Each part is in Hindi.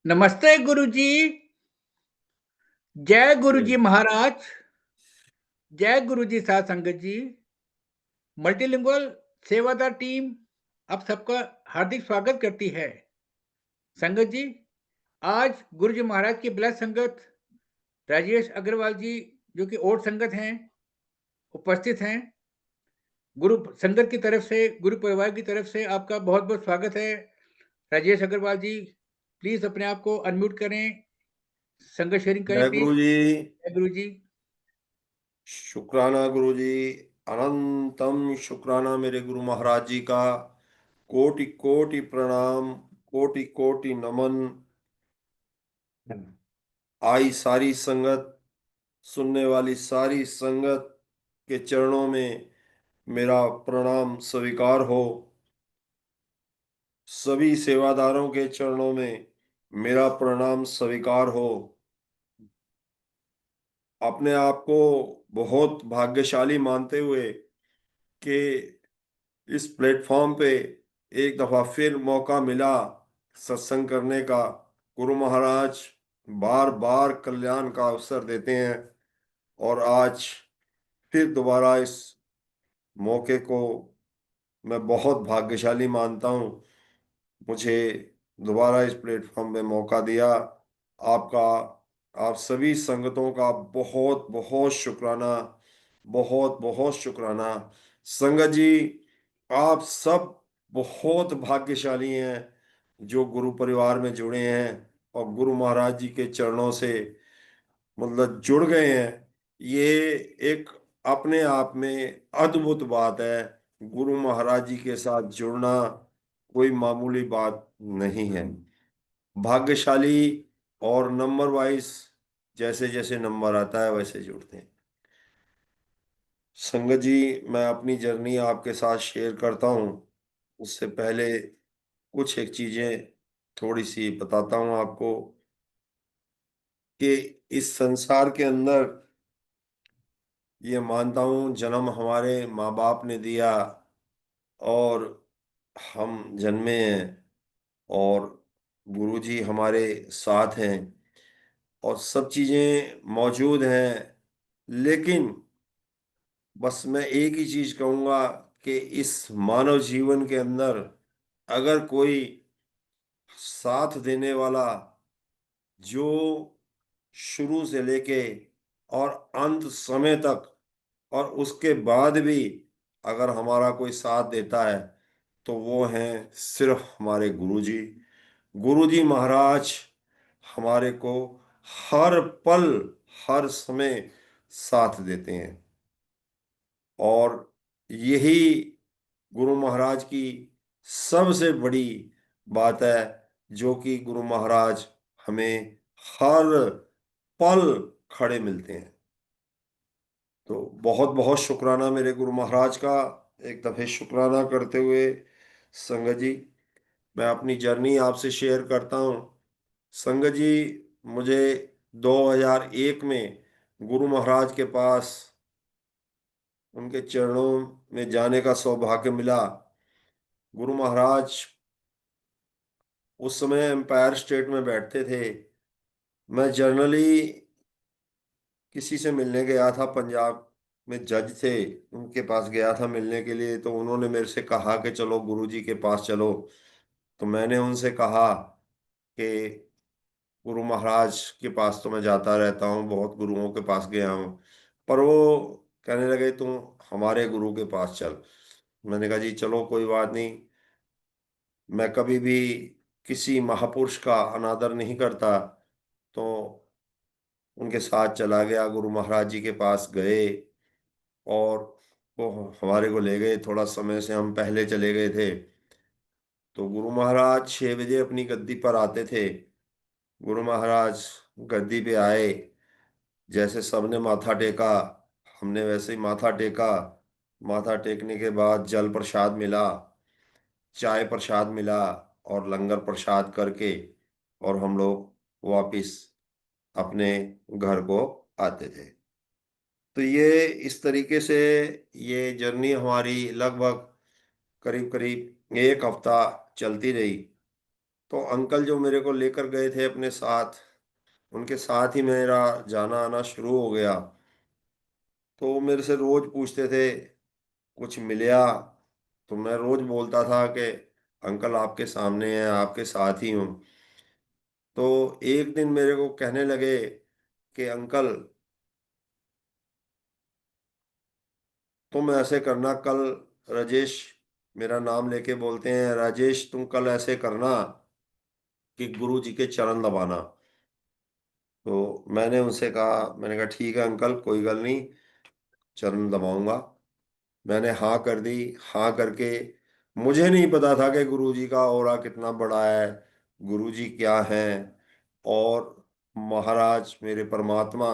नमस्ते गुरुजी। जय गुरुजी जी महाराज। जय गुरुजी साध संगत जी। मल्टीलिंगुअल सेवादार टीम आप सबका हार्दिक स्वागत करती है। संगत जी, आज गुरुजी महाराज की ब्लैस संगत राजेश अग्रवाल जी, जो कि ओट संगत हैं, उपस्थित हैं। गुरु संगत की तरफ से, गुरु परिवार की तरफ से आपका बहुत बहुत स्वागत है। राजेश अग्रवाल जी, प्लीज अपने आप को अनम्यूट करें, संगत शेयरिंग करें जय प्लीज। गुरु जी। जय गुरु जी। शुक्राना गुरु जी। अनंतम शुक्राना मेरे गुरु महाराज जी का। कोटि कोटि प्रणाम, कोटि कोटि नमन। आई सारी संगत, सुनने वाली सारी संगत के चरणों में मेरा प्रणाम स्वीकार हो। सभी सेवादारों के चरणों में मेरा प्रणाम स्वीकार हो। अपने आप को बहुत भाग्यशाली मानते हुए कि इस प्लेटफॉर्म पे एक दफा फिर मौका मिला सत्संग करने का। गुरु महाराज बार बार कल्याण का अवसर देते हैं और आज फिर दोबारा इस मौके को मैं बहुत भाग्यशाली मानता हूँ। मुझे दोबारा इस प्लेटफॉर्म पे मौका दिया। आपका, आप सभी संगतों का बहुत बहुत शुक्राना, बहुत बहुत शुक्राना। संगत जी, आप सब बहुत भाग्यशाली हैं जो गुरु परिवार में जुड़े हैं और गुरु महाराज जी के चरणों से मतलब जुड़ गए हैं। ये एक अपने आप में अद्भुत बात है। गुरु महाराज जी के साथ जुड़ना कोई मामूली बात नहीं है। भाग्यशाली और नंबर वाइज जैसे जैसे नंबर आता है वैसे जुड़ते हैं। संगत जी, मैं अपनी जर्नी आपके साथ शेयर करता हूँ। उससे पहले कुछ एक चीजें थोड़ी सी बताता हूँ आपको कि इस संसार के अंदर ये मानता हूँ जन्म हमारे माँ बाप ने दिया और हम जन्मे हैं और गुरुजी हमारे साथ हैं और सब चीजें मौजूद हैं। लेकिन बस मैं एक ही चीज कहूंगा कि इस मानव जीवन के अंदर अगर कोई साथ देने वाला, जो शुरू से लेके और अंत समय तक और उसके बाद भी अगर हमारा कोई साथ देता है तो वो हैं सिर्फ हमारे गुरुजी। गुरुजी महाराज हमारे को हर पल, हर समय साथ देते हैं और यही गुरु महाराज की सबसे बड़ी बात है, जो कि गुरु महाराज हमें हर पल खड़े मिलते हैं। तो बहुत बहुत शुक्राना मेरे गुरु महाराज का। एक दफे शुक्राना करते हुए संगत जी, मैं अपनी जर्नी आपसे शेयर करता हूँ। संगत जी, मुझे 2001 में गुरु महाराज के पास उनके चरणों में जाने का सौभाग्य मिला। गुरु महाराज उस समय एम्पायर स्टेट में बैठते थे। मैं जर्नली किसी से मिलने गया था, पंजाब में जज थे, उनके पास गया था मिलने के लिए। तो उन्होंने मेरे से कहा कि चलो गुरुजी के पास चलो। तो मैंने उनसे कहा कि गुरु महाराज के पास तो मैं जाता रहता हूँ, बहुत गुरुओं के पास गया हूँ। पर वो कहने लगे तुम हमारे गुरु के पास चल। मैंने कहा जी चलो कोई बात नहीं। मैं कभी भी किसी महापुरुष का अनादर नहीं करता। तो उनके साथ चला गया, गुरु महाराज जी के पास गए और वो हमारे को ले गए। थोड़ा समय से हम पहले चले गए थे। तो गुरु महाराज 6 बजे अपनी गद्दी पर आते थे। गुरु महाराज गद्दी पे आए, जैसे सबने माथा टेका हमने वैसे ही माथा टेका। माथा टेकने के बाद जल प्रसाद मिला, चाय प्रसाद मिला और लंगर प्रसाद करके और हम लोग वापिस अपने घर को आते थे। तो ये इस तरीके से ये जर्नी हमारी लगभग करीब करीब एक हफ्ता चलती रही। तो अंकल जो मेरे को लेकर गए थे अपने साथ, उनके साथ ही मेरा जाना आना शुरू हो गया। तो वो मेरे से रोज पूछते थे, कुछ मिला? तो मैं रोज बोलता था कि अंकल आपके सामने हैं, आपके साथ ही हूँ। तो एक दिन मेरे को कहने लगे कि अंकल तुम ऐसे करना कल, राजेश मेरा नाम लेके बोलते हैं, राजेश तुम कल ऐसे करना कि गुरु जी के चरण दबाना। तो मैंने उनसे कहा, मैंने कहा ठीक है अंकल, कोई गल नहीं, चरण दबाऊंगा। मैंने हाँ कर दी। हाँ करके, मुझे नहीं पता था कि गुरु जी का ऑरा कितना बड़ा है, गुरु जी क्या हैं, और महाराज मेरे परमात्मा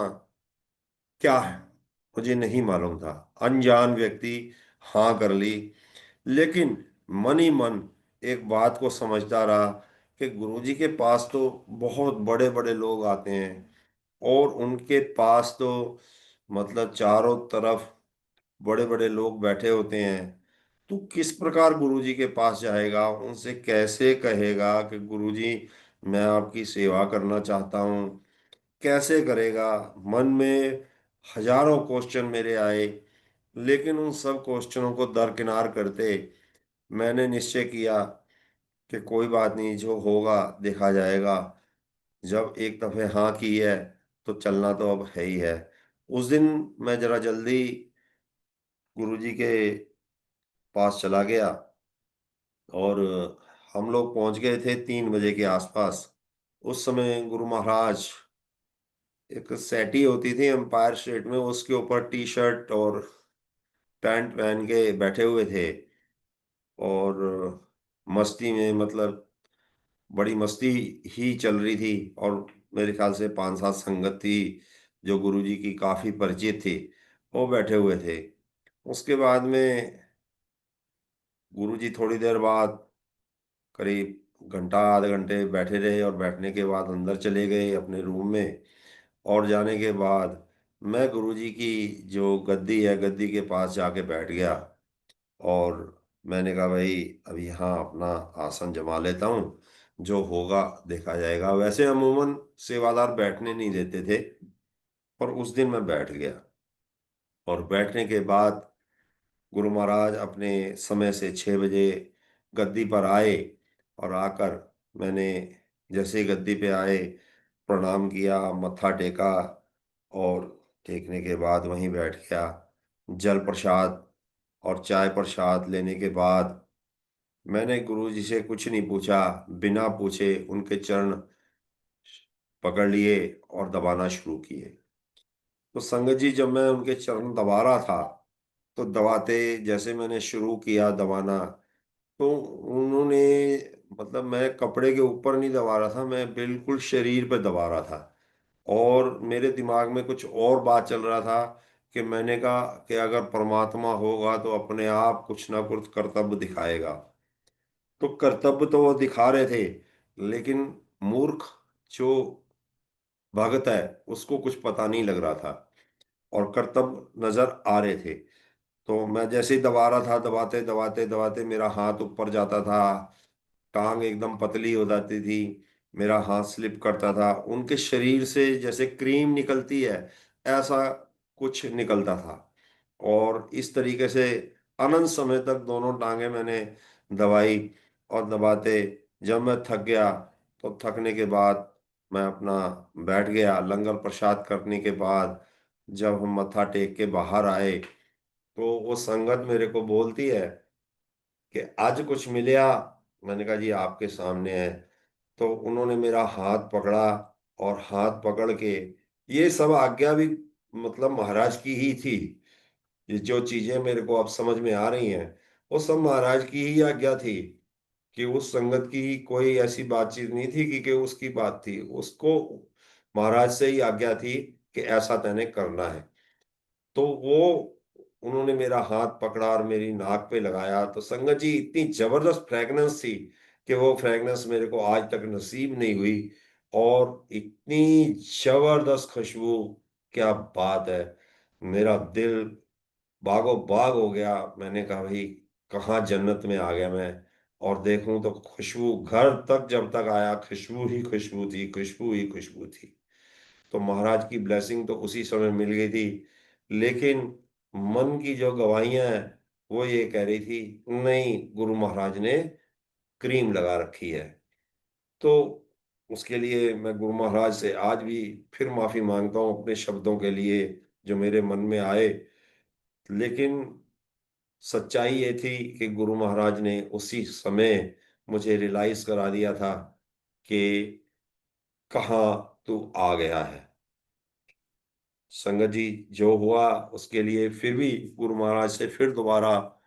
क्या है, मुझे नहीं मालूम था। अनजान व्यक्ति हाँ कर ली। लेकिन मन ही मन एक बात को समझता रहा कि गुरुजी के पास तो बहुत बड़े बड़े लोग आते हैं, और उनके पास तो मतलब चारों तरफ बड़े बड़े लोग बैठे होते हैं। तो किस प्रकार गुरुजी के पास जाएगा, उनसे कैसे कहेगा कि गुरुजी मैं आपकी सेवा करना चाहता हूँ, कैसे करेगा? मन में हजारों क्वेश्चन मेरे आए। लेकिन उन सब क्वेश्चनों को दरकिनार करते मैंने निश्चय किया कि कोई बात नहीं, जो होगा देखा जाएगा। जब एक दफे हाँ की है तो चलना तो अब है ही है। उस दिन मैं जरा जल्दी गुरुजी के पास चला गया, और हम लोग पहुंच गए थे 3 बजे के आसपास। उस समय गुरु महाराज, एक सेटी होती थी एम्पायर स्टेट में, उसके ऊपर टी शर्ट और पैंट पहन के बैठे हुए थे, और मस्ती में, मतलब बड़ी मस्ती ही चल रही थी। और मेरे ख्याल से 5-7 संगत थी जो गुरुजी की काफी परिचित थी, वो बैठे हुए थे। उसके बाद में गुरुजी थोड़ी देर बाद, करीब घंटा आधे घंटे बैठे रहे, और बैठने के बाद अंदर चले गए अपने रूम में। और जाने के बाद मैं गुरुजी की जो गद्दी है, गद्दी के पास जाके बैठ गया। और मैंने कहा भाई अभी यहाँ अपना आसन जमा लेता हूँ, जो होगा देखा जाएगा। वैसे अमूमन सेवादार बैठने नहीं देते थे, पर उस दिन मैं बैठ गया। और बैठने के बाद गुरु महाराज अपने समय से 6 बजे गद्दी पर आए। और आकर मैंने जैसे ही गद्दी पे आए, प्रणाम किया, मत्था टेका, और टेकने के बाद वहीं बैठ गया। जल प्रसाद और चाय प्रसाद लेने के बाद मैंने गुरु जी से कुछ नहीं पूछा, बिना पूछे उनके चरण पकड़ लिए और दबाना शुरू किए। तो संगत जी, जब मैं उनके चरण दबा रहा था, तो दबाते जैसे मैंने शुरू किया दबाना, तो उन्होंने, मतलब मैं कपड़े के ऊपर नहीं दबा रहा था, मैं बिल्कुल शरीर पे दबा रहा था। और मेरे दिमाग में कुछ और बात चल रहा था कि मैंने कहा कि अगर परमात्मा होगा तो अपने आप कुछ ना कुछ कर्तव्य दिखाएगा। तो कर्तव्य तो वो दिखा रहे थे, लेकिन मूर्ख जो भगत है उसको कुछ पता नहीं लग रहा था, और कर्तव्य नजर आ रहे थे। तो मैं जैसे ही दबा रहा था, दबाते दबाते दबाते मेरा हाथ ऊपर जाता था, टांग एकदम पतली हो जाती थी, मेरा हाथ स्लिप करता था, उनके शरीर से जैसे क्रीम निकलती है ऐसा कुछ निकलता था। और इस तरीके से अनंत समय तक दोनों टांगे मैंने दबाई। और दबाते जब मैं थक गया, तो थकने के बाद मैं अपना बैठ गया। लंगर प्रसाद करने के बाद जब हम मत्था टेक के बाहर आए, तो वो संगत मेरे को बोलती है कि आज कुछ मिला? मैंने कहा जी आपके सामने है। तो उन्होंने मेरा हाथ पकड़ा, और हाथ पकड़ के, ये सब आज्ञा भी मतलब महाराज की ही थी। ये जो चीजें मेरे को अब समझ में आ रही हैं, वो सब महाराज की ही आज्ञा थी। कि उस संगत की कोई ऐसी बातचीत नहीं थी कि उसकी बात थी, उसको महाराज से ही आज्ञा थी कि ऐसा तैने करना है। तो वो उन्होंने मेरा हाथ पकड़ा और मेरी नाक पे लगाया। तो संगत जी, इतनी जबरदस्त फ्रेगनेंस थी कि वो फ्रेगनेंस मेरे को आज तक नसीब नहीं हुई। और इतनी जबरदस्त खुशबू, क्या बात है! मेरा दिल बागो बाग हो गया। मैंने कहा भाई कहाँ जन्नत में आ गया मैं। और देखूं तो खुशबू घर तक जब तक आया, खुशबू ही खुशबू थी, खुशबू ही खुशबू थी। तो महाराज की ब्लेसिंग तो उसी समय मिल गई थी। लेकिन मन की जो गवाहियां हैं वो ये कह रही थी, नहीं, गुरु महाराज ने क्रीम लगा रखी है। तो उसके लिए मैं गुरु महाराज से आज भी फिर माफी मांगता हूँ अपने शब्दों के लिए जो मेरे मन में आए। लेकिन सच्चाई ये थी कि गुरु महाराज ने उसी समय मुझे रियलाइज करा दिया था कि कहाँ तू आ गया है। संगत जी, जो हुआ उसके लिए फिर भी गुरु महाराज से फिर दोबारा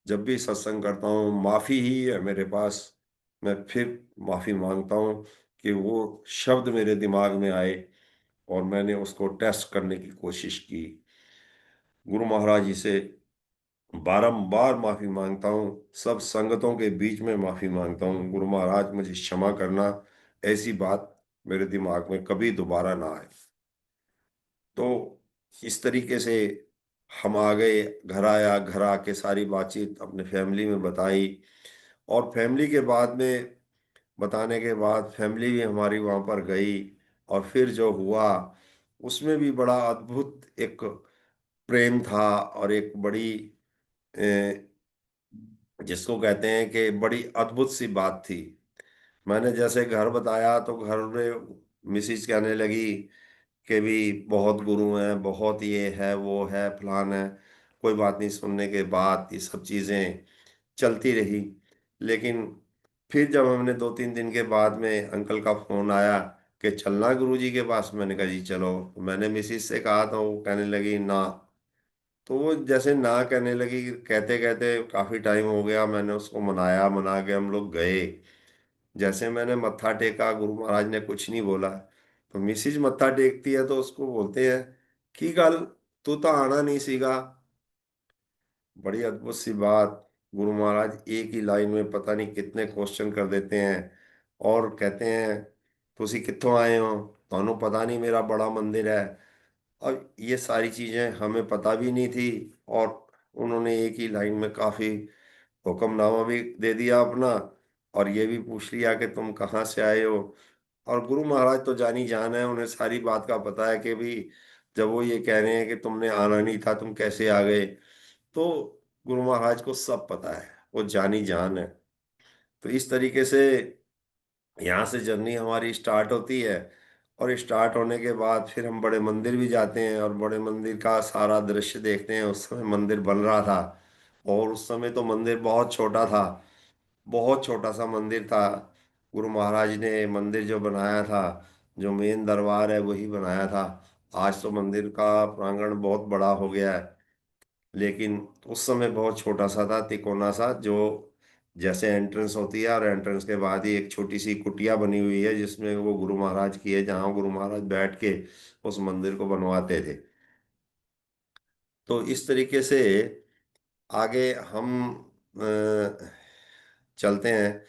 जब भी सत्संग करता हूँ, माफी ही है मेरे पास। मैं फिर माफी मांगता हूँ कि वो शब्द मेरे दिमाग में आए और मैंने उसको टेस्ट करने की कोशिश की। गुरु महाराज जी से बारंबार माफी मांगता हूँ, सब संगतों के बीच में माफी मांगता हूँ, गुरु महाराज मुझे क्षमा करना, ऐसी बात मेरे दिमाग में कभी दोबारा ना आए। तो इस तरीके से हम आ गए, घर आया, घर आके सारी बातचीत अपने फैमिली में बताई। और फैमिली के बाद में बताने के बाद फैमिली भी हमारी वहाँ पर गई। और फिर जो हुआ उसमें भी बड़ा अद्भुत एक प्रेम था और एक बड़ी जिसको कहते हैं कि बड़ी अद्भुत सी बात थी। मैंने जैसे घर बताया तो घर में मिसिज कहने लगी कि भी बहुत गुरु हैं, बहुत ये है वो है फलान है। कोई बात नहीं, सुनने के बाद ये सब चीज़ें चलती रही। लेकिन फिर जब हमने 2-3 दिन के बाद में अंकल का फोन आया कि चलना गुरुजी के पास, मैंने कहा जी चलो। मैंने मिसिज से कहा तो वो कहने लगी ना। तो वो जैसे ना कहने लगी, कहते कहते काफी टाइम हो गया, मैंने उसको मनाया, मना के हम लोग गए। जैसे मैंने मत्था टेका, गुरु महाराज ने कुछ नहीं बोला। तो मिसिज मत्था टेकती है तो उसको बोलते हैं की गल, तू तो आना नहीं सीगा। बड़ी अद्भुत सी बात। गुरु महाराज एक ही लाइन में पता नहीं कितने क्वेश्चन कर देते हैं और कहते हैं तुसी कित्थों आए हो, ਤੁਹਾਨੂੰ पता नहीं मेरा बड़ा मंदिर है। और ये सारी चीजें हमें पता भी नहीं थी। और उन्होंने एक ही लाइन में काफी हुक्मनामा भी दे दिया अपना, और ये भी पूछ लिया कि तुम कहाँ से आए हो। और गुरु महाराज तो जानी जान है, उन्हें सारी बात का पता है कि भी जब वो ये कह रहे हैं कि तुमने आना नहीं था, तुम कैसे आ गए। तो गुरु महाराज को सब पता है, वो जानी जान है। तो इस तरीके से यहाँ से जर्नी हमारी स्टार्ट होती है। और स्टार्ट होने के बाद फिर हम बड़े मंदिर भी जाते हैं और बड़े मंदिर का सारा दृश्य देखते हैं। उस समय मंदिर बन रहा था और उस समय तो मंदिर बहुत छोटा था, बहुत छोटा सा मंदिर था। गुरु महाराज ने मंदिर जो बनाया था, जो मेन दरबार है वही बनाया था। आज तो मंदिर का प्रांगण बहुत बड़ा हो गया है, लेकिन उस समय बहुत छोटा सा था, तिकोना सा, जो जैसे एंट्रेंस होती है और एंट्रेंस के बाद ही एक छोटी सी कुटिया बनी हुई है जिसमें वो गुरु महाराज की है, जहाँ गुरु महाराज बैठ के उस मंदिर को बनवाते थे। तो इस तरीके से आगे हम अ, चलते हैं।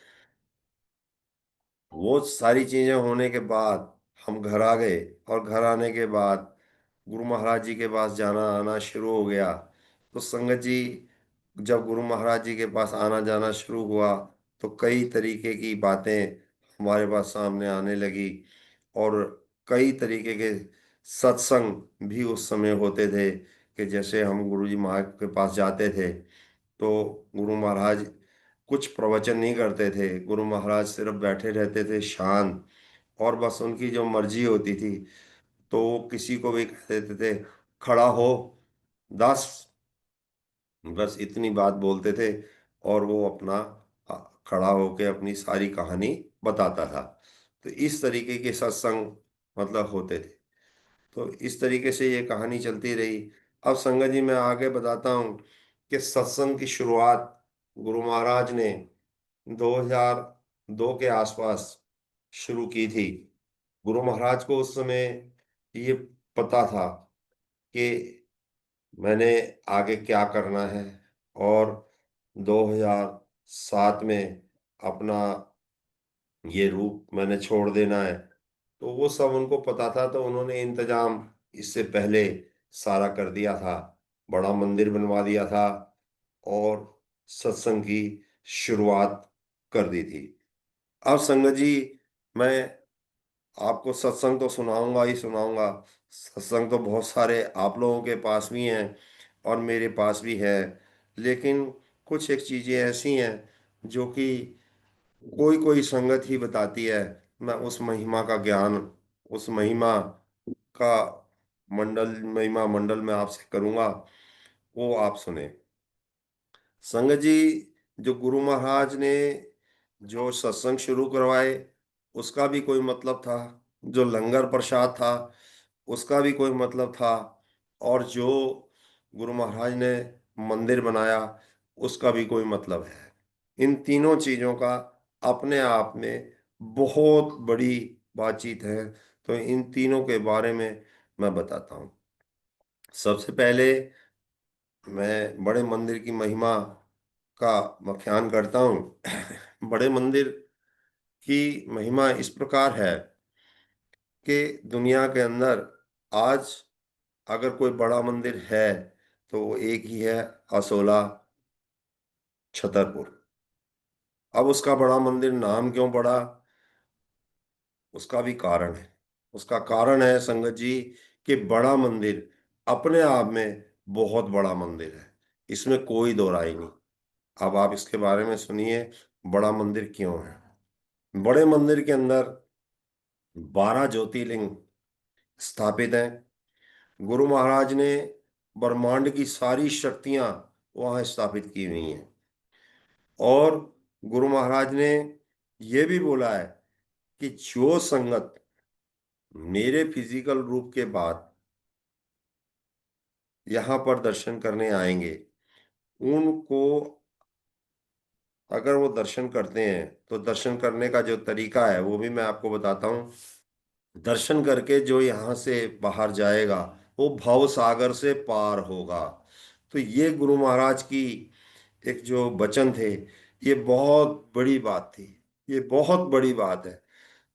वो सारी चीजें होने के बाद हम घर आ गए। और घर आने के बाद गुरु महाराज जी के पास जाना आना शुरू हो गया। तो संगत जी, जब गुरु महाराज जी के पास आना जाना शुरू हुआ तो कई तरीके की बातें हमारे पास सामने आने लगी। और कई तरीके के सत्संग भी उस समय होते थे कि जैसे हम गुरु जी महाराज के पास जाते थे तो गुरु महाराज कुछ प्रवचन नहीं करते थे। गुरु महाराज सिर्फ बैठे रहते थे शांत, और बस उनकी जो मर्जी होती थी तो वो किसी को भी कह देते थे खड़ा हो, 10, बस इतनी बात बोलते थे और वो अपना खड़ा होके अपनी सारी कहानी बताता था। तो इस तरीके के सत्संग मतलब होते थे। तो इस तरीके से ये कहानी चलती रही। अब संगत जी मैं आगे बताता हूँ कि सत्संग की शुरुआत गुरु महाराज ने 2002 के आसपास शुरू की थी। गुरु महाराज को उस समय ये पता था कि मैंने आगे क्या करना है, और 2007 में अपना ये रूप मैंने छोड़ देना है। तो वो सब उनको पता था, तो उन्होंने इंतजाम इससे पहले सारा कर दिया था। बड़ा मंदिर बनवा दिया था और सत्संग की शुरुआत कर दी थी। अब संगत जी, मैं आपको सत्संग तो सुनाऊंगा ही सुनाऊंगा। सत्संग तो बहुत सारे आप लोगों के पास भी हैं और मेरे पास भी है, लेकिन कुछ एक चीज़ें ऐसी हैं जो कि कोई कोई संगत ही बताती है। मैं उस महिमा का ज्ञान, उस का महिमा मंडल में आपसे करूंगा, वो आप सुने। संगत जी, जो गुरु महाराज ने जो सत्संग शुरू करवाए उसका भी कोई मतलब था, जो लंगर प्रसाद था उसका भी कोई मतलब था, और जो गुरु महाराज ने मंदिर बनाया उसका भी कोई मतलब है। इन तीनों चीजों का अपने आप में बहुत बड़ी बातचीत है। तो इन तीनों के बारे में मैं बताता हूँ। सबसे पहले मैं बड़े मंदिर की महिमा का व्याख्यान करता हूँ। बड़े मंदिर की महिमा इस प्रकार है कि दुनिया के अंदर आज अगर कोई बड़ा मंदिर है तो वो एक ही है, असोला, छतरपुर। अब उसका बड़ा मंदिर नाम क्यों पड़ा, उसका भी कारण है। उसका कारण है संगत जी कि बड़ा मंदिर अपने आप में बहुत बड़ा मंदिर है, इसमें कोई दो राय नहीं। अब आप इसके बारे में सुनिए, बड़ा मंदिर क्यों है। बड़े मंदिर के अंदर 12 ज्योतिर्लिंग स्थापित हैं। गुरु महाराज ने ब्रह्मांड की सारी शक्तियां वहां स्थापित की हुई हैं। और गुरु महाराज ने यह भी बोला है कि जो संगत मेरे फिजिकल रूप के बाद यहाँ पर दर्शन करने आएंगे, उनको अगर वो दर्शन करते हैं तो दर्शन करने का जो तरीका है वो भी मैं आपको बताता हूँ। दर्शन करके जो यहाँ से बाहर जाएगा वो भव सागर से पार होगा। तो ये गुरु महाराज की एक जो वचन थे, ये बहुत बड़ी बात थी, ये बहुत बड़ी बात है।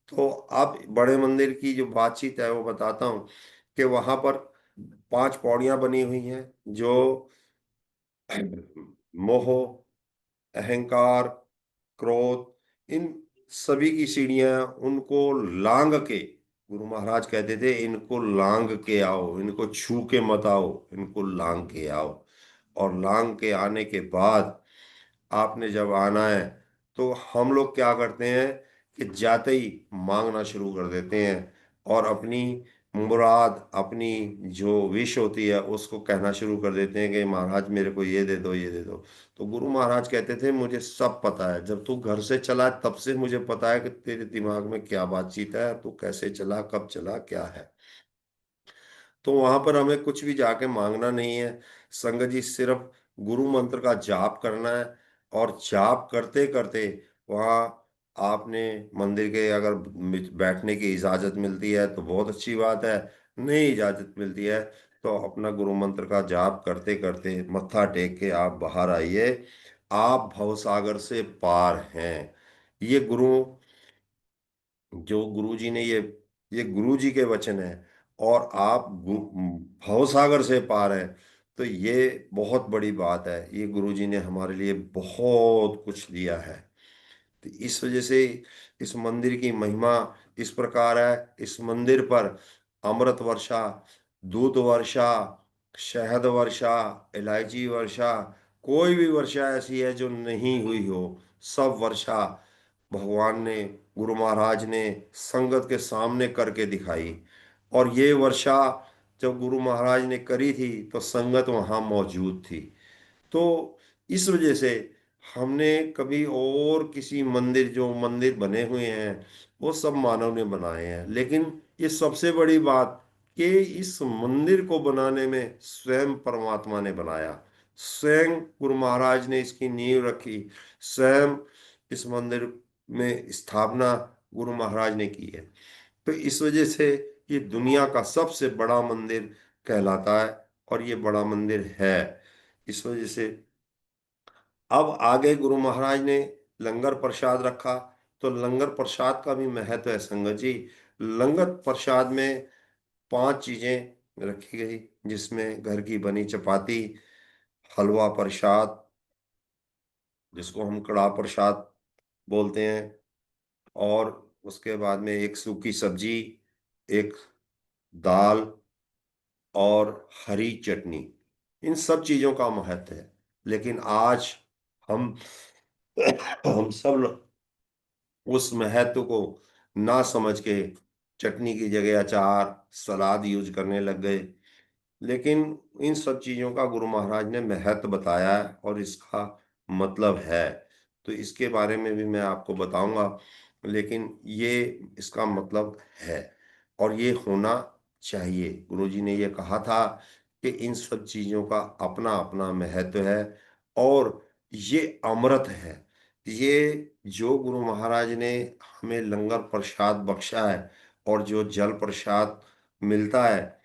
तो अब बड़े मंदिर की जो बातचीत है वो बताता हूँ कि वहां पर 5 पौड़ियां बनी हुई हैं जो मोह, अहंकार, क्रोध, इन सभी की सीढ़ियां, उनको लांग के गुरु महाराज कहते थे इनको लांग के आओ, इनको छू के मत आओ, इनको लांग के आओ। और लांग के आने के बाद आपने जब आना है तो हम लोग क्या करते हैं कि जाते ही मांगना शुरू कर देते हैं और अपनी मुराद, अपनी जो विश होती है उसको कहना शुरू कर देते हैं कि महाराज मेरे को ये दे दो, ये दे दो। तो गुरु महाराज कहते थे मुझे सब पता है, जब तू घर से चला तब से मुझे पता है कि तेरे दिमाग में क्या बातचीत है, तू कैसे चला, कब चला, क्या है। तो वहां पर हमें कुछ भी जाके मांगना नहीं है संगत जी, सिर्फ गुरु मंत्र का जाप करना है। और जाप करते करते वहाँ आपने मंदिर के अगर बैठने की इजाजत मिलती है तो बहुत अच्छी बात है, नहीं इजाजत मिलती है तो अपना गुरु मंत्र का जाप करते करते मत्था टेक के आप बाहर आइए। आप भवसागर से पार हैं। ये जो गुरु जी ने ये गुरु जी के वचन है। और आप भवसागर से पार हैं, तो ये बहुत बड़ी बात है। ये गुरु जी ने हमारे लिए बहुत कुछ दिया है। तो इस वजह से इस मंदिर की महिमा इस प्रकार है। इस मंदिर पर अमृत वर्षा, दूध वर्षा, शहद वर्षा, इलायची वर्षा, कोई भी वर्षा ऐसी है जो नहीं हुई हो, सब वर्षा भगवान ने, गुरु महाराज ने संगत के सामने करके दिखाई। और ये वर्षा जब गुरु महाराज ने करी थी तो संगत वहां मौजूद थी। तो इस वजह से हमने कभी और किसी मंदिर, जो मंदिर बने हुए हैं वो सब मानव ने बनाए हैं, लेकिन ये सबसे बड़ी बात कि इस मंदिर को बनाने में स्वयं परमात्मा ने बनाया। स्वयं गुरु महाराज ने इसकी नींव रखी, स्वयं इस मंदिर में स्थापना गुरु महाराज ने की है। तो इस वजह से ये दुनिया का सबसे बड़ा मंदिर कहलाता है और ये बड़ा मंदिर है। इस वजह से अब आगे गुरु महाराज ने लंगर प्रसाद रखा। तो लंगर प्रसाद का भी महत्व है संगत जी। लंगर प्रसाद में 5 चीजें रखी गई, जिसमें घर की बनी चपाती, हलवा प्रसाद जिसको हम कड़ाह प्रसाद बोलते हैं, और उसके बाद में एक सूखी सब्जी, एक दाल और हरी चटनी, इन सब चीज़ों का महत्व है। लेकिन आज हम हम सब लोग उस महत्व को ना समझ के चटनी की जगह अचार, सलाद यूज़ करने लग गए। लेकिन इन सब चीज़ों का गुरु महाराज ने महत्व बताया है और इसका मतलब है। तो इसके बारे में भी मैं आपको बताऊँगा, लेकिन ये इसका मतलब है और ये होना चाहिए। गुरुजी ने ये कहा था कि इन सब चीज़ों का अपना-अपना महत्व है और ये अमृत है। ये जो गुरु महाराज ने हमें लंगर प्रसाद बख्शा है और जो जल प्रसाद मिलता है,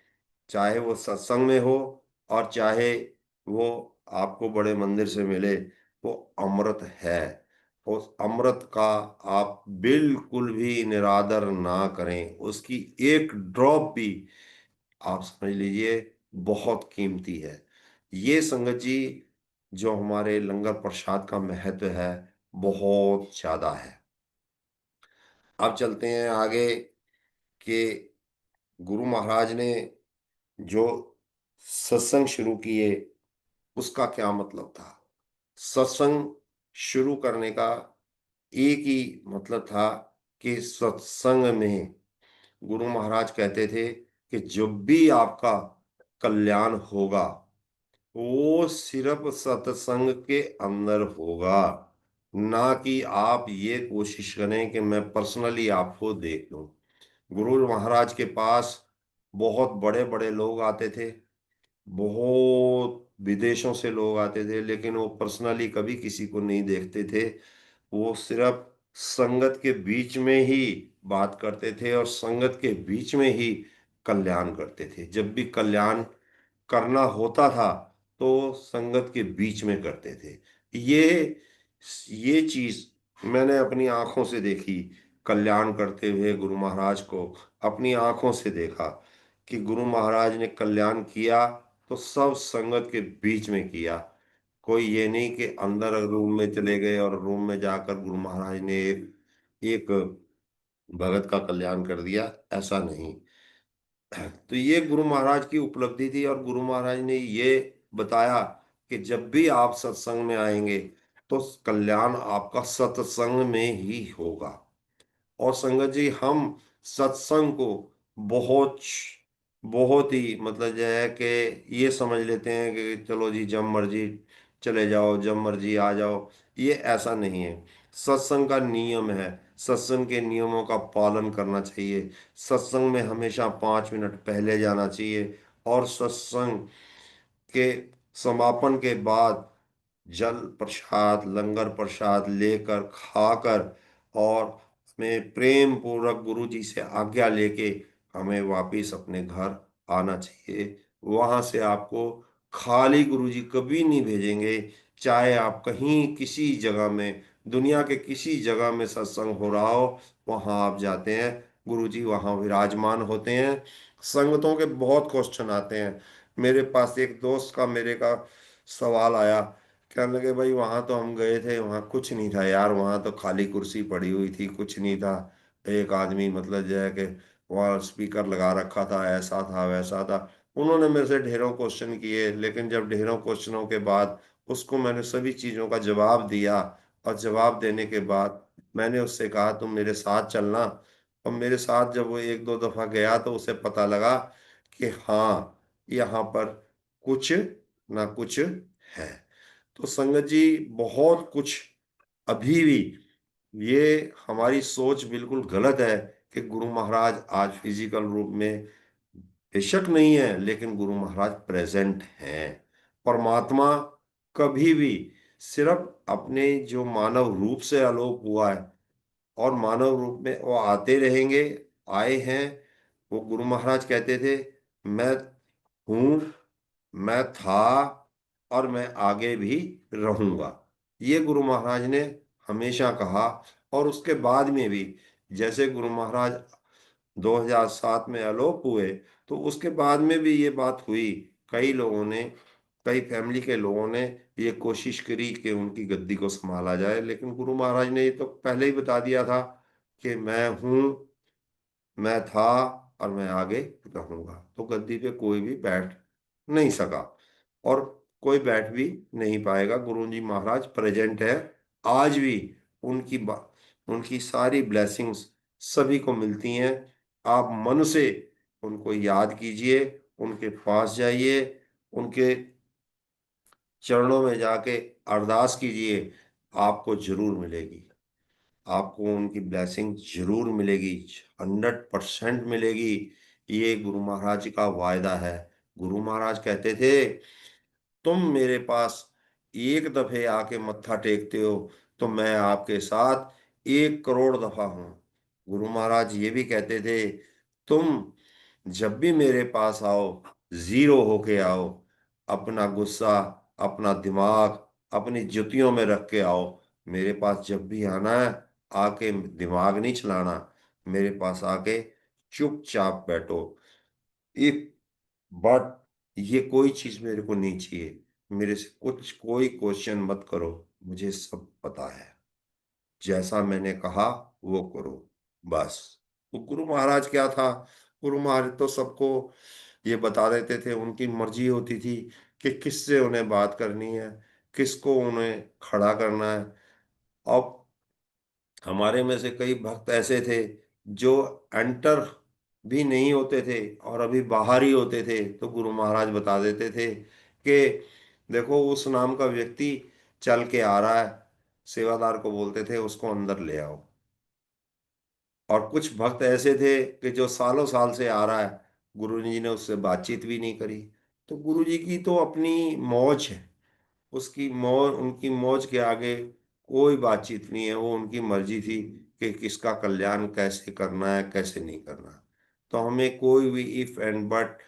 चाहे वो सत्संग में हो और चाहे वो आपको बड़े मंदिर से मिले, वो अमृत है। उस अमृत का आप बिल्कुल भी निरादर ना करें। उसकी एक ड्रॉप भी आप समझ लीजिए बहुत कीमती है। ये संगत जी जो हमारे लंगर प्रसाद का महत्व है, बहुत ज़्यादा है। अब चलते हैं आगे कि गुरु महाराज ने जो सत्संग शुरू किए, उसका क्या मतलब था? सत्संग शुरू करने का एक ही मतलब था कि सत्संग में गुरु महाराज कहते थे कि जब भी आपका कल्याण होगा, वो सिर्फ सत्संग के अंदर होगा, ना कि आप ये कोशिश करें कि मैं पर्सनली आपको देख लूं। गुरु महाराज के पास बहुत बड़े-बड़े लोग आते थे, बहुत विदेशों से लोग आते थे, लेकिन वो पर्सनली कभी किसी को नहीं देखते थे। वो सिर्फ संगत के बीच में ही बात करते थे और संगत के बीच में ही कल्याण करते थे। जब भी कल्याण करना होता था, तो संगत के बीच में करते थे। ये चीज़ मैंने अपनी आँखों से देखी, कल्याण करते हुए गुरु महाराज को अपनी आँखों से देखा कि गुरु महाराज ने कल्याण किया, तो सब संगत के बीच में किया। कोई ये नहीं कि अंदर रूम में चले गए और रूम में जाकर गुरु महाराज ने एक एक भगत का कल्याण कर दिया, ऐसा नहीं। तो ये गुरु महाराज की उपलब्धि थी और गुरु महाराज ने ये बताया कि जब भी आप सत्संग में आएंगे, तो कल्याण आपका सत्संग में ही होगा। और संगत जी हम सत्संग को बहुत बहुत ही मतलब जो है कि ये समझ लेते हैं कि चलो जी जब मर्जी चले जाओ, जब मर्जी आ जाओ। ये ऐसा नहीं है। सत्संग का नियम है, सत्संग के नियमों का पालन करना चाहिए। सत्संग में हमेशा 5 मिनट पहले जाना चाहिए और सत्संग के समापन के बाद जल प्रसाद, लंगर प्रसाद लेकर खाकर और हमें प्रेम पूर्वक गुरु जी से आज्ञा लेके हमें वापिस अपने घर आना चाहिए। वहां से आपको खाली गुरु जी कभी नहीं भेजेंगे। चाहे आप कहीं किसी जगह में, दुनिया के किसी जगह में सत्संग हो रहा हो, वहां आप जाते हैं, गुरु जी वहां विराजमान होते हैं। संगतों के बहुत क्वेश्चन आते हैं। मेरे पास एक दोस्त का मेरे का सवाल आया, कहने लगे भाई वहां तो हम गए थे, वहां कुछ नहीं था यार, वहां तो खाली कुर्सी पड़ी हुई थी, कुछ नहीं था। एक आदमी मतलब जो है कि वहां स्पीकर लगा रखा था, ऐसा था वैसा था। उन्होंने मेरे से ढेरों क्वेश्चन किए, लेकिन जब ढेरों क्वेश्चनों के बाद उसको मैंने सभी चीजों का जवाब दिया और जवाब देने के बाद मैंने उससे कहा तुम मेरे साथ चलना। और मेरे साथ जब वो एक दो दफा गया तो उसे पता लगा कि हाँ, यहाँ पर कुछ ना कुछ है। तो संगत जी बहुत कुछ अभी भी ये हमारी सोच बिल्कुल गलत है कि गुरु महाराज आज फिजिकल रूप में बेशक नहीं है, लेकिन गुरु महाराज प्रेजेंट हैं। परमात्मा कभी भी सिर्फ अपने जो मानव रूप से आलोक हुआ है और मानव रूप में वो आते रहेंगे, आए हैं। वो गुरु महाराज कहते थे मैं हूँ, मैं था और मैं आगे भी रहूंगा। ये गुरु महाराज ने हमेशा कहा। और उसके बाद में भी जैसे गुरु महाराज 2007 में आलोक हुए, तो उसके बाद में भी ये बात हुई। कई लोगों ने, कई फैमिली के लोगों ने ये कोशिश करी कि उनकी गद्दी को संभाला जाए, लेकिन गुरु महाराज ने ये तो पहले ही बता दिया था कि मैं हूँ, मैं था और मैं आगे रहूँगा। तो गद्दी पे कोई भी बैठ नहीं सका और कोई बैठ भी नहीं पाएगा। गुरुजी महाराज प्रेज़ेंट है, आज भी उनकी बा उनकी सारी ब्लेसिंग्स सभी को मिलती हैं। आप मन से उनको याद कीजिए, उनके पास जाइए, उनके चरणों में जाके अरदास कीजिए, आपको ज़रूर मिलेगी। आपको उनकी ब्लेसिंग ज़रूर मिलेगी, 100% मिलेगी। ये गुरु महाराज का वायदा है। गुरु महाराज कहते थे, तुम मेरे पास एक दफ़े आके मत्था टेकते हो, तो मैं आपके साथ 1 करोड़ दफ़ा हूँ। गुरु महाराज ये भी कहते थे, तुम जब भी मेरे पास आओ, ज़ीरो होके आओ। अपना गुस्सा, अपना दिमाग अपनी जुतियों में रख के आओ। मेरे पास जब भी आना है, आके दिमाग नहीं चलाना, मेरे पास आके चुपचाप बैठो। एक बट ये कोई चीज़ मेरे को नहीं चाहिए। मेरे से कुछ कोई क्वेश्चन मत करो, मुझे सब पता है। जैसा मैंने कहा वो करो, बस। तो गुरु महाराज क्या था, गुरु महाराज तो सबको ये बता देते थे, उनकी मर्जी होती थी कि किससे उन्हें बात करनी है, किसको उन्हें खड़ा करना है। अब हमारे में से कई भक्त ऐसे थे जो एंटर भी नहीं होते थे और अभी बाहर ही होते थे, तो गुरु महाराज बता देते थे कि देखो उस नाम का व्यक्ति चल के आ रहा है, सेवादार को बोलते थे उसको अंदर ले आओ। और कुछ भक्त ऐसे थे कि जो सालों साल से आ रहा है, गुरु जी ने उससे बातचीत भी नहीं करी। तो गुरु जी की तो अपनी मौज है, उसकी मौज, उनकी मौज के आगे कोई बातचीत नहीं है। वो उनकी मर्जी थी कि किसका कल्याण कैसे करना है, कैसे नहीं करना। तो हमें कोई भी इफ एंड बट,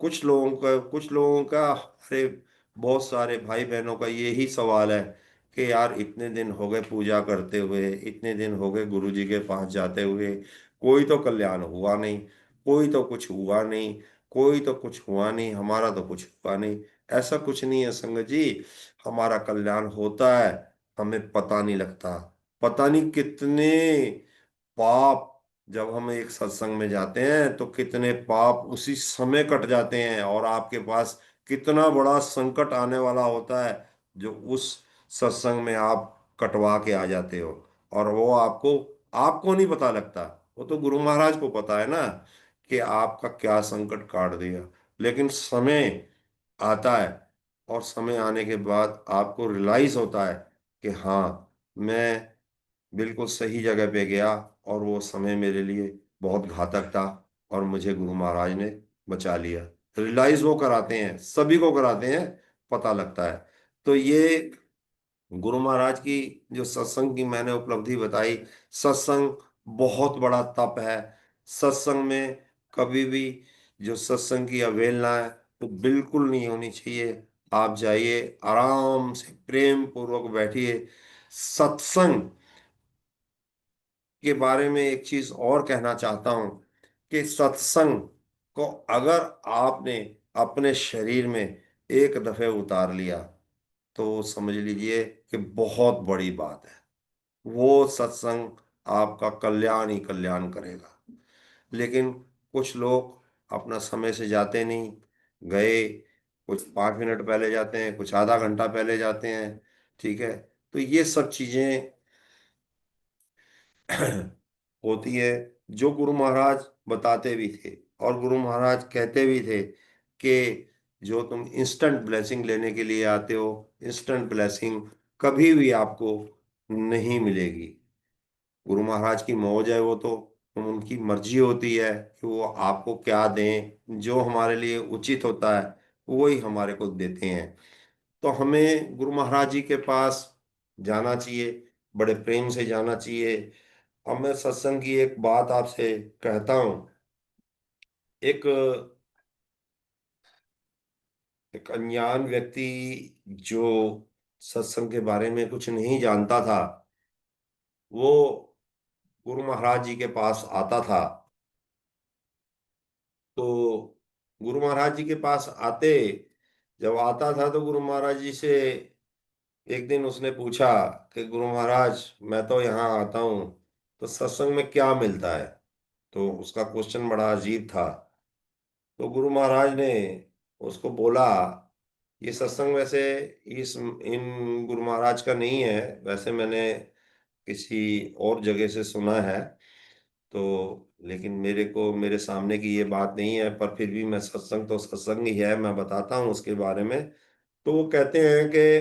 कुछ लोगों का अरे बहुत सारे भाई बहनों का यही सवाल है कि यार इतने दिन हो गए पूजा करते हुए, इतने दिन हो गए गुरु जी के पास जाते हुए, कोई तो कल्याण हुआ नहीं, कोई तो कुछ हुआ नहीं, कोई तो कुछ हुआ नहीं, हमारा तो कुछ हुआ नहीं। ऐसा कुछ नहीं है संगत जी, हमारा कल्याण होता है, हमें पता नहीं लगता। पता नहीं कितने पाप, जब हम एक सत्संग में जाते हैं तो कितने पाप उसी समय कट जाते हैं, और आपके पास कितना बड़ा संकट आने वाला होता है जो उस सत्संग में आप कटवा के आ जाते हो, और वो आपको आपको नहीं पता लगता। वो तो गुरु महाराज को पता है ना कि आपका क्या संकट काट दिया। लेकिन समय आता है, और समय आने के बाद आपको रियलाइज होता है कि हाँ, मैं बिल्कुल सही जगह पे गया और वो समय मेरे लिए बहुत घातक था, और मुझे गुरु महाराज ने बचा लिया। रियलाइज वो कराते हैं, सभी को कराते हैं, पता लगता है। तो ये गुरु महाराज की जो सत्संग की मैंने उपलब्धि बताई, सत्संग बहुत बड़ा तप है। सत्संग में कभी भी जो सत्संग की अवहेलना है तो बिल्कुल नहीं होनी चाहिए। आप जाइए, आराम से प्रेम पूर्वक बैठिए। सत्संग के बारे में एक चीज और कहना चाहता हूं कि सत्संग को अगर आपने अपने शरीर में एक दफे उतार लिया, तो समझ लीजिए कि बहुत बड़ी बात है। वो सत्संग आपका कल्याण ही कल्याण करेगा। लेकिन कुछ लोग अपना समय से जाते नहीं, गए, कुछ 5 मिनट पहले जाते हैं, कुछ आधा घंटा पहले जाते हैं, ठीक है। तो ये सब चीजें होती है, जो गुरु महाराज बताते भी थे, और गुरु महाराज कहते भी थे कि जो तुम इंस्टेंट ब्लेसिंग लेने के लिए आते हो, इंस्टेंट ब्लेसिंग कभी भी आपको नहीं मिलेगी। गुरु महाराज की मौज है वो तो, उनकी मर्जी होती है कि वो आपको क्या दें। जो हमारे लिए उचित होता है वही हमारे को देते हैं। तो हमें गुरु महाराज जी के पास जाना चाहिए, बड़े प्रेम से जाना चाहिए। अब मैं सत्संग की एक बात आपसे कहता हूँ। एक एक अनजान व्यक्ति जो सत्संग के बारे में कुछ नहीं जानता था, वो गुरु महाराज जी के पास आता था। तो गुरु महाराज जी के पास आते जब आता था तो गुरु महाराज जी से एक दिन उसने पूछा कि गुरु महाराज, मैं तो यहाँ आता हूँ, तो सत्संग में क्या मिलता है? तो उसका क्वेश्चन बड़ा अजीब था। तो गुरु महाराज ने उसको बोला, ये सत्संग वैसे इस इन गुरु महाराज का नहीं है, वैसे मैंने किसी और जगह से सुना है। तो लेकिन मेरे को मेरे सामने की ये बात नहीं है, पर फिर भी मैं सत्संग तो सत्संग ही है, मैं बताता हूँ उसके बारे में। तो वो कहते हैं कि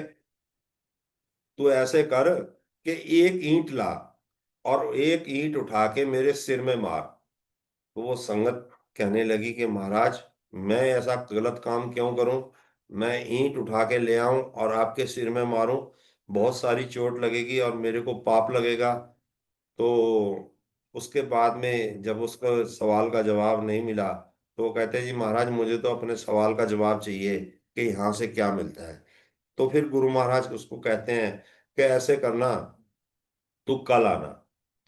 तू ऐसे कर कि एक ईंट ला और एक ईंट उठा के मेरे सिर में मार। तो वो संगत कहने लगी कि महाराज, मैं ऐसा गलत काम क्यों करूं? मैं ईंट उठा के ले आऊं और आपके सिर में मारूं, बहुत सारी चोट लगेगी और मेरे को पाप लगेगा। तो उसके बाद में जब उसको सवाल का जवाब नहीं मिला, तो वो कहते जी महाराज, मुझे तो अपने सवाल का जवाब चाहिए कि यहाँ से क्या मिलता है। तो फिर गुरु महाराज उसको कहते हैं कि ऐसे करना, तू कल आना।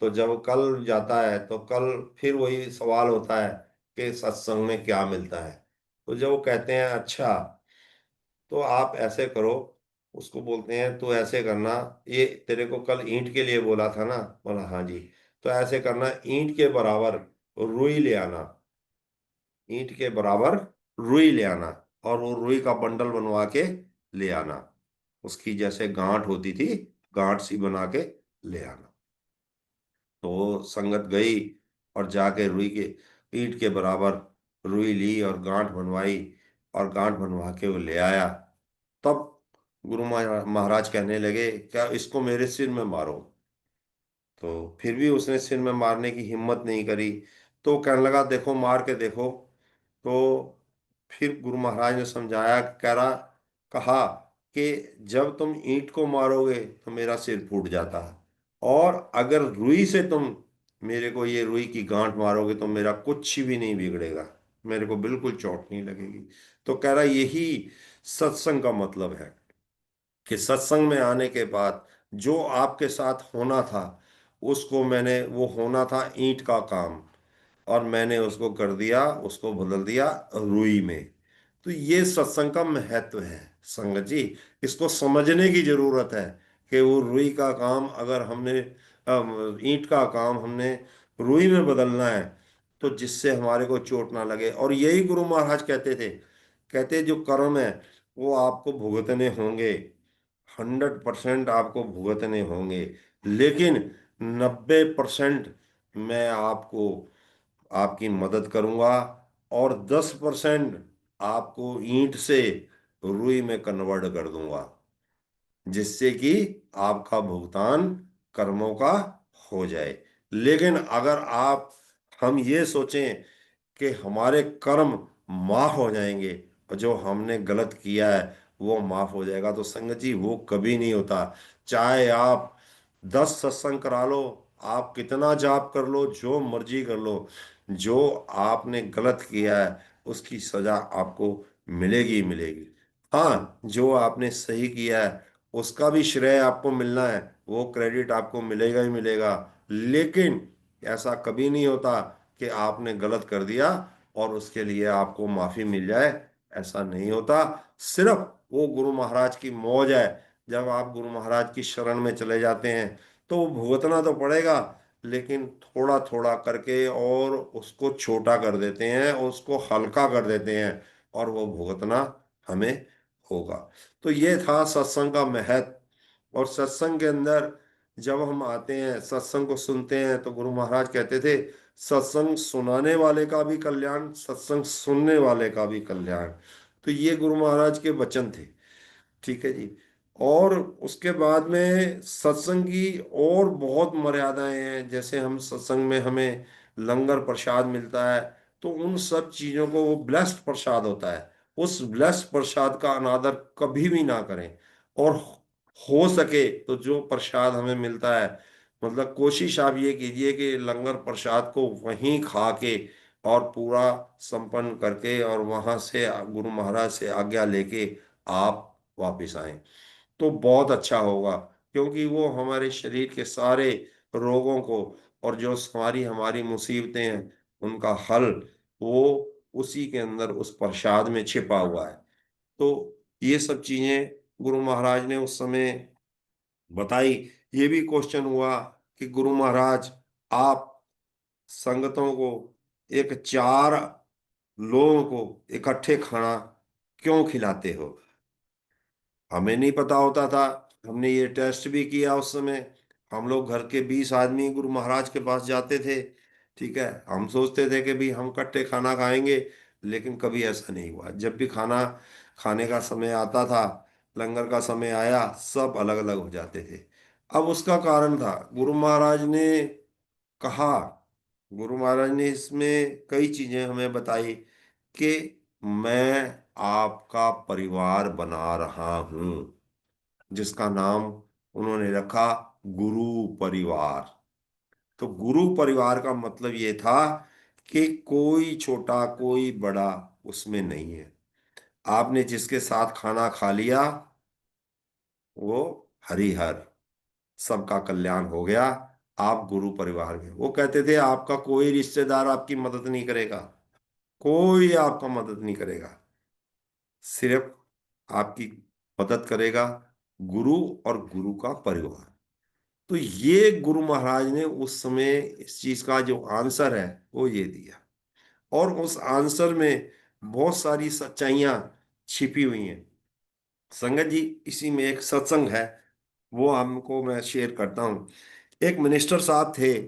तो जब कल जाता है तो कल फिर वही सवाल होता है कि सत्संग में क्या मिलता है। तो जब वो कहते हैं अच्छा, तो आप ऐसे करो, उसको बोलते हैं तो ऐसे करना, ये तेरे को कल ईंट के लिए बोला था ना? बोला हाँ जी। तो ऐसे करना, ईंट के बराबर रुई ले आना, ईंट के बराबर रुई ले आना, और वो रुई का बंडल बनवा के ले आना, उसकी जैसे गांठ होती थी, गांठ सी बना के ले आना। तो वो संगत गई और जाके रुई के ईंट के बराबर रुई ली और गांठ बनवाई, और गांठ बनवा के वो ले आया। तब गुरु महाराज कहने लगे, क्या इसको मेरे सिर में मारो? तो फिर भी उसने सिर में मारने की हिम्मत नहीं करी। तो कहने लगा देखो, मार के देखो। तो फिर गुरु महाराज ने समझाया, कह रहा, कहा कि जब तुम ईंट को मारोगे तो मेरा सिर फूट जाता है, और अगर रुई से तुम मेरे को ये रुई की गांठ मारोगे तो मेरा कुछ भी नहीं बिगड़ेगा, मेरे को बिल्कुल चोट नहीं लगेगी। तो कह रहा यही सत्संग का मतलब है, कि सत्संग में आने के बाद जो आपके साथ होना था, उसको मैंने, वो होना था ईंट का काम, और मैंने उसको कर दिया, उसको बदल दिया रुई में। तो ये सत्संग का महत्व है संगत जी। इसको समझने की जरूरत है कि वो रुई का काम अगर हमने, ईंट का काम हमने रुई में बदलना है, तो जिससे हमारे को चोट ना लगे। और यही गुरु महाराज कहते थे, कहते जो कर्म है वो आपको भुगतने होंगे, 100% आपको भुगतने होंगे, लेकिन 90% मैं आपको, आपकी मदद करूंगा, और 10% आपको ईंट से रुई में कन्वर्ट कर दूंगा, जिससे कि आपका भुगतान कर्मों का हो जाए। लेकिन अगर आप, हम ये सोचें कि हमारे कर्म माफ हो जाएंगे और जो हमने गलत किया है वो माफ हो जाएगा, तो संगत जी वो कभी नहीं होता। चाहे आप 10 सत्संग करा लो, आप कितना जाप कर लो, जो मर्जी कर लो, जो आपने गलत किया है उसकी सजा आपको मिलेगी ही मिलेगी। हाँ, जो आपने सही किया है उसका भी श्रेय आपको मिलना है, वो क्रेडिट आपको मिलेगा ही मिलेगा। लेकिन ऐसा कभी नहीं होता कि आपने गलत कर दिया और उसके लिए आपको माफी मिल जाए, ऐसा नहीं होता। सिर्फ वो गुरु महाराज की मौज है, जब आप गुरु महाराज की शरण में चले जाते हैं तो वो भुगतना तो पड़ेगा, लेकिन थोड़ा थोड़ा करके और उसको छोटा कर देते हैं, उसको हल्का कर देते हैं, और वो भुगतना हमें होगा। तो ये था सत्संग का महत्व। और सत्संग के अंदर जब हम आते हैं, सत्संग को सुनते हैं, तो गुरु महाराज कहते थे, सत्संग सुनाने वाले का भी कल्याण, सत्संग सुनने वाले का भी कल्याण। तो ये गुरु महाराज के वचन थे। ठीक है जी। और उसके बाद में सत्संग की और बहुत मर्यादाएं हैं, जैसे हम सत्संग में हमें लंगर प्रसाद मिलता है, तो उन सब चीजों को, वो ब्लेस्ड प्रसाद होता है, उस ब्लेस्ड प्रसाद का अनादर कभी भी ना करें। और हो सके तो जो प्रसाद हमें मिलता है, मतलब कोशिश आप ये कीजिए कि लंगर प्रसाद को वहीं खा के और पूरा संपन्न करके और वहां से गुरु महाराज से आज्ञा लेके आप वापिस आए, तो बहुत अच्छा होगा। क्योंकि वो हमारे शरीर के सारे रोगों को, और जो सारी हमारी मुसीबतें हैं उनका हल, वो उसी के अंदर उस प्रसाद में छिपा हुआ है। तो ये सब चीजें गुरु महाराज ने उस समय बताई। ये भी क्वेश्चन हुआ कि गुरु महाराज, आप संगतों को, एक 4 लोगों को इकट्ठे खाना क्यों खिलाते हो? हमें नहीं पता होता था। हमने ये टेस्ट भी किया उस समय। हम लोग घर के 20 आदमी गुरु महाराज के पास जाते थे। ठीक है, हम सोचते थे कि भी हम इकट्ठे खाना खाएंगे, लेकिन कभी ऐसा नहीं हुआ। जब भी खाना खाने का समय आता था, लंगर का समय आया, सब अलग अलग हो जाते थे। अब उसका कारण था, गुरु महाराज ने कहा, गुरु महाराज ने इसमें कई चीजें हमें बताई कि मैं आपका परिवार बना रहा हूं, जिसका नाम उन्होंने रखा गुरु परिवार। तो गुरु परिवार का मतलब ये था कि कोई छोटा कोई बड़ा उसमें नहीं है। आपने जिसके साथ खाना खा लिया, वो हरिहर, सबका कल्याण हो गया। आप गुरु परिवार में। वो कहते थे आपका कोई रिश्तेदार आपकी मदद नहीं करेगा, कोई आपका मदद नहीं करेगा, सिर्फ आपकी मदद करेगा गुरु और गुरु का परिवार। तो ये गुरु महाराज ने उस समय इस चीज का जो आंसर है वो ये दिया। और उस आंसर में बहुत सारी सच्चाइयां छिपी हुई हैं। संगत जी, इसी में एक सत्संग है, वो हमको मैं शेयर करता हूँ। एक मिनिस्टर साहब थे,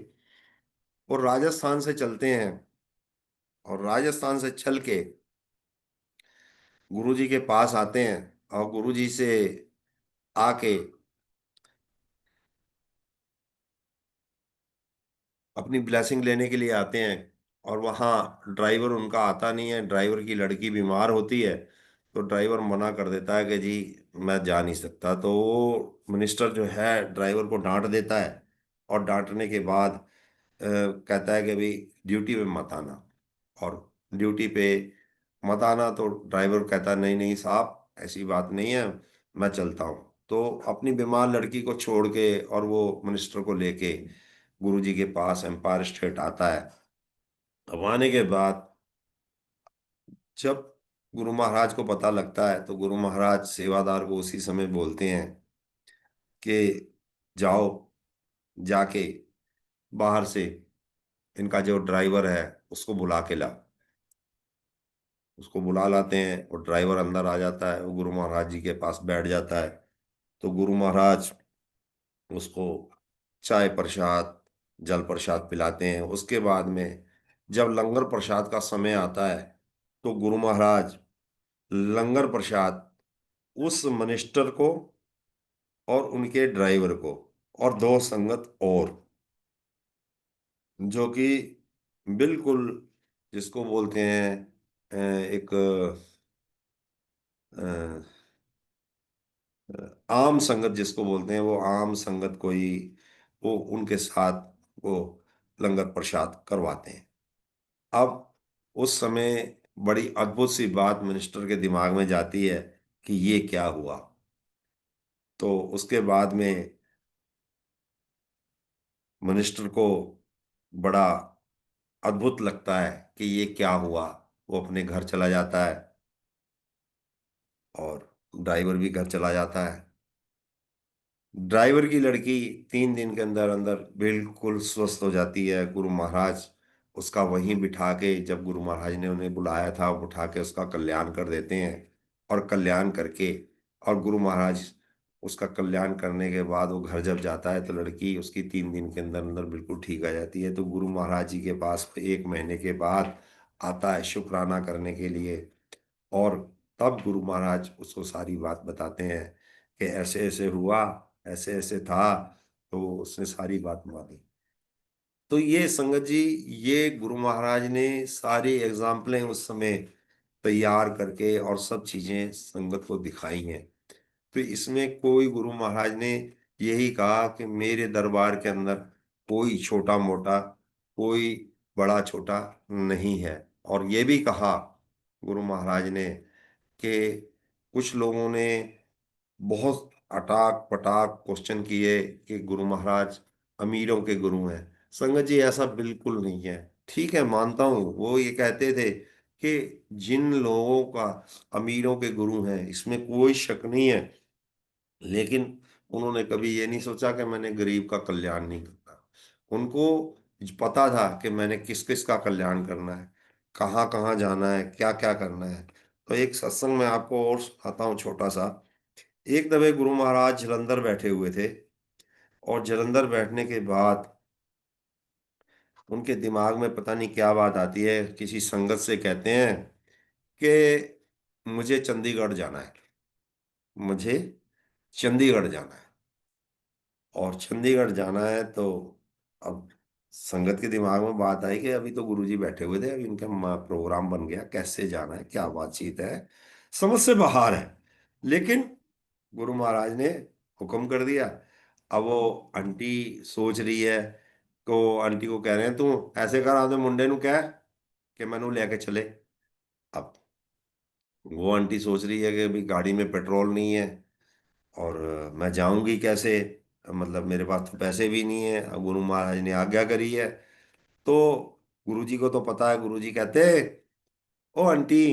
और राजस्थान से चलते हैं, और राजस्थान से चल के गुरुजी के पास आते हैं, और गुरुजी से आके अपनी ब्लेसिंग लेने के लिए आते हैं। और वहाँ ड्राइवर उनका आता नहीं है, ड्राइवर की लड़की बीमार होती है, तो ड्राइवर मना कर देता है कि जी मैं जा नहीं सकता। तो वो मिनिस्टर जो है ड्राइवर को डांट देता है, और डांटने के बाद कहता है कि भाई ड्यूटी पे मत आना, और ड्यूटी पे मत आना। तो ड्राइवर कहता है नहीं नहीं साहब, ऐसी बात नहीं है, मैं चलता हूँ। तो अपनी बीमार लड़की को छोड़ के और वो मिनिस्टर को लेके गुरुजी के पास एम्पायर स्टेट आता है। अब आने के बाद जब गुरु महाराज को पता लगता है, तो गुरु महाराज सेवादार को उसी समय बोलते हैं कि जाओ, जाके बाहर से इनका जो ड्राइवर है उसको बुला के ला। उसको बुला लाते हैं, और ड्राइवर अंदर आ जाता है, वो गुरु महाराज जी के पास बैठ जाता है। तो गुरु महाराज उसको चाय प्रसाद, जल प्रसाद पिलाते हैं। उसके बाद में जब लंगर प्रसाद का समय आता है, तो गुरु महाराज लंगर प्रसाद उस मिनिस्टर को और उनके ड्राइवर को और 2 संगत और, जो कि बिल्कुल जिसको बोलते हैं एक आम संगत जिसको बोलते हैं, वो आम संगत कोई, वो उनके साथ वो लंगर प्रसाद करवाते हैं। अब उस समय बड़ी अद्भुत सी बात मिनिस्टर के दिमाग में जाती है कि ये क्या हुआ। तो उसके बाद में मिनिस्टर को बड़ा अद्भुत लगता है कि ये क्या हुआ। वो अपने घर चला जाता है, और ड्राइवर भी घर चला जाता है। ड्राइवर की लड़की 3 दिन के अंदर अंदर बिल्कुल स्वस्थ हो जाती है। गुरु महाराज उसका वहीं बिठा के, जब गुरु महाराज ने उन्हें बुलाया था, वो उठा के उसका कल्याण कर देते हैं। और कल्याण करके, और गुरु महाराज उसका कल्याण करने के बाद वो घर जब जाता है, तो लड़की उसकी 3 दिन के अंदर अंदर बिल्कुल ठीक आ जाती है। तो गुरु महाराज जी के पास 1 महीने के बाद आता है शुक्राना करने के लिए। और तब गुरु महाराज उसको सारी बात बताते हैं कि ऐसे ऐसे हुआ, ऐसे ऐसे था। तो उसने सारी बात मानी। तो ये संगत जी, ये गुरु महाराज ने सारी एग्जाम्पलें उस समय तैयार करके और सब चीजें संगत को दिखाई हैं। तो इसमें कोई गुरु महाराज ने यही कहा कि मेरे दरबार के अंदर कोई छोटा मोटा, कोई बड़ा छोटा नहीं है। और ये भी कहा गुरु महाराज ने कि कुछ लोगों ने बहुत अटाक पटाक क्वेश्चन किए कि गुरु महाराज अमीरों के गुरु हैं। संगत जी, ऐसा बिल्कुल नहीं है। ठीक है, मानता हूँ वो ये कहते थे कि जिन लोगों का अमीरों के गुरु हैं, इसमें कोई शक नहीं है। लेकिन उन्होंने कभी ये नहीं सोचा कि मैंने गरीब का कल्याण नहीं करना। उनको पता था कि मैंने किस किस का कल्याण करना है, कहाँ कहाँ जाना है, क्या क्या करना है। तो एक सत्संग में आपको और सुनाता हूँ छोटा सा। एक दफे गुरु महाराज जलंधर बैठे हुए थे, और जलंधर बैठने के बाद उनके दिमाग में पता नहीं क्या बात आती है, किसी संगत से कहते हैं कि मुझे चंडीगढ़ जाना है, मुझे चंडीगढ़ जाना है। और चंडीगढ़ जाना है तो अब संगत के दिमाग में बात आई कि अभी तो गुरुजी बैठे हुए थे, अभी इनका प्रोग्राम बन गया, कैसे जाना है, क्या बातचीत है, समझ से बाहर है। लेकिन गुरु महाराज ने हुक्म कर दिया। अब वो आंटी सोच रही है, तो आंटी को कह रहे हैं तू ऐसे कर, आपने मुंडे नु कह कि मैनू लेके चले। अब वो आंटी सोच रही है कि अभी गाड़ी में पेट्रोल नहीं है, और मैं जाऊंगी कैसे, मतलब मेरे पास तो पैसे भी नहीं है। अब गुरु महाराज ने आज्ञा करी है, तो गुरुजी को तो पता है। गुरुजी कहते, ओ आंटी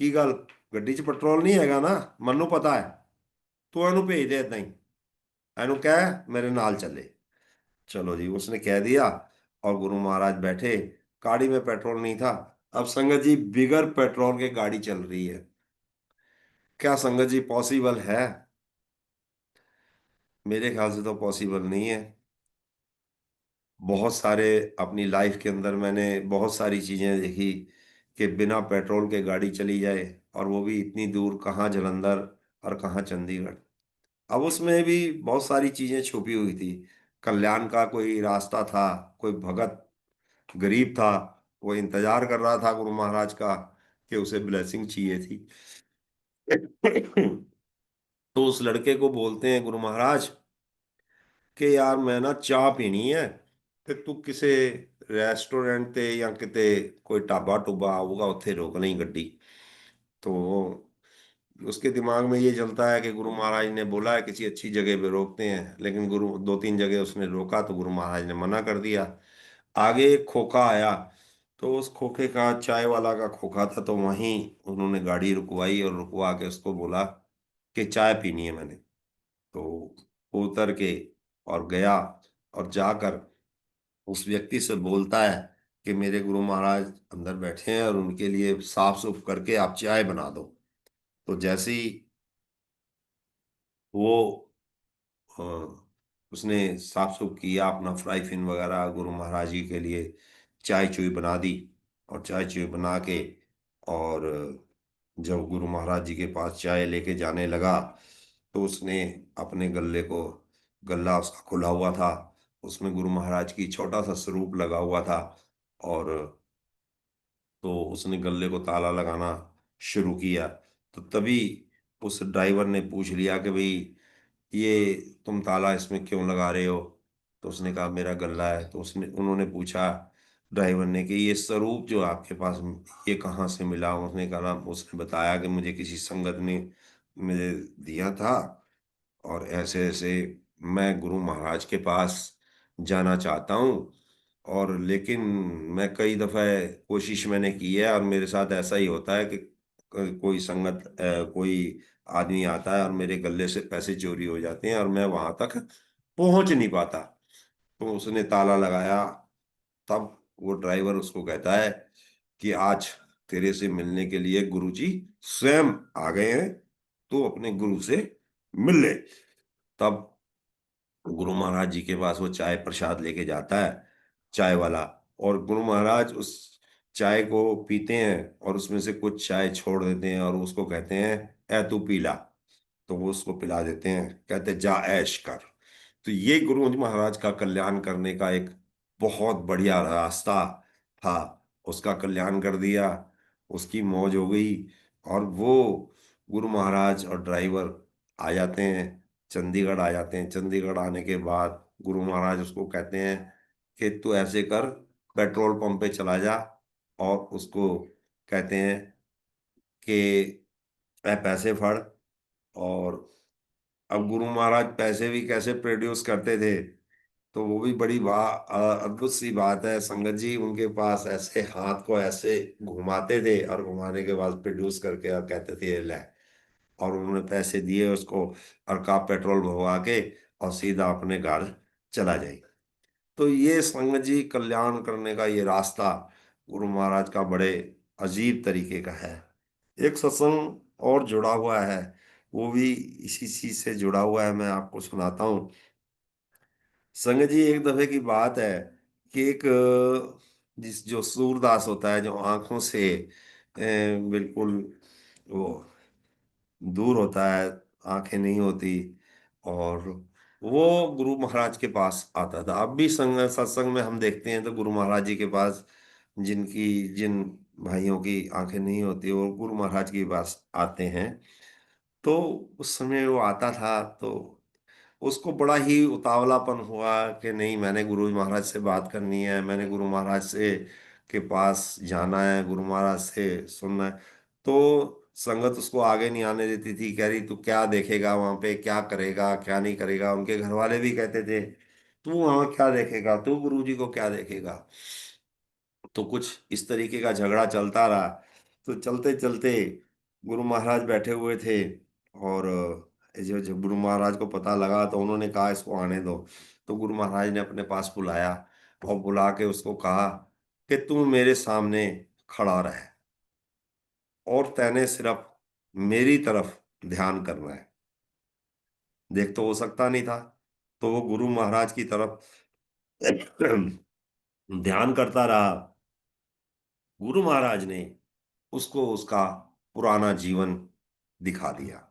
की गल, ਗੱਡੀ 'ਚ पेट्रोल नहीं हैगा ना, मन्नू पता है, तू ਇਹਨੂੰ भेज दे इतना ही, ਇਹਨੂੰ कह मेरे नाल चले। चलो जी, उसने कह दिया, और गुरु महाराज बैठे। गाड़ी में पेट्रोल नहीं था। अब संगत जी, बिगर पेट्रोल के गाड़ी चल रही है, क्या संगत जी पॉसिबल है? मेरे ख्याल से तो पॉसिबल नहीं है। बहुत सारे अपनी लाइफ के अंदर मैंने बहुत सारी चीजें देखी कि बिना पेट्रोल के गाड़ी चली जाए, और वो भी इतनी दूर, कहाँ जलंधर और कहाँ चंडीगढ़। अब उसमें भी बहुत सारी चीजें छुपी हुई थी। कल्याण का कोई रास्ता था, कोई भगत गरीब था, वो इंतजार कर रहा था गुरु महाराज का कि उसे ब्लेसिंग चाहिए थी। तो उस लड़के को बोलते हैं गुरु महाराज कि यार मैं ना चाह पीनी है, ਤੇ ਤੂੰ ਕਿਸੇ ਰੈਸਟੋਰੈਂਟ ਤੇ ਜਾਂ ਕਿਤੇ कोई ढाबा टुबा आऊगा, उत्थे रोक नहीं गड्डी। तो उसके दिमाग में ये चलता है कि गुरु महाराज ने बोला है किसी अच्छी जगह पे रोकते हैं, लेकिन गुरु दो तीन जगह उसने रोका तो गुरु महाराज ने मना कर दिया। आगे एक खोखा आया, तो उस खोखे का, चाय वाला का खोखा था, तो वहीं उन्होंने गाड़ी रुकवाई, और रुकवा के उसको बोला कि चाय पीनी है मैंने। तो वो उतर के और गया, और जाकर उस व्यक्ति से बोलता है कि मेरे गुरु महाराज अंदर बैठे हैं, और उनके लिए साफ सुफ करके आप चाय बना दो। तो जैसे ही वो अ, उसने साफ सुफ किया, अपना फ्राई फिन वगैरह गुरु महाराज जी के लिए चाय चुई बना दी। और चाय चुई बना के, और जब गुरु महाराज जी के पास चाय लेके जाने लगा, तो उसने अपने गल्ले को, गल्ला उसका खुला हुआ था, उसमें गुरु महाराज की छोटा सा स्वरूप लगा हुआ था। और तो उसने गल्ले को ताला लगाना शुरू किया। तो तभी उस ड्राइवर ने पूछ लिया कि भाई, ये तुम ताला इसमें क्यों लगा रहे हो? तो उसने कहा मेरा गल्ला है। तो उसने उन्होंने पूछा ड्राइवर ने कि ये स्वरूप जो आपके पास, ये कहाँ से मिला? उसने कहा, उसने बताया कि मुझे किसी संगत ने मुझे दिया था, और ऐसे ऐसे मैं गुरु महाराज के पास जाना चाहता हूँ। और लेकिन मैं कई दफ़ा कोशिश मैंने की है, और मेरे साथ ऐसा ही होता है कि कोई संगत, कोई आदमी आता है और मेरे गले से पैसे चोरी हो जाते हैं, और मैं वहां तक पहुंच नहीं पाता। तो उसने ताला लगाया। तब वो ड्राइवर उसको कहता है कि आज तेरे से मिलने के लिए गुरुजी स्वयं आ गए हैं, तो अपने गुरु से मिल ले। तब गुरु महाराज जी के पास वो चाय प्रसाद लेके जाता है, चाय वाला। और गुरु महाराज उस चाय को पीते हैं, और उसमें से कुछ चाय छोड़ देते हैं, और उसको कहते हैं ए तू पीला। तो वो उसको पिला देते हैं, कहते जा ऐश कर। तो ये गुरु महाराज का कल्याण करने का एक बहुत बढ़िया रास्ता था। उसका कल्याण कर दिया, उसकी मौज हो गई। और वो गुरु महाराज और ड्राइवर आ जाते हैं, चंडीगढ़ आ जाते हैं। चंडीगढ़ आने के बाद गुरु महाराज उसको कहते हैं कि तू ऐसे कर, पेट्रोल पंप पे चला जा, और उसको कहते हैं कि ए पैसे फड़। और अब गुरु महाराज पैसे भी कैसे प्रोड्यूस करते थे, तो वो भी बड़ी अद्भुत सी बात है संगत जी। उनके पास ऐसे हाथ को ऐसे घुमाते थे, और घुमाने के बाद प्रोड्यूस करके और कहते थे ये ले। और उन्होंने पैसे दिए उसको, और कहा पेट्रोल भरवा के और सीधा अपने घर चला जाए। तो ये संगत जी कल्याण करने का ये रास्ता गुरु महाराज का बड़े अजीब तरीके का है। एक सत्संग और जुड़ा हुआ है, वो भी इसी चीज से जुड़ा हुआ है, मैं आपको सुनाता हूँ। संगत जी एक दफे की बात है कि एक जिस जो सूरदास होता है, जो आंखों से बिल्कुल वो दूर होता है, आंखें नहीं होती, और वो गुरु महाराज के पास आता था। अब भी संग सत्संग में हम देखते हैं तो गुरु महाराज जी के पास, जिन भाइयों की आंखें नहीं होती वो गुरु महाराज के पास आते हैं। तो उस समय वो आता था तो उसको बड़ा ही उतावलापन हुआ कि नहीं, मैंने गुरु महाराज से बात करनी है, मैंने गुरु महाराज से के पास जाना है, गुरु महाराज से सुनना है। तो संगत उसको आगे नहीं आने देती थी, कह रही तू क्या देखेगा वहां पे, क्या करेगा क्या नहीं करेगा। उनके घर वाले भी कहते थे तू वहां क्या देखेगा, तू गुरु जी को क्या देखेगा। तो कुछ इस तरीके का झगड़ा चलता रहा। तो चलते चलते गुरु महाराज बैठे हुए थे, और जो गुरु महाराज को पता लगा तो उन्होंने कहा इसको आने दो। तो गुरु महाराज ने अपने पास बुलाया और बुला के उसको कहा कि तू मेरे सामने खड़ा रहे और तैने सिर्फ मेरी तरफ ध्यान करना है। देख तो हो सकता नहीं था, तो वो गुरु महाराज की तरफ ध्यान करता रहा। गुरु महाराज ने उसको उसका पुराना जीवन दिखा दिया,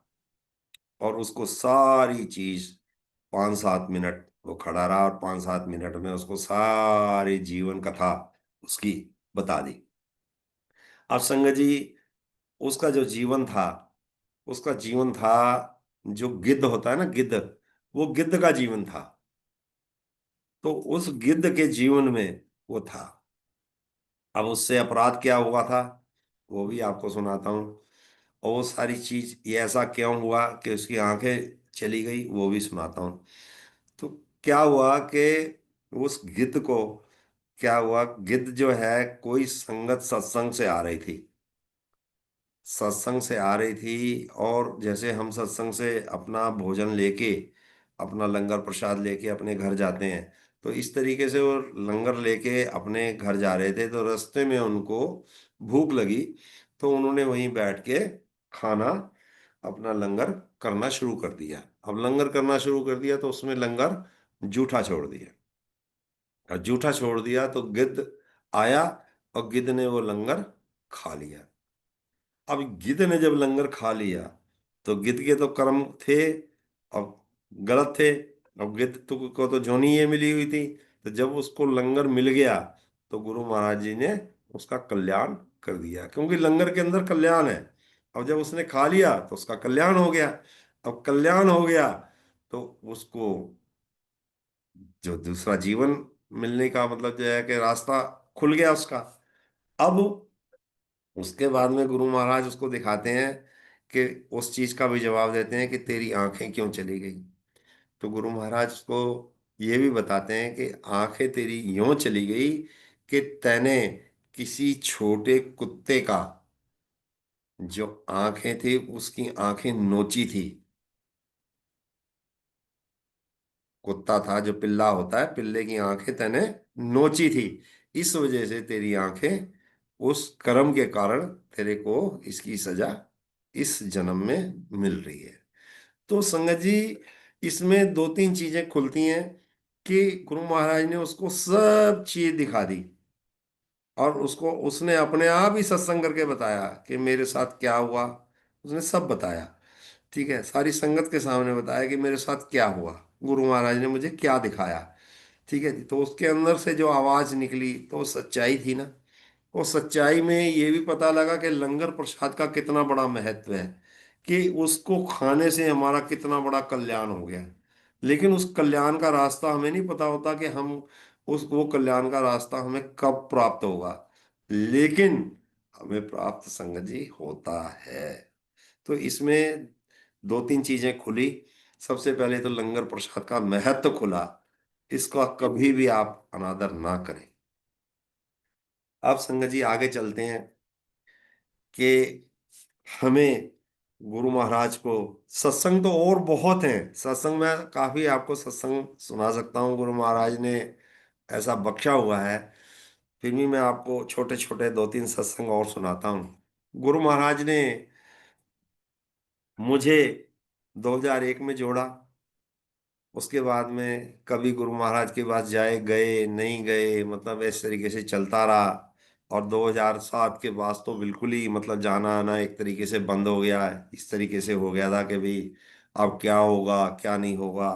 और उसको सारी चीज 5-7 मिनट वो खड़ा रहा, और 5-7 मिनट में उसको सारी जीवन कथा उसकी बता दी। अब संगत जी उसका जो जीवन था, उसका जीवन था, जो गिद्ध होता है ना, गिद्ध, वो गिद्ध का जीवन था। तो उस गिद्ध के जीवन में वो था। अब उससे अपराध क्या हुआ था वो भी आपको सुनाता हूँ, और वो सारी चीज ये ऐसा क्यों हुआ कि उसकी आंखें चली गई वो भी सुनाता हूँ। तो क्या हुआ कि उस गिद्ध को, क्या हुआ, गिद्ध जो है कोई संगत सत्संग से आ रही थी, सत्संग से आ रही थी, और जैसे हम सत्संग से अपना भोजन लेके, अपना लंगर प्रसाद लेके अपने घर जाते हैं, तो इस तरीके से वो लंगर लेके अपने घर जा रहे थे। तो रास्ते में उनको भूख लगी, तो उन्होंने वहीं बैठ के खाना, अपना लंगर करना शुरू कर दिया। अब लंगर करना शुरू कर दिया तो उसमें लंगर जूठा छोड़ दिया, और जूठा छोड़ दिया तो गिद्ध आया, और गिद्ध ने वो लंगर खा लिया। अब गिद्ध ने जब लंगर खा लिया तो गिद्ध के तो कर्म थे अब गलत थे। अब गिद्ध को तो जोनी ये मिली हुई थी, तो जब उसको लंगर मिल गया तो गुरु महाराज जी ने उसका कल्याण कर दिया, क्योंकि लंगर के अंदर कल्याण है। अब जब उसने खा लिया तो उसका कल्याण हो गया। अब कल्याण हो गया तो उसको जो दूसरा जीवन मिलने का मतलब जो है कि रास्ता खुल गया उसका। अब उसके बाद में गुरु महाराज उसको दिखाते हैं कि उस चीज का भी जवाब देते हैं कि तेरी आंखें क्यों चली गई। तो गुरु महाराज उसको ये भी बताते हैं कि आंखें तेरी यूं चली गई कि तैने किसी छोटे कुत्ते का जो आंखें थी उसकी आंखें नोची थी। कुत्ता था जो पिल्ला होता है, पिल्ले की आंखें तैने नोची थी, इस वजह से तेरी आंखें, उस कर्म के कारण तेरे को इसकी सजा इस जन्म में मिल रही है। तो संगत जी इसमें 2-3 चीजें खुलती हैं कि गुरु महाराज ने उसको सब चीज दिखा दी, और उसको उसने अपने आप ही सत्संग करके बताया कि मेरे साथ क्या हुआ। उसने सब बताया, ठीक है, सारी संगत के सामने बताया कि मेरे साथ क्या हुआ, गुरु महाराज ने मुझे क्या दिखाया। ठीक है जी, तो उसके अंदर से जो आवाज निकली तो सच्चाई थी ना। और सच्चाई में ये भी पता लगा कि लंगर प्रसाद का कितना बड़ा महत्व है, कि उसको खाने से हमारा कितना बड़ा कल्याण हो गया। लेकिन उस कल्याण का रास्ता हमें नहीं पता होता कि हम उस वो कल्याण का रास्ता हमें कब प्राप्त होगा, लेकिन हमें प्राप्त संगत जी होता है। तो इसमें 2-3 चीजें खुली। सबसे पहले तो लंगर प्रसाद का महत्व खुला, इसका कभी भी आप अनादर ना करें। अब संगत जी आगे चलते हैं कि हमें गुरु महाराज को। सत्संग तो और बहुत हैं, सत्संग में काफी आपको सत्संग सुना सकता हूँ, गुरु महाराज ने ऐसा बख्शा हुआ है। फिर भी मैं आपको छोटे छोटे दो तीन सत्संग और सुनाता हूँ। गुरु महाराज ने मुझे 2001 में जोड़ा। उसके बाद में कभी गुरु महाराज के पास जाए गए नहीं गए, मतलब इस तरीके से चलता रहा। और 2007 के बाद तो बिल्कुल ही मतलब जाना आना एक तरीके से बंद हो गया है। इस तरीके से हो गया था कि भाई अब क्या होगा क्या नहीं होगा।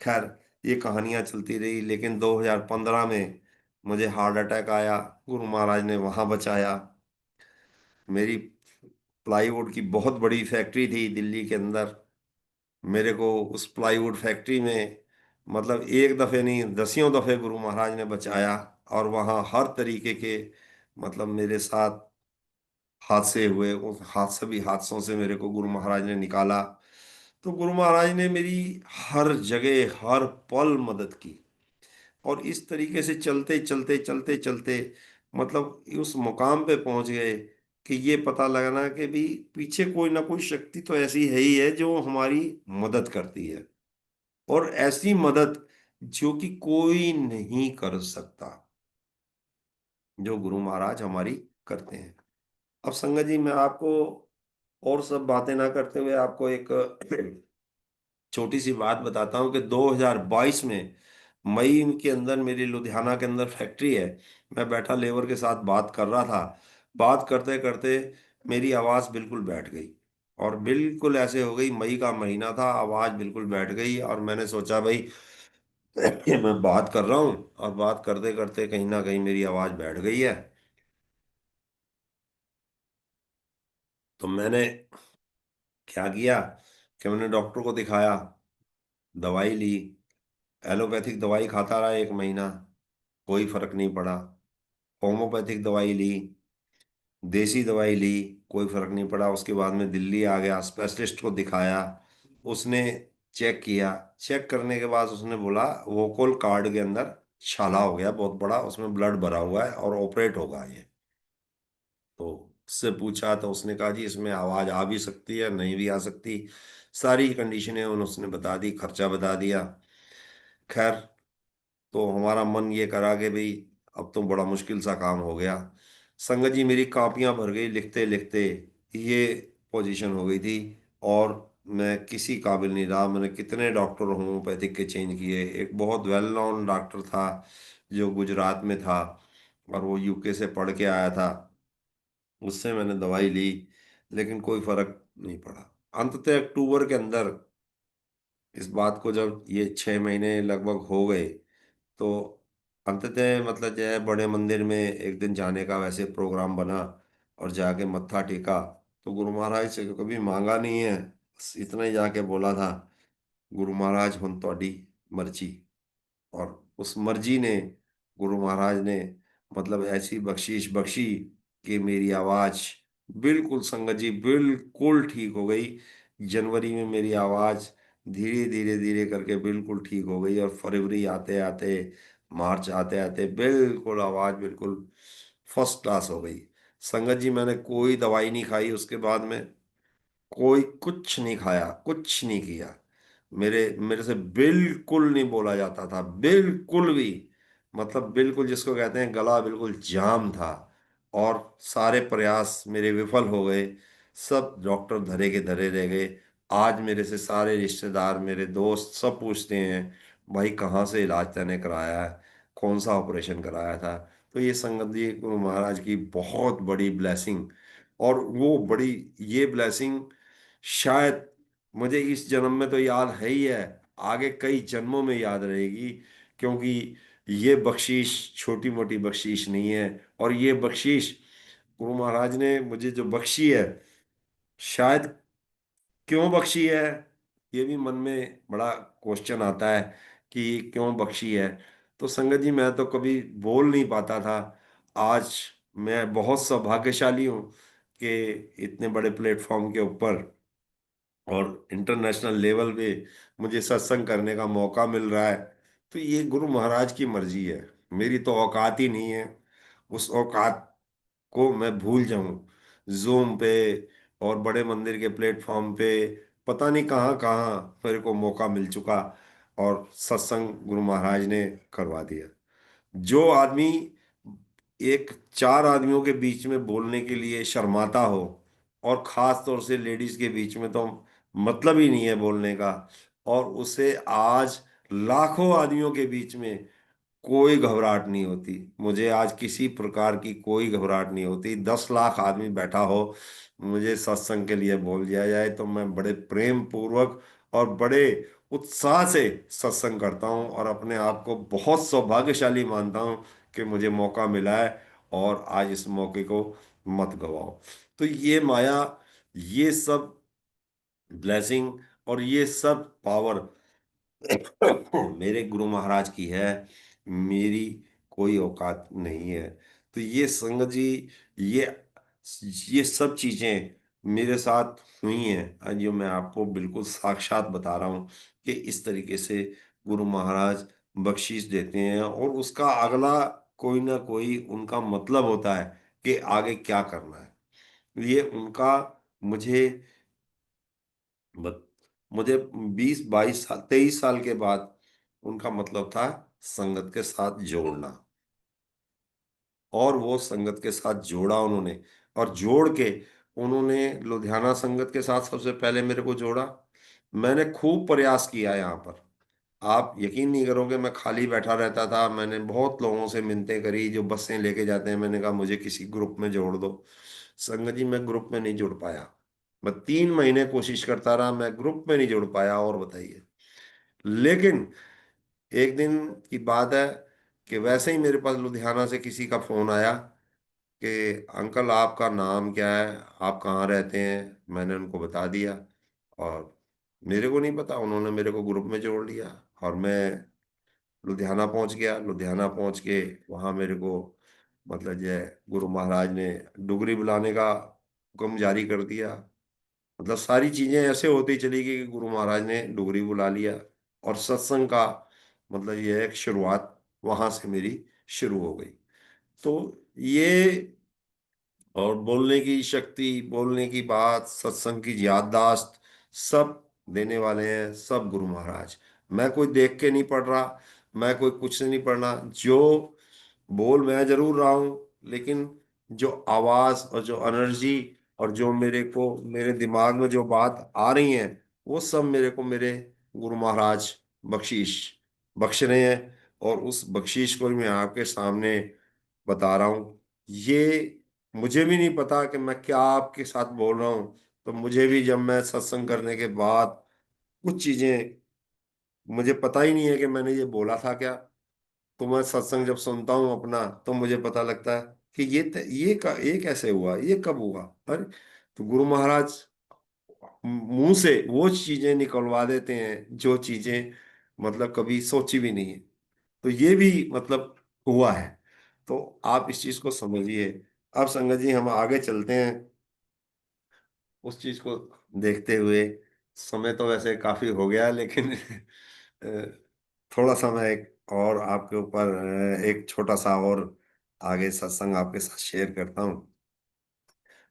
खैर, ये कहानियां चलती रही, लेकिन 2015 में मुझे हार्ट अटैक आया। गुरु महाराज ने वहां बचाया। मेरी प्लाईवुड की बहुत बड़ी फैक्ट्री थी दिल्ली के अंदर। मेरे को उस प्लाईवुड फैक्ट्री में मतलब एक दफे नहीं दसियों दफे गुरु महाराज ने बचाया। और वहाँ हर तरीके के मतलब मेरे साथ हादसे हुए, उस हादसे भी हादसों से मेरे को गुरु महाराज ने निकाला। तो गुरु महाराज ने मेरी हर जगह हर पल मदद की। और इस तरीके से चलते चलते चलते चलते मतलब उस मुकाम पे पहुंच गए कि ये पता लगना कि भी पीछे कोई ना कोई शक्ति तो ऐसी है ही है जो हमारी मदद करती है। और ऐसी मदद जो कि कोई नहीं कर सकता, जो गुरु महाराज हमारी करते हैं। अब संगत जी, मैं आपको और सब बातें ना करते हुए आपको एक छोटी सी बात बताता हूँ कि 2022 में मई के अंदर मेरी लुधियाना के अंदर फैक्ट्री है। मैं बैठा लेबर के साथ बात कर रहा था। बात करते करते मेरी आवाज़ बिल्कुल बैठ गई। और बिल्कुल ऐसे हो गई, मई का महीना था, आवाज़ बिल्कुल बैठ गई। और मैंने सोचा भाई मैं बात कर रहा हूँ और बात करते करते कहीं ना कहीं मेरी आवाज़ बैठ गई है। तो मैंने क्या किया कि मैंने डॉक्टर को दिखाया, दवाई ली। एलोपैथिक दवाई खाता रहा 1 महीना, कोई फर्क नहीं पड़ा। होम्योपैथिक दवाई ली, देसी दवाई ली, कोई फर्क नहीं पड़ा। उसके बाद में दिल्ली आ गया, स्पेशलिस्ट को दिखाया। उसने चेक किया। चेक करने के बाद उसने बोला वोकल कार्ड के अंदर छाला हो गया बहुत बड़ा, उसमें ब्लड भरा हुआ है और ऑपरेट होगा ये। तो उससे पूछा तो उसने कहा जी इसमें आवाज आ भी सकती है नहीं भी आ सकती। सारी कंडीशनें उसने बता दी, खर्चा बता दिया। खैर, तो हमारा मन ये करा कि भाई अब तो बड़ा मुश्किल सा काम हो गया। संगत जी, मेरी कापियां भर गई लिखते लिखते। ये पोजीशन हो गई थी। और मैं किसी काबिल नहीं रहा। मैंने कितने डॉक्टर होम्योपैथिक के चेंज किए। एक बहुत वेल नोन डॉक्टर था जो गुजरात में था और वो यूके से पढ़ के आया था। उससे मैंने दवाई ली, लेकिन कोई फर्क नहीं पड़ा। अंततः अक्टूबर के अंदर इस बात को जब ये 6 महीने लगभग हो गए, तो अंततः मतलब जो है बड़े मंदिर में एक दिन जाने का वैसे प्रोग्राम बना। और जाके मत्था टेका। तो गुरु महाराज से कभी मांगा नहीं है, बस इतना ही जाके बोला था, गुरु महाराज हुन तोड़ी मर्जी। और उस मर्जी ने, गुरु महाराज ने मतलब ऐसी बख्शीश बख्शी कि मेरी आवाज बिल्कुल संगत जी बिल्कुल ठीक हो गई। जनवरी में मेरी आवाज धीरे धीरे धीरे करके बिल्कुल ठीक हो गई। और फरवरी आते आते, मार्च आते आते बिल्कुल आवाज बिल्कुल फर्स्ट क्लास हो गई। संगत जी, मैंने कोई दवाई नहीं खाई उसके बाद में, कोई कुछ नहीं खाया, कुछ नहीं किया। मेरे मेरे से बिल्कुल नहीं बोला जाता था, बिल्कुल भी। मतलब बिल्कुल जिसको कहते हैं गला बिल्कुल जाम था। और सारे प्रयास मेरे विफल हो गए। सब डॉक्टर धरे के धरे रह गए। आज मेरे से सारे रिश्तेदार मेरे दोस्त सब पूछते हैं भाई कहाँ से इलाज तैने कराया है, कौन सा ऑपरेशन कराया था। तो ये संगत जी गुरु महाराज की बहुत बड़ी ब्लेसिंग। और वो बड़ी ये ब्लेसिंग शायद मुझे इस जन्म में तो याद है ही है, आगे कई जन्मों में याद रहेगी। क्योंकि ये बख्शीश छोटी मोटी बख्शीश नहीं है। और ये बख्शीश गुरु महाराज ने मुझे जो बख्शी है, शायद क्यों बख्शी है, ये भी मन में बड़ा क्वेश्चन आता है कि ये क्यों बख्शी है। तो संगत जी, मैं तो कभी बोल नहीं पाता था। आज मैं बहुत सौभाग्यशाली हूँ कि इतने बड़े प्लेटफॉर्म के ऊपर और इंटरनेशनल लेवल पे मुझे सत्संग करने का मौका मिल रहा है। तो ये गुरु महाराज की मर्जी है। मेरी तो औकात ही नहीं है उस औकात को मैं भूल जाऊं जूम पे और बड़े मंदिर के प्लेटफॉर्म पे पता नहीं कहाँ कहाँ मेरे को मौका मिल चुका, और सत्संग गुरु महाराज ने करवा दिया। जो आदमी एक चार आदमियों के बीच में बोलने के लिए शर्माता हो, और खास तौर से लेडीज के बीच में तो मतलब ही नहीं है बोलने का, और उसे आज लाखों आदमियों के बीच में कोई घबराहट नहीं होती। मुझे आज किसी प्रकार की कोई घबराहट नहीं होती। 10 लाख आदमी बैठा हो, मुझे सत्संग के लिए बोल दिया जाए तो मैं बड़े प्रेम पूर्वक और बड़े उत्साह से सत्संग करता हूँ, और अपने आप को बहुत सौभाग्यशाली मानता हूँ कि मुझे मौका मिला है, और आज इस मौके को मत गवाओ। तो ये माया, ये सब ब्लेसिंग और ये सब पावर मेरे गुरु महाराज की है, मेरी कोई औकात नहीं है। तो ये संगत जी, ये ये सब चीजें मेरे साथ हुई हैं, आज जो मैं आपको बिल्कुल साक्षात बता रहा हूँ कि इस तरीके से गुरु महाराज बख्शीश देते हैं, और उसका अगला कोई ना कोई उनका मतलब होता है कि आगे क्या करना है। ये उनका मुझे बत, मुझे 20 22 साल 23 साल के बाद उनका मतलब था संगत के साथ जोड़ना, और वो संगत के साथ जोड़ा उन्होंने, और जोड़ के उन्होंने लुधियाना संगत के साथ सबसे पहले मेरे को जोड़ा। मैंने खूब प्रयास किया यहाँ पर, आप यकीन नहीं करोगे, मैं खाली बैठा रहता था। मैंने बहुत लोगों से मिन्नतें करी जो बसें लेके जाते हैं, मैंने कहा मुझे किसी ग्रुप में जोड़ दो। संगत जी मैं ग्रुप में नहीं जुड़ पाया। मैं 3 महीने कोशिश करता रहा, मैं ग्रुप में नहीं जुड़ पाया, और बताइए। लेकिन एक दिन की बात है कि वैसे ही मेरे पास लुधियाना से किसी का फोन आया कि अंकल आपका नाम क्या है, आप कहाँ रहते हैं। मैंने उनको बता दिया, और मेरे को नहीं पता, उन्होंने मेरे को ग्रुप में जोड़ लिया, और मैं लुधियाना पहुंच गया। लुधियाना पहुंच के वहाँ मेरे को मतलब जो है गुरु महाराज ने डुगरी बुलाने का हुक्म जारी कर दिया। मतलब सारी चीजें ऐसे होती चली गई कि गुरु महाराज ने डुगरी बुला लिया, और सत्संग का मतलब ये एक शुरुआत वहां से मेरी शुरू हो गई। तो ये, और बोलने की शक्ति, बोलने की बात, सत्संग की याददाश्त, सब देने वाले हैं सब गुरु महाराज। मैं कोई देख के नहीं पढ़ रहा, मैं कोई कुछ से नहीं पढ़ना। जो बोल मैं जरूर रहा हूं, लेकिन जो आवाज और जो एनर्जी और जो मेरे को मेरे दिमाग में जो बात आ रही है, वो सब मेरे को मेरे गुरु महाराज बख्शीश बख्श रहे हैं, और उस बख्शीश को मैं आपके सामने बता रहा हूँ। ये मुझे भी नहीं पता कि मैं क्या आपके साथ बोल रहा हूँ। तो मुझे भी जब मैं सत्संग करने के बाद कुछ चीजें मुझे पता ही नहीं है कि मैंने ये बोला था क्या। तो मैं सत्संग जब सुनता हूँ अपना, तो मुझे पता लगता है कि ये कैसे हुआ, ये कब हुआ। अरे, तो गुरु महाराज मुंह से वो चीजें निकलवा देते हैं जो चीजें मतलब कभी सोची भी नहीं है। तो ये भी मतलब हुआ है। तो आप इस चीज को समझिए। अब संगत जी हम आगे चलते हैं उस चीज को देखते हुए। समय तो वैसे काफी हो गया, लेकिन थोड़ा सा मैं एक और आपके ऊपर एक छोटा सा और आगे सत्संग आपके साथ शेयर करता हूँ।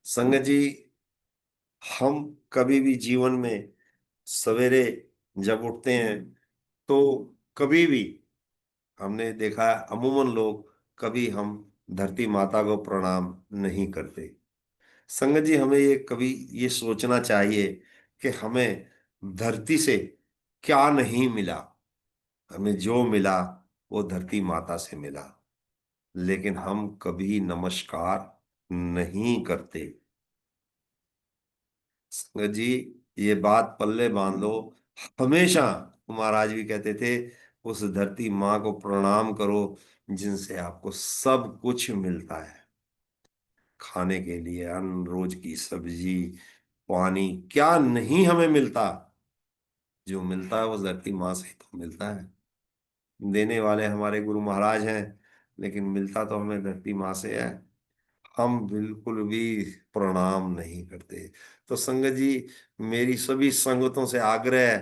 संगत जी, हम कभी भी जीवन में सवेरे जब उठते हैं, तो कभी भी हमने देखा है अमूमन लोग कभी हम धरती माता को प्रणाम नहीं करते। संगत जी, हमें ये कभी ये सोचना चाहिए कि हमें धरती से क्या नहीं मिला। हमें जो मिला वो धरती माता से मिला, लेकिन हम कभी नमस्कार नहीं करते। संगत जी, ये बात पल्ले बांध लो। हमेशा महाराज भी कहते थे उस धरती माँ को प्रणाम करो जिनसे आपको सब कुछ मिलता है। खाने के लिए अन्न, रोज की सब्जी, पानी, क्या नहीं हमें मिलता। जो मिलता है वो धरती माँ से ही तो मिलता है। देने वाले हमारे गुरु महाराज हैं, लेकिन मिलता तो हमें धरती माँ से है। हम बिल्कुल भी प्रणाम नहीं करते। तो संगत जी, मेरी सभी संगतों से आग्रह है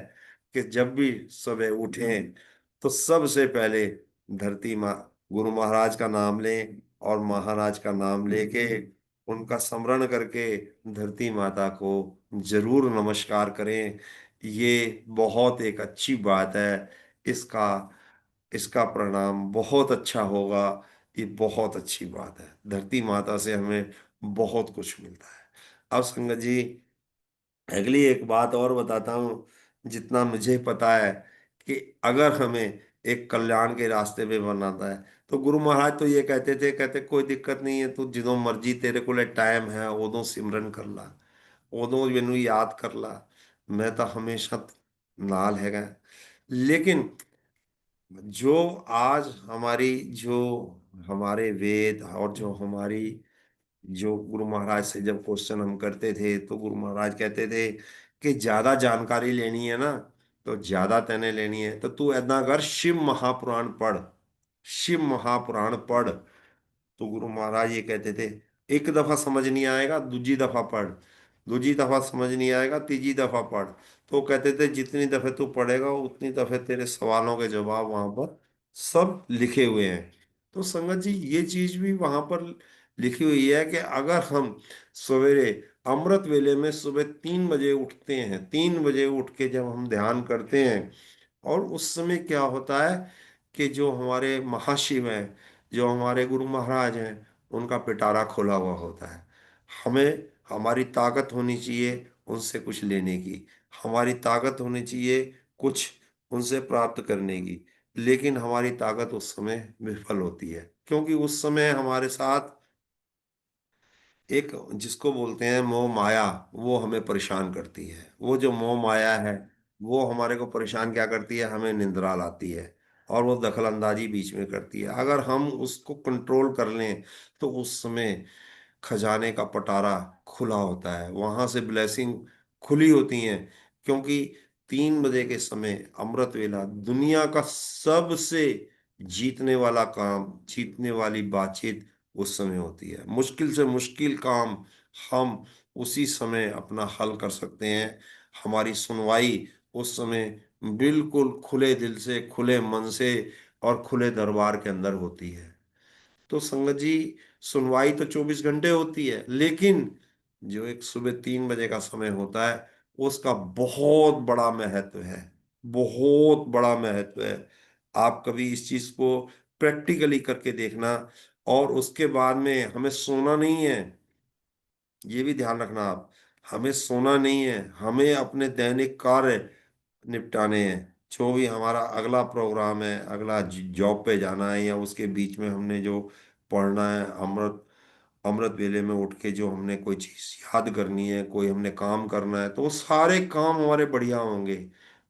कि जब भी सुबह उठें तो सबसे पहले धरती माँ गुरु महाराज का नाम लें, और महाराज का नाम लेके उनका स्मरण करके धरती माता को जरूर नमस्कार करें। ये बहुत एक अच्छी बात है। इसका इसका परिणाम बहुत अच्छा होगा। ये बहुत अच्छी बात है। धरती माता से हमें बहुत कुछ मिलता है। अब संगत जी, अगली एक बात और बताता हूँ। जितना मुझे पता है कि अगर हमें एक कल्याण के रास्ते पे बनाता है, तो गुरु महाराज तो ये कहते थे, कहते कोई दिक्कत नहीं है, तू जो मर्जी तेरे को टाइम है उदों सिमरन कर ला, उदों मैनू याद कर ला, मैं तो हमेशा नाल हैगा। लेकिन जो आज हमारी जो हमारे वेद और जो हमारी जो गुरु महाराज से जब क्वेश्चन हम करते थे, तो गुरु महाराज कहते थे कि ज्यादा जानकारी लेनी है ना, तो ज्यादा तैने लेनी है तो तू ऐदा कर, शिव महापुराण पढ़। शिव महापुराण पढ़। तो गुरु महाराज ये कहते थे, एक दफा समझ नहीं आएगा दूजी दफा पढ़, दूजी दफा समझ नहीं आएगा तीजी दफा पढ़। तो कहते थे जितनी दफे तू पढ़ेगा उतनी दफे तेरे सवालों के जवाब वहां पर सब लिखे हुए हैं। तो संगत जी, ये चीज भी वहां पर लिखी हुई है कि अगर हम सवेरे अमृत वेले में सुबह 3 बजे उठते हैं, 3 बजे उठ के जब हम ध्यान करते हैं, और उस समय क्या होता है कि जो हमारे महाशिव हैं, जो हमारे गुरु महाराज हैं, उनका पिटारा खोला हुआ होता है। हमें हमारी ताकत होनी चाहिए उनसे कुछ लेने की, हमारी ताकत होनी चाहिए कुछ उनसे प्राप्त करने की। लेकिन हमारी ताकत उस समय विफल होती है, क्योंकि उस समय हमारे साथ एक जिसको बोलते हैं मोह माया, वो हमें परेशान करती है। वो जो मोह माया है, वो हमारे को परेशान क्या करती है, हमें निंद्रा लाती है और वो दखल अंदाजी बीच में करती है। अगर हम उसको कंट्रोल कर लें, तो उस समय खजाने का पटारा खुला होता है, वहां से ब्लेसिंग खुली होती हैं। क्योंकि 3 बजे के समय अमृत वेला दुनिया का सबसे जीतने वाला काम, जीतने वाली बातचीत उस समय होती है। मुश्किल से मुश्किल काम हम उसी समय अपना हल कर सकते हैं। हमारी सुनवाई उस समय बिल्कुल खुले दिल से, खुले मन से और खुले दरबार के अंदर होती है। तो संगत जी, सुनवाई तो 24 घंटे होती है, लेकिन जो एक सुबह 3 बजे का समय होता है, उसका बहुत बड़ा महत्व है। बहुत बड़ा महत्व है। आप कभी इस चीज को प्रैक्टिकली करके देखना। और उसके बाद में हमें सोना नहीं है, ये भी ध्यान रखना आप। हमें सोना नहीं है, हमें अपने दैनिक कार्य निपटाने हैं। जो भी हमारा अगला प्रोग्राम है, अगला जॉब पे जाना है, या उसके बीच में हमने जो पढ़ना है, अमृत अमृत वेले में उठ के जो हमने कोई चीज याद करनी है, कोई हमने काम करना है, तो वो सारे काम हमारे बढ़िया होंगे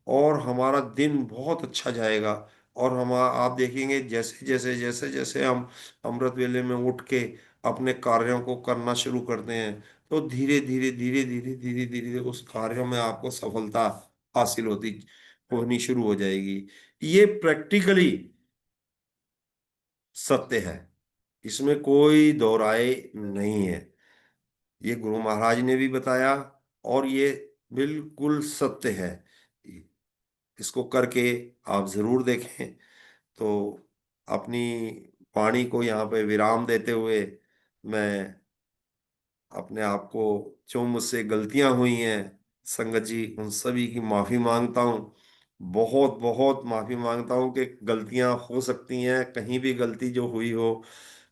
और हमारा दिन बहुत अच्छा जाएगा। और हम आप देखेंगे जैसे जैसे जैसे जैसे हम अमृत वेले में उठ के अपने कार्यों को करना शुरू करते हैं, तो धीरे धीरे धीरे धीरे धीरे धीरे उस कार्यों में आपको सफलता हासिल होनी शुरू हो जाएगी। ये प्रैक्टिकली सत्य है, इसमें कोई दो राय नहीं है। ये गुरु महाराज ने भी बताया और ये बिल्कुल सत्य है। इसको करके आप जरूर देखें। तो अपनी वाणी को यहाँ पे विराम देते हुए, मैं अपने आप को, जो मुझसे गलतियां हुई हैं संगत जी, उन सभी की माफी मांगता हूँ। बहुत बहुत माफी मांगता हूँ कि गलतियां हो सकती हैं, कहीं भी गलती जो हुई हो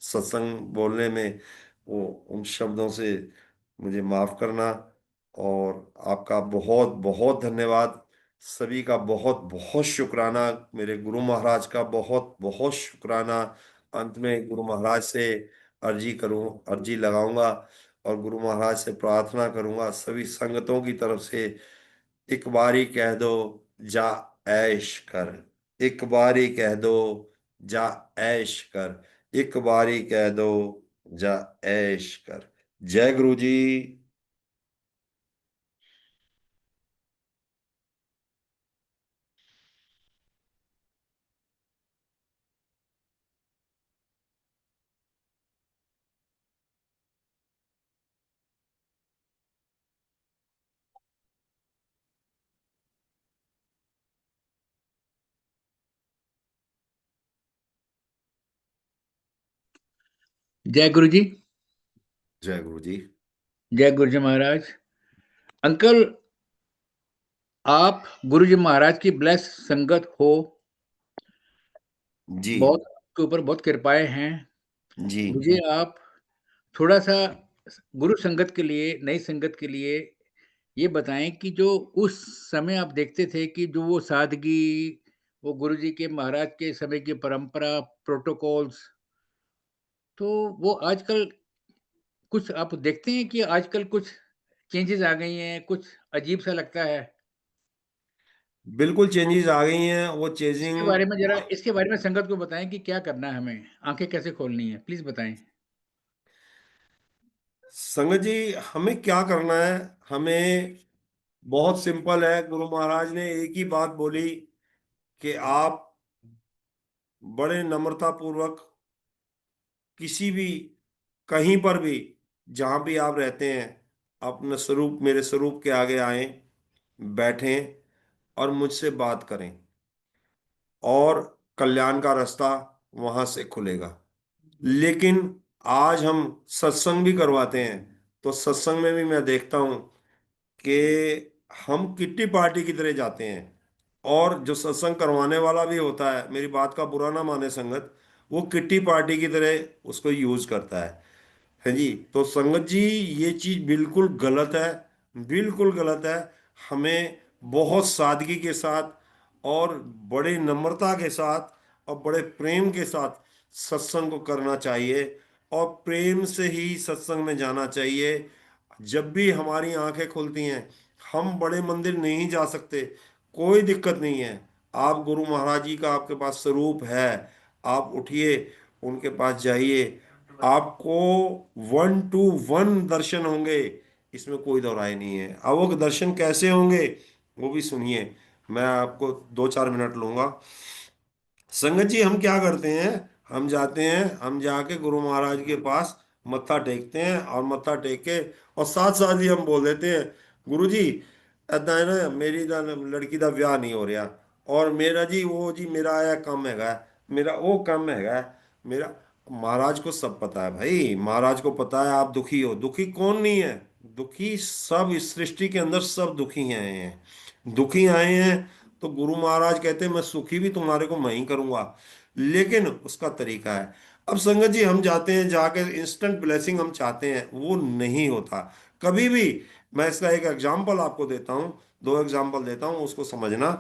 सत्संग बोलने में, वो उन शब्दों से मुझे माफ करना। और आपका बहुत बहुत धन्यवाद। सभी का बहुत बहुत शुक्राना। मेरे गुरु महाराज का बहुत बहुत शुक्राना। अंत में गुरु महाराज से अर्जी लगाऊंगा और गुरु महाराज से प्रार्थना करूंगा, सभी संगतों की तरफ से, एक बारी कह दो जा ऐश कर, एक बारी कह दो जा ऐश कर, एक बारी कह दो जा ऐश कर। जय गुरु जी। जय गुरु जी। जय गुरु जी। जय गुरु जी महाराज। अंकल, आप गुरु जी महाराज की ब्लेस संगत हो, जी। बहुत आपके ऊपर बहुत कृपाएँ हैं। जी। मुझे आप थोड़ा-सा गुरु संगत के लिए, नई संगत के लिए ये बताएँ कि जो उस समय आप देखते थे कि जो वो सादगी, वो गुरु जी के महाराज के समय की परंपरा, प्रोटोकॉल्स, तो वो आजकल कुछ आप देखते हैं कि आजकल कुछ चेंजेज़ आ गई हैं, कुछ अजीब-सा लगता है? बिल्कुल चेंजेस आ गई हैं, वो इसके बारे में चेजिंग। ज़रा इसके बारे में संगत को बताएँ कि क्या करना है हमें? आँखें कैसे खोलनी है? प्लीज़ बताएँ। संगत जी, हमें क्या करना है? हमें बहुत सिंपल है। गुरु महाराज ने एक ही बात बोली कि आप बड़े नम्रता पूर्वक किसी भी, कहीं पर भी, जहां भी आप रहते हैं, अपने स्वरूप, मेरे स्वरूप के आगे आए, बैठें और मुझसे बात करें, और कल्याण का रास्ता वहां से खुलेगा। लेकिन आज हम सत्संग भी करवाते हैं, तो सत्संग में भी मैं देखता हूं कि हम किट्टी पार्टी की तरह जाते हैं, और जो सत्संग करवाने वाला भी होता है, मेरी बात का बुरा ना माने संगत, वो किट्टी पार्टी की तरह उसको यूज करता है जी। तो संगत जी, ये चीज बिल्कुल गलत है, बिल्कुल गलत है। हमें बहुत सादगी के साथ और बड़े नम्रता के साथ और बड़े प्रेम के साथ सत्संग को करना चाहिए, और प्रेम से ही सत्संग में जाना चाहिए। जब भी हमारी आंखें खुलती हैं, हम बड़े मंदिर नहीं जा सकते, कोई दिक्कत नहीं है। आप गुरु महाराज जी का आपके पास स्वरूप है, आप उठिए, उनके पास जाइए, आपको 1 to 1 दर्शन होंगे, इसमें कोई दो राय नहीं है। अब वो दर्शन कैसे होंगे वो भी सुनिए, मैं आपको 2-4 मिनट लूंगा। संगत जी, हम क्या करते हैं? हम जाते हैं, हम जाके गुरु महाराज के पास मत्था टेकते हैं, और मत्था टेक के और साथ साथ ही हम बोल देते हैं, गुरु जी, ऐसा है ना, मेरी लड़की का ब्याह नहीं हो रहा, और मेरा जी वो जी मेरा आया कम हैगा, मेरा वो कम हैगा, मेरा। महाराज को सब पता है भाई, महाराज को पता है आप दुखी हो। दुखी कौन नहीं है? दुखी सब, इस सृष्टि के अंदर सब दुखी हैं, दुखी आए हैं। तो गुरु महाराज कहते हैं मैं सुखी भी तुम्हारे को मैं ही करूंगा, लेकिन उसका तरीका है। अब संगत जी, हम जाते हैं, जाके इंस्टेंट ब्लेसिंग हम चाहते हैं, वो नहीं होता कभी भी। मैं इसका एक एग्जांपल आपको देता हूँ, 2 एग्जांपल देता हूँ, उसको समझना।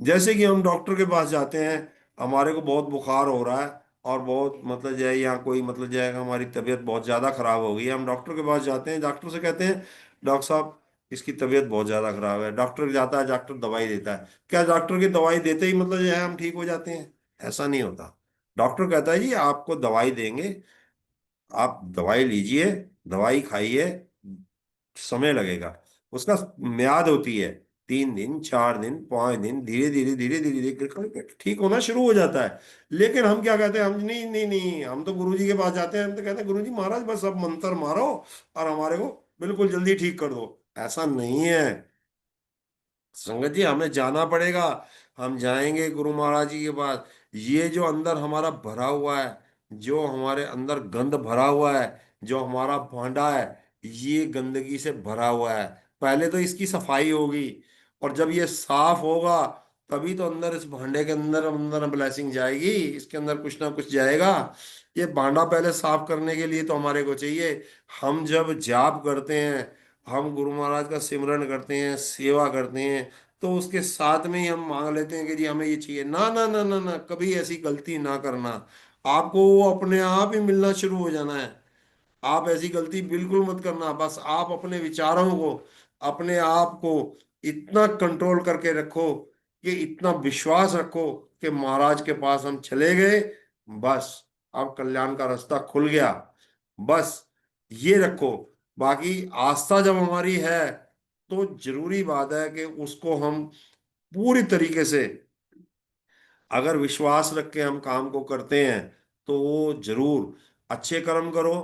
जैसे कि हम डॉक्टर के पास जाते हैं, हमारे को बहुत बुखार हो रहा है, और बहुत मतलब जो है, यहाँ कोई मतलब जो है, हमारी तबीयत बहुत ज़्यादा खराब हो गई है, हम डॉक्टर के पास जाते हैं, डॉक्टर से कहते हैं, डॉक्टर साहब इसकी तबीयत बहुत ज़्यादा खराब है। डॉक्टर जाता है, डॉक्टर दवाई देता है। क्या डॉक्टर की दवाई देते ही मतलब जो है हम ठीक हो जाते हैं? ऐसा नहीं होता। डॉक्टर कहता है जी आपको दवाई देंगे, आप दवाई लीजिए, दवाई खाइए, समय लगेगा, उसका म्याद होती है, 3 दिन, 4 दिन, 5 दिन, धीरे धीरे धीरे धीरे धीरे करके ठीक होना शुरू हो जाता है। लेकिन हम क्या कहते हैं? हम नहीं नहीं नहीं, हम तो गुरु जी के पास जाते हैं, हम तो कहते हैं गुरु जी महाराज बस अब मंत्र मारो और हमारे को बिल्कुल जल्दी ठीक कर दो। ऐसा नहीं है संगत जी, हमें जाना पड़ेगा। हम जाएंगे गुरु महाराज जी के पास। ये जो अंदर हमारा भरा हुआ है, जो हमारे अंदर गंद भरा हुआ है, जो हमारा भांडा है, ये गंदगी से भरा हुआ है। पहले तो इसकी सफाई होगी, और जब ये साफ होगा, तभी तो अंदर इस भांडे के अंदर अंदर ब्लेसिंग जाएगी, इसके अंदर कुछ ना कुछ जाएगा। ये भांडा पहले साफ करने के लिए तो हमारे को चाहिए। हम जब जाप करते हैं, हम गुरु महाराज का सिमरन करते हैं, सेवा करते हैं, तो उसके साथ में ही हम मांग लेते हैं कि जी हमें ये चाहिए। ना ना ना ना ना, कभी ऐसी गलती ना करना। आपको वो अपने आप ही मिलना शुरू हो जाना है। आप ऐसी गलती बिल्कुल मत करना। बस आप अपने विचारों को, अपने आप को इतना कंट्रोल करके रखो, कि इतना विश्वास रखो कि महाराज के पास हम चले गए, बस अब कल्याण का रास्ता खुल गया। बस ये रखो। बाकी आस्था जब हमारी है, तो जरूरी बात है कि उसको हम पूरी तरीके से, अगर विश्वास रख के हम काम को करते हैं, तो वो जरूर अच्छे कर्म करो,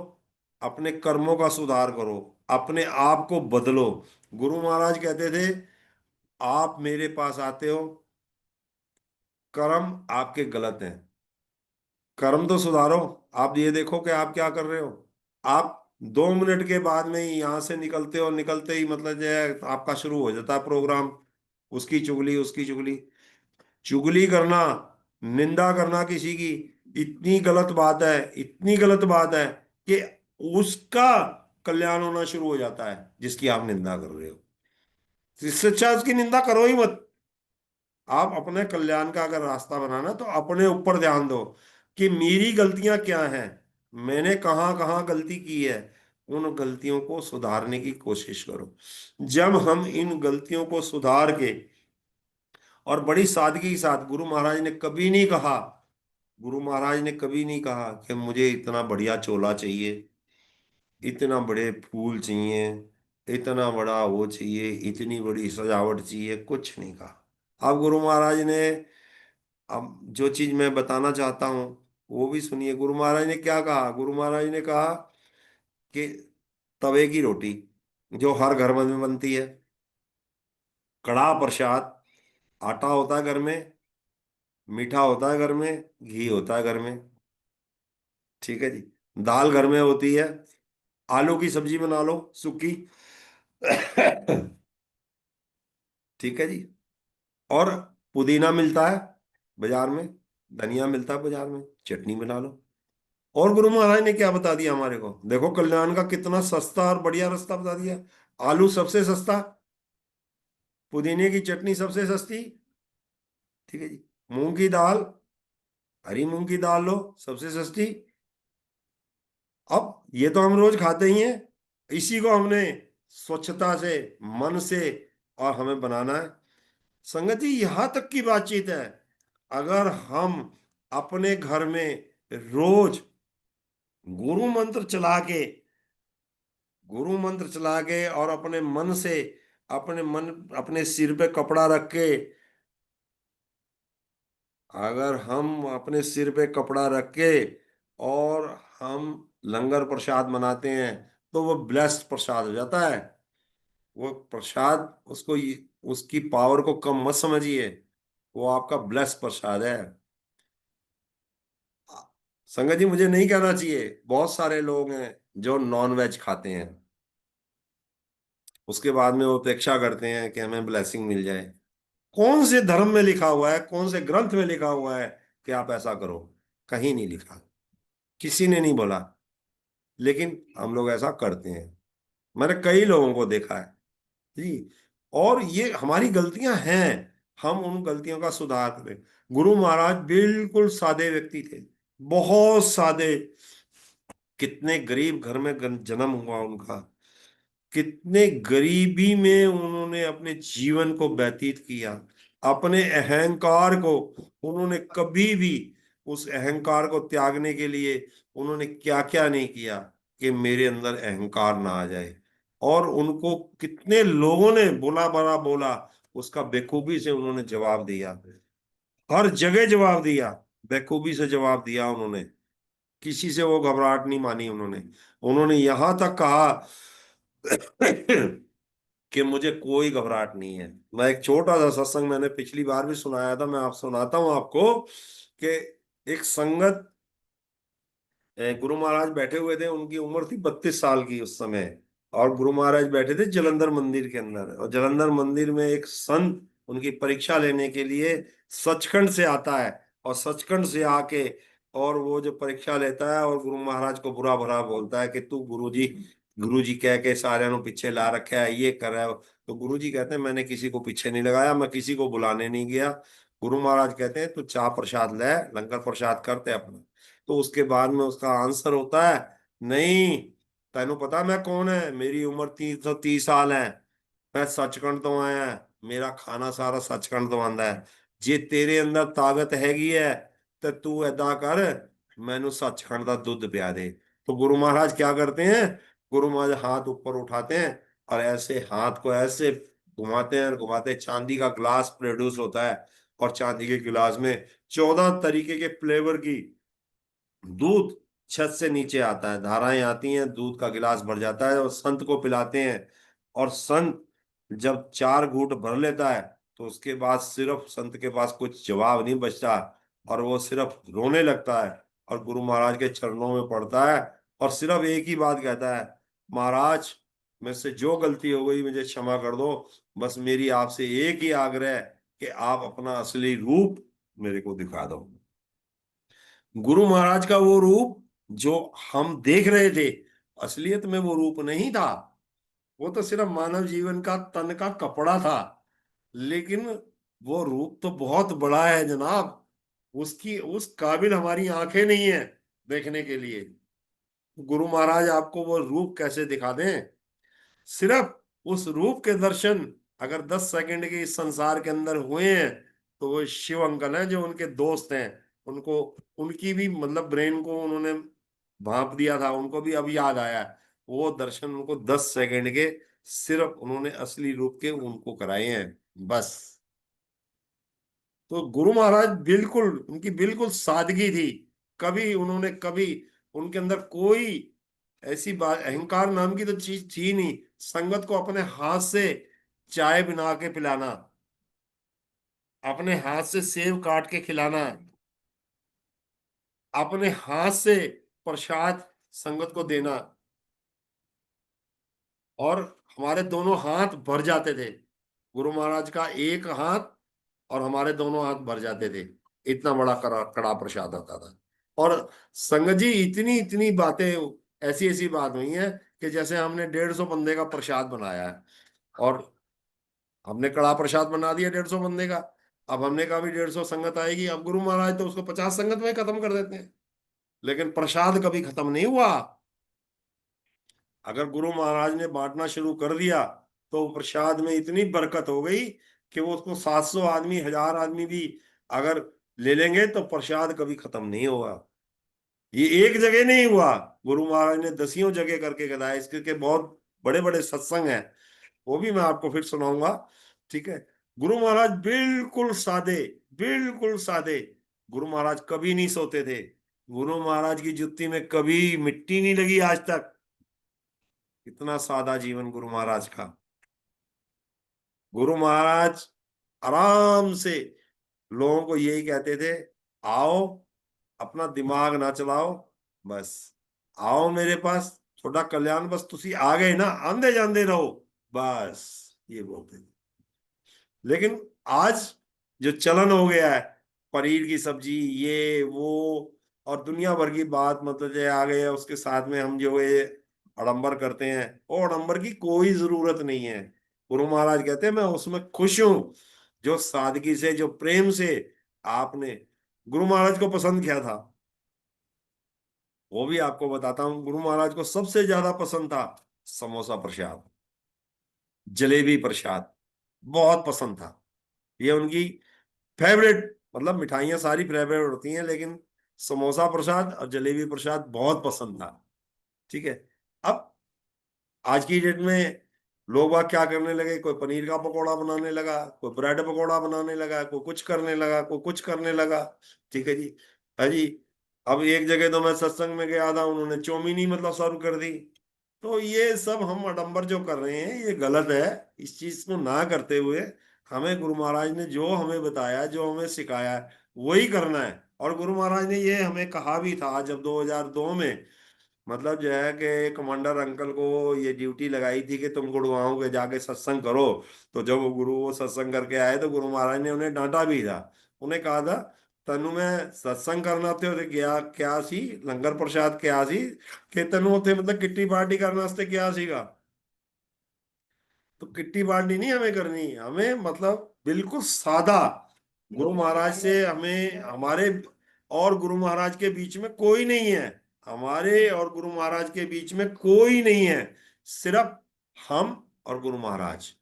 अपने कर्मों का सुधार करो, अपने आप को बदलो। गुरु महाराज कहते थे, आप मेरे पास आते हो, कर्म आपके गलत हैं, कर्म तो सुधारो। आप ये देखो कि आप क्या कर रहे हो। आप 2 मिनट के बाद में ही यहाँ से निकलते और निकलते ही मतलब जो है आपका शुरू हो जाता है प्रोग्राम, उसकी चुगली उसकी चुगली। चुगली करना, निंदा करना किसी की, इतनी गलत बात है, इतनी गलत बात है कि उसका कल्याण होना शुरू हो जाता है जिसकी आप निंदा कर रहे हो। इससे अच्छा उसकी निंदा करो ही मत। आप अपने कल्याण का अगर रास्ता बनाना तो अपने ऊपर ध्यान दो कि मेरी गलतियां क्या हैं, मैंने कहाँ कहाँ गलती की है, उन गलतियों को सुधारने की कोशिश करो। जब हम इन गलतियों को सुधार के, और बड़ी सादगी के साथ, गुरु महाराज ने कभी नहीं कहा, गुरु महाराज ने कभी नहीं कहा कि मुझे इतना बढ़िया चोला चाहिए, इतना बड़े फूल चाहिए, इतना बड़ा वो चाहिए, इतनी बड़ी सजावट चाहिए, कुछ नहीं कहा। अब गुरु महाराज ने, अब जो चीज मैं बताना चाहता हूं वो भी सुनिए। गुरु महाराज ने क्या कहा? गुरु महाराज ने कहा कि तवे की रोटी जो हर घर में बनती है, कड़ा प्रसाद, आटा होता है घर में, मीठा होता है घर में, घी होता है घर में, ठीक है जी, दाल घर में होती है, आलू की सब्जी बना लो सूखी ठीक है जी, और पुदीना मिलता है बाजार में, धनिया मिलता है बाजार में, चटनी बना लो। और गुरु महाराज ने क्या बता दिया हमारे को? देखो कल्याण का कितना सस्ता और बढ़िया रास्ता बता दिया। आलू सबसे सस्ता, पुदीने की चटनी सबसे सस्ती, ठीक है जी, मूंग की दाल, हरी मूंग की दाल लो सबसे सस्ती। अब ये तो हम रोज खाते ही हैं, इसी को हमने स्वच्छता से, मन से, और हमें बनाना है। संगत जी यहां तक की बातचीत है, अगर हम अपने घर में रोज गुरु मंत्र चला के, गुरु मंत्र चला के और अपने मन से, अपने मन, अपने सिर पे कपड़ा रख के, अगर हम अपने सिर पे कपड़ा रख के और हम लंगर प्रसाद मनाते हैं तो वो ब्लेस्ड प्रसाद हो जाता है। वो प्रसाद, उसको उसकी पावर को कम मत समझिए, वो आपका ब्लेस्ड प्रसाद है। संगत जी मुझे नहीं कहना चाहिए, बहुत सारे लोग हैं जो नॉन वेज खाते हैं, उसके बाद में वो अपेक्षा करते हैं कि हमें ब्लेसिंग मिल जाए। कौन से धर्म में लिखा हुआ है, कौन से ग्रंथ में लिखा हुआ है कि आप ऐसा करो? कहीं नहीं लिखा, किसी ने नहीं बोला, लेकिन हम लोग ऐसा करते हैं। मैंने कई लोगों को देखा है जी, और ये हमारी गलतियां हैं, हम उन गलतियों का सुधार करें। गुरु महाराज बिल्कुल सादे व्यक्ति थे, बहुत सादे। कितने गरीब घर में जन्म हुआ उनका, कितने गरीबी में उन्होंने अपने जीवन को व्यतीत किया। अपने अहंकार को उन्होंने कभी भी, उस अहंकार को त्यागने के लिए उन्होंने क्या क्या नहीं किया कि मेरे अंदर अहंकार ना आ जाए। और उनको कितने लोगों ने बुला बड़ा बोला, उसका बेखूबी से उन्होंने जवाब दिया, हर जगह जवाब दिया, बेखूबी से जवाब दिया उन्होंने। किसी से वो घबराहट नहीं मानी उन्होंने। उन्होंने यहां तक कहा कि मुझे कोई घबराहट नहीं है। मैं एक छोटा सा सत्संग मैंने पिछली बार भी सुनाया था, मैं आप सुनाता हूं आपको कि एक संगत, गुरु महाराज बैठे हुए थे, उनकी उम्र थी 32 साल की उस समय, और गुरु महाराज बैठे थे जलंधर मंदिर के अंदर, और जलंधर मंदिर में एक संत उनकी परीक्षा लेने के लिए सचखंड से आता है, और सचखंड से आके और वो जो परीक्षा लेता है और गुरु महाराज को बुरा भला बोलता है कि तू गुरु जी कह के सारे नु पीछे ला रखा है, ये कर रहा है। तो गुरु जी कहते हैं मैंने किसी को पीछे नहीं लगाया, मैं किसी को बुलाने नहीं गया। गुरु महाराज कहते हैं तू चाह प्रसाद ले, लंगर प्रसाद करते अपना। तो उसके बाद में उसका आंसर होता है, नहीं, तेनू पता मैं कौन है, मेरी उम्र 330 साल है, मैं सचखंड तो आया, मेरा खाना सारा सचखंड तो आंदा है। जे तेरे अंदर ताकत हैगी है तो तू ऐदा कर, मैनू सचखंड का दूध पिया दे। तो गुरु महाराज क्या करते हैं? गुरु महाराज हाथ ऊपर उठाते हैं और ऐसे हाथ को ऐसे घुमाते हैं, घुमाते हैं, चांदी का ग्लास प्रोड्यूस होता है, और चांदी के गिलास में 14 तरीके के फ्लेवर की दूध छत से नीचे आता है, धाराएं आती हैं, दूध का गिलास भर जाता है और संत को पिलाते हैं। और संत जब 4 घूंट भर लेता है तो उसके बाद सिर्फ संत के पास कुछ जवाब नहीं बचता, और वो सिर्फ रोने लगता है और गुरु महाराज के चरणों में पड़ता है और सिर्फ एक ही बात कहता है, महाराज मेरे से जो गलती हो गई मुझे क्षमा कर दो, बस मेरी आपसे एक ही आग्रह है कि आप अपना असली रूप मेरे को दिखा दो। गुरु महाराज का वो रूप जो हम देख रहे थे, असलियत में वो रूप नहीं था, वो तो सिर्फ मानव जीवन का तन का कपड़ा था। लेकिन वो रूप तो बहुत बड़ा है जनाब, उसकी उस काबिल हमारी आंखें नहीं है देखने के लिए। गुरु महाराज आपको वो रूप कैसे दिखा दें? सिर्फ उस रूप के दर्शन अगर 10 सेकंड के इस संसार के अंदर हुए हैं, तो वो शिव अंकल हैं जो उनके दोस्त हैं, उनको उनकी भी मतलब ब्रेन को उन्होंने भांप दिया था, उनको भी अब याद आया है। वो दर्शन उनको 10 सेकंड के सिर्फ उन्होंने असली रूप के उनको कराए हैं बस। तो गुरु महाराज बिल्कुल, उनकी बिल्कुल सादगी थी। कभी उन्होंने कभी उनके अंदर कोई ऐसी बात, अहंकार नाम की तो चीज थी नहीं। संगत को अपने हाथ से चाय बना के पिलाना, अपने हाथ से सेब काट के खिलाना, अपने हाथ से प्रसाद संगत को देना, और हमारे दोनों हाथ भर जाते थे। गुरु महाराज का एक हाथ और हमारे दोनों हाथ भर जाते थे, इतना बड़ा कड़ा कड़ा प्रसाद आता था। और संगत जी इतनी इतनी बातें, ऐसी ऐसी बात हुई है कि जैसे हमने 150 बंदे का प्रसाद बनाया है, और हमने कड़ा प्रसाद बना दिया 150 बंदे का। अब हमने कहा भी 150 संगत आएगी, अब गुरु महाराज तो उसको 50 संगत में खत्म कर देते हैं, लेकिन प्रसाद कभी खत्म नहीं हुआ। अगर गुरु महाराज ने बांटना शुरू कर दिया तो प्रसाद में इतनी बरकत हो गई कि वो उसको 700 आदमी 1000 आदमी भी अगर ले लेंगे तो प्रसाद कभी खत्म नहीं होगा। ये एक जगह नहीं हुआ, गुरु महाराज ने दसियों जगह करके कराया। इसके के बहुत बड़े बड़े सत्संग हैं, वो भी मैं आपको फिर सुनाऊंगा। ठीक है। गुरु महाराज बिल्कुल सादे, बिल्कुल सादे। गुरु महाराज कभी नहीं सोते थे, गुरु महाराज की जुत्ती में कभी मिट्टी नहीं लगी आज तक। इतना सादा जीवन गुरु महाराज का। गुरु महाराज आराम से लोगों को यही कहते थे, आओ, अपना दिमाग ना चलाओ, बस आओ मेरे पास, थोड़ा कल्याण, बस तुसी आ गए ना, आंदे जांदे रहो, बस ये बोलते थे। लेकिन आज जो चलन हो गया है, पनीर की सब्जी, ये वो, और दुनिया भर की बात मतलब ये आ गई है, उसके साथ में हम जो ये आडंबर करते हैं, वो आडंबर की कोई जरूरत नहीं है। गुरु महाराज कहते हैं मैं उसमें खुश हूं, जो सादगी से, जो प्रेम से आपने, गुरु महाराज को पसंद किया था वो भी आपको बताता हूँ। गुरु महाराज को सबसे ज्यादा पसंद था समोसा प्रसाद, जलेबी प्रसाद, बहुत पसंद था। ये उनकी फेवरेट, मतलब मिठाइयाँ सारी फेवरेट होती हैं, लेकिन समोसा प्रसाद और जलेबी प्रसाद बहुत पसंद था। ठीक है। अब आज की डेट में लोग बाग क्या करने लगे, कोई पनीर का पकौड़ा बनाने लगा, कोई ब्रेड पकौड़ा बनाने लगा, कोई कुछ करने लगा, कोई कुछ करने लगा। ठीक है जी। अजी, अब एक जगह तो मैं सत्संग में गया था, उन्होंने चौमिनी मतलब सर्व कर दी। तो ये सब हम आडंबर जो कर रहे हैं ये गलत है। इस चीज को ना करते हुए हमें गुरु महाराज ने जो हमें बताया, जो हमें सिखाया है, वही करना है। और गुरु महाराज ने ये हमें कहा भी था जब 2002 में, मतलब जो है कि कमांडर अंकल को ये ड्यूटी लगाई थी कि तुम गुड़गांव के जाके सत्संग करो। तो जब वो गुरु वो सत्संग करके आए तो गुरु महाराज ने उन्हें डांटा भी था। उन्हें कहा था, तनु मैं सत्संग करना थे और क्या क्या सी लंगर प्रसाद क्या सी कि तनु थे, मतलब किट्टी पार्टी करने वास्ते क्या सीगा। तो किट्टी पार्टी नहीं हमें करनी, हमें मतलब बिल्कुल सादा। गुरु महाराज से हमें, हमारे और गुरु महाराज के बीच में कोई नहीं है, हमारे और गुरु महाराज के बीच में कोई नहीं है, सिर्फ हम और गुरु महाराज।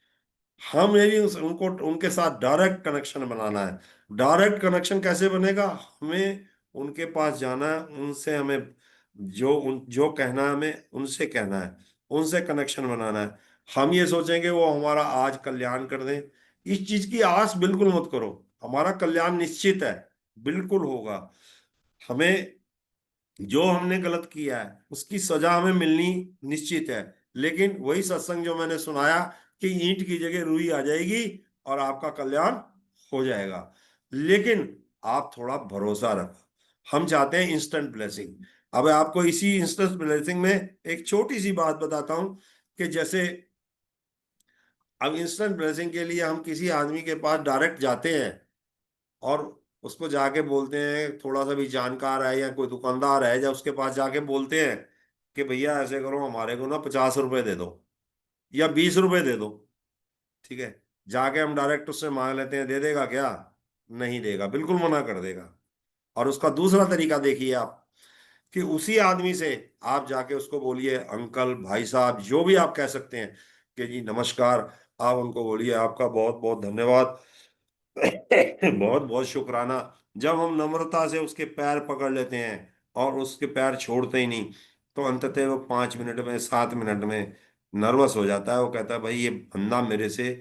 हम यही उनको, उनके साथ डायरेक्ट कनेक्शन बनाना है। डायरेक्ट कनेक्शन कैसे बनेगा? हमें उनके पास जाना है, उनसे हमें जो कहना है हमें उनसे कहना है, उनसे कनेक्शन बनाना है। हम ये सोचेंगे वो हमारा आज कल्याण कर दें, इस चीज की आस बिल्कुल मत करो। हमारा कल्याण निश्चित है, बिल्कुल होगा। हमें जो हमने गलत किया है उसकी सजा हमें मिलनी निश्चित है। लेकिन वही सत्संग जो मैंने सुनाया कि ईंट की जगह रुई आ जाएगी और आपका कल्याण हो जाएगा। लेकिन आप थोड़ा भरोसा रखो। हम चाहते हैं इंस्टेंट ब्लेसिंग, अब आपको इसी इंस्टेंट ब्लेसिंग में एक छोटी सी बात बताता हूं कि जैसे अब इंस्टेंट ब्लेसिंग के लिए हम किसी आदमी के पास डायरेक्ट जाते हैं और उसको जाके बोलते हैं, थोड़ा सा भी जानकार है या कोई दुकानदार है, जब उसके पास जाके बोलते हैं कि भैया ऐसे करो, हमारे को ना 50 रुपए दे दो या 20 रुपए दे दो, ठीक है, जाके हम डायरेक्ट उससे मांग लेते हैं, दे देगा क्या? नहीं देगा, बिल्कुल मना कर देगा। और उसका दूसरा तरीका देखिए आप, कि उसी आदमी से आप जाके उसको बोलिए अंकल, भाई साहब, जो भी आप कह सकते हैं, कि जी नमस्कार। आप उनको बोलिए आपका बहुत बहुत धन्यवाद, बहुत बहुत शुक्राना। जब हम नम्रता से उसके पैर पकड़ लेते हैं और उसके पैर छोड़ते ही नहीं, तो अंततः वो 5 मिनट में, 7 मिनट में नर्वस हो जाता है। वो कहता है भाई ये बंदा मेरे से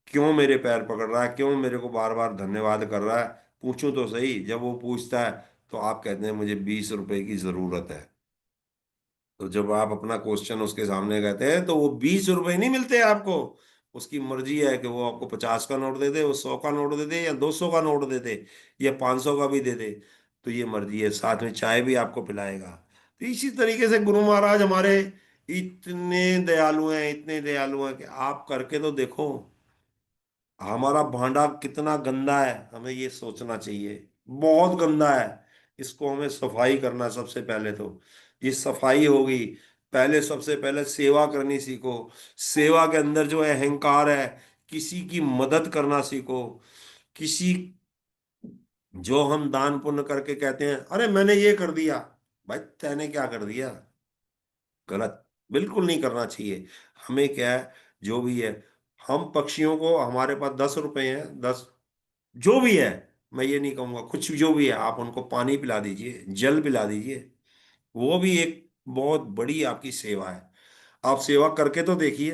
क्यों मेरे पैर पकड़ रहा है, क्यों मेरे को बार बार धन्यवाद कर रहा है, पूछूं तो सही। जब वो पूछता है तो आप कहते हैं मुझे 20 रुपए की जरूरत है। तो जब आप अपना क्वेश्चन उसके सामने कहते हैं तो वो 20 रुपए नहीं मिलते आपको। उसकी मर्जी है कि वो आपको 50 का नोट दे दे, वो 100 का नोट दे दे, या 200 का नोट दे दे, या 500 का भी दे दे। तो ये मर्जी है, साथ में चाय भी आपको पिलाएगा। तो इसी तरीके से गुरु महाराज हमारे इतने दयालु हैं, इतने दयालु हैं कि आप करके तो देखो। हमारा भांडा कितना गंदा है, हमें ये सोचना चाहिए, बहुत गंदा है। इसको हमें सफाई करना सबसे पहले। तो ये सफाई होगी, पहले सबसे पहले सेवा करनी सीखो। सेवा के अंदर जो है अहंकार है, किसी की मदद करना सीखो। किसी, जो हम दान पुण्य करके कहते हैं अरे मैंने ये कर दिया, भाई तैने क्या कर दिया? गलत, बिल्कुल नहीं करना चाहिए। हमें क्या है, जो भी है, हम पक्षियों को, हमारे पास 10 रुपए हैं, 10, जो भी है, मैं ये नहीं कहूंगा, कुछ जो भी है, आप उनको पानी पिला दीजिए, जल पिला दीजिए। वो भी एक बहुत बड़ी आपकी सेवा है। आप सेवा करके तो देखिए।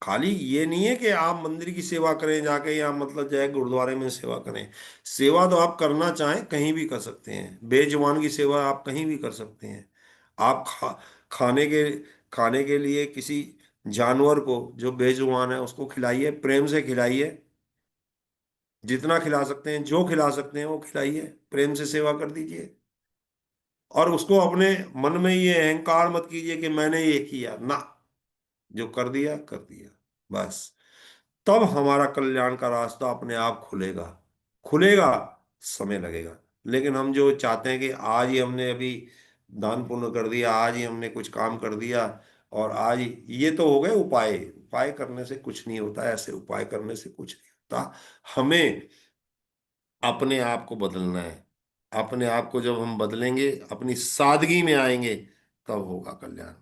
खाली ये नहीं है कि आप मंदिर की सेवा करें जाके, या मतलब जो है गुरुद्वारे में सेवा करें। सेवा तो आप करना चाहें कहीं भी कर सकते हैं, बेजुबान की सेवा आप कहीं भी कर सकते हैं। आप खाने के खाने के लिए किसी जानवर को जो बेजुबान है उसको खिलाइए, प्रेम से खिलाइए। जितना खिला सकते हैं, जो खिला सकते हैं वो खिलाइए, प्रेम से सेवा कर दीजिए। और उसको अपने मन में ये अहंकार मत कीजिए कि मैंने ये किया ना, जो कर दिया कर दिया, बस। तब हमारा कल्याण का रास्ता अपने आप खुलेगा। खुलेगा, समय लगेगा। लेकिन हम जो चाहते हैं कि आज ही हमने अभी दान पुण्य कर दिया, आज ही हमने कुछ काम कर दिया, और आज ही, ये तो हो गए उपाय। उपाय करने से कुछ नहीं होता, ऐसे उपाय करने से कुछ नहीं होता। हमें अपने आप को बदलना है। अपने आप को जब हम बदलेंगे, अपनी सादगी में आएंगे, तब होगा कल्याण।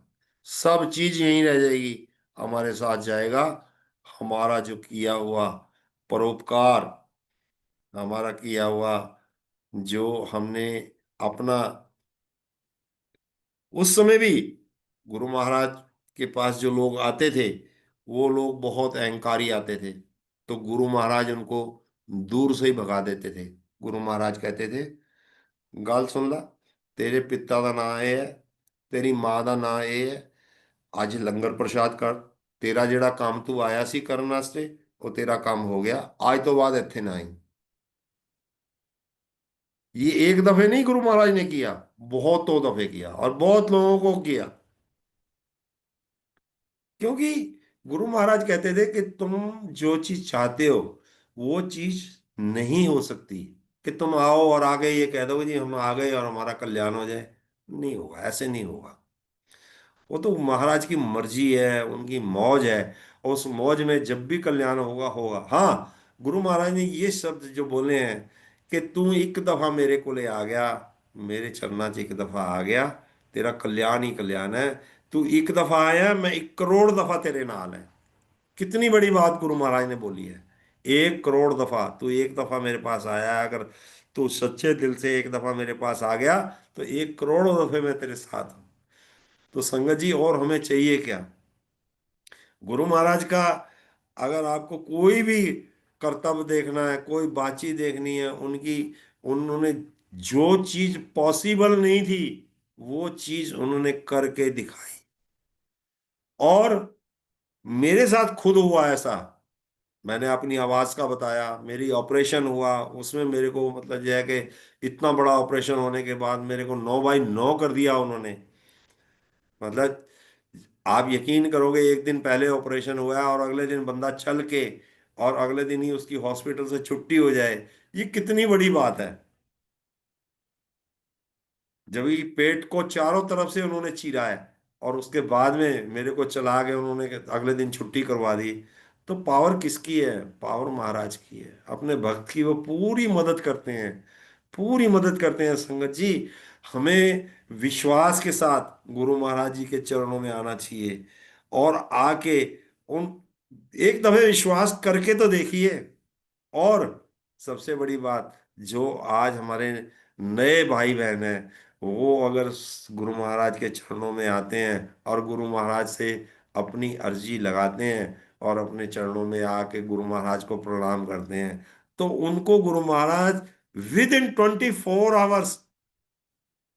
सब चीज यहीं रह जाएगी, हमारे साथ जाएगा हमारा जो किया हुआ परोपकार, हमारा किया हुआ, जो हमने अपना, उस समय भी गुरु महाराज के पास जो लोग आते थे, वो लोग बहुत अहंकारी आते थे। तो गुरु महाराज उनको दूर से ही भगा देते थे। गुरु महाराज कहते थे, गल सुन ला, तेरे पिता का नाम ये है, तेरी माँ का नाम ये है, आज लंगर प्रसाद कर, तेरा जेड़ा काम तू आया सी करने वास्ते, वो तेरा काम हो गया, आज तो बाद इत्थे ना आई। ये एक दफे नहीं गुरु महाराज ने किया, बहुतों दफे किया, और बहुत लोगों को किया। क्योंकि गुरु महाराज कहते थे कि तुम जो चीज चाहते हो वो चीज नहीं हो सकती, कि तुम आओ और आगे ये कह दो जी हम आ गए और हमारा कल्याण हो जाए। नहीं होगा, ऐसे नहीं होगा। वो तो महाराज की मर्जी है, उनकी मौज है। और उस मौज में जब भी कल्याण होगा होगा। हाँ, गुरु महाराज ने ये शब्द जो बोले हैं कि तू एक दफा मेरे को ले आ गया, मेरे चरना च एक दफा आ गया, तेरा कल्याण ही कल्याण है। तू एक दफा आया, मैं 1 करोड़ दफा तेरे नाल है। कितनी बड़ी बात गुरु महाराज ने बोली है। 1 करोड़ दफा तू एक दफा मेरे पास आया है, अगर तू सच्चे दिल से एक दफा मेरे पास आ गया, तो 1 करोड़ दफे मैं तेरे साथ हूं। तो संगत जी, और हमें चाहिए क्या? गुरु महाराज का, अगर आपको कोई भी कर्तव्य देखना है, कोई बातचीत देखनी है उनकी, उन्होंने जो चीज पॉसिबल नहीं थी वो चीज उन्होंने करके दिखाई। और मेरे साथ खुद हुआ ऐसा। मैंने अपनी आवाज का बताया, मेरी ऑपरेशन हुआ उसमें मेरे को मतलब यह है कि इतना बड़ा ऑपरेशन होने के बाद मेरे को 9 बाई 9 कर दिया उन्होंने। मतलब आप यकीन करोगे, एक दिन पहले ऑपरेशन हुआ है और अगले दिन बंदा चल के, और अगले दिन ही उसकी हॉस्पिटल से छुट्टी हो जाए, ये कितनी बड़ी बात है। जब ये पेट को चारों तरफ से उन्होंने चीरा है और उसके बाद में मेरे को चला के उन्होंने अगले दिन छुट्टी करवा दी। तो पावर किसकी है? पावर महाराज की है, अपने भक्त की। वो पूरी मदद करते हैं, पूरी मदद करते हैं संगत जी। हमें विश्वास के साथ गुरु महाराज जी के चरणों में आना चाहिए और आके उन एक दफे विश्वास करके तो देखिए। और सबसे बड़ी बात, जो आज हमारे नए भाई बहन हैं, वो अगर गुरु महाराज के चरणों में आते हैं और गुरु महाराज से अपनी अर्जी लगाते हैं और अपने चरणों में आके गुरु महाराज को प्रणाम करते हैं, तो उनको Guru Maharaj with in 24 hours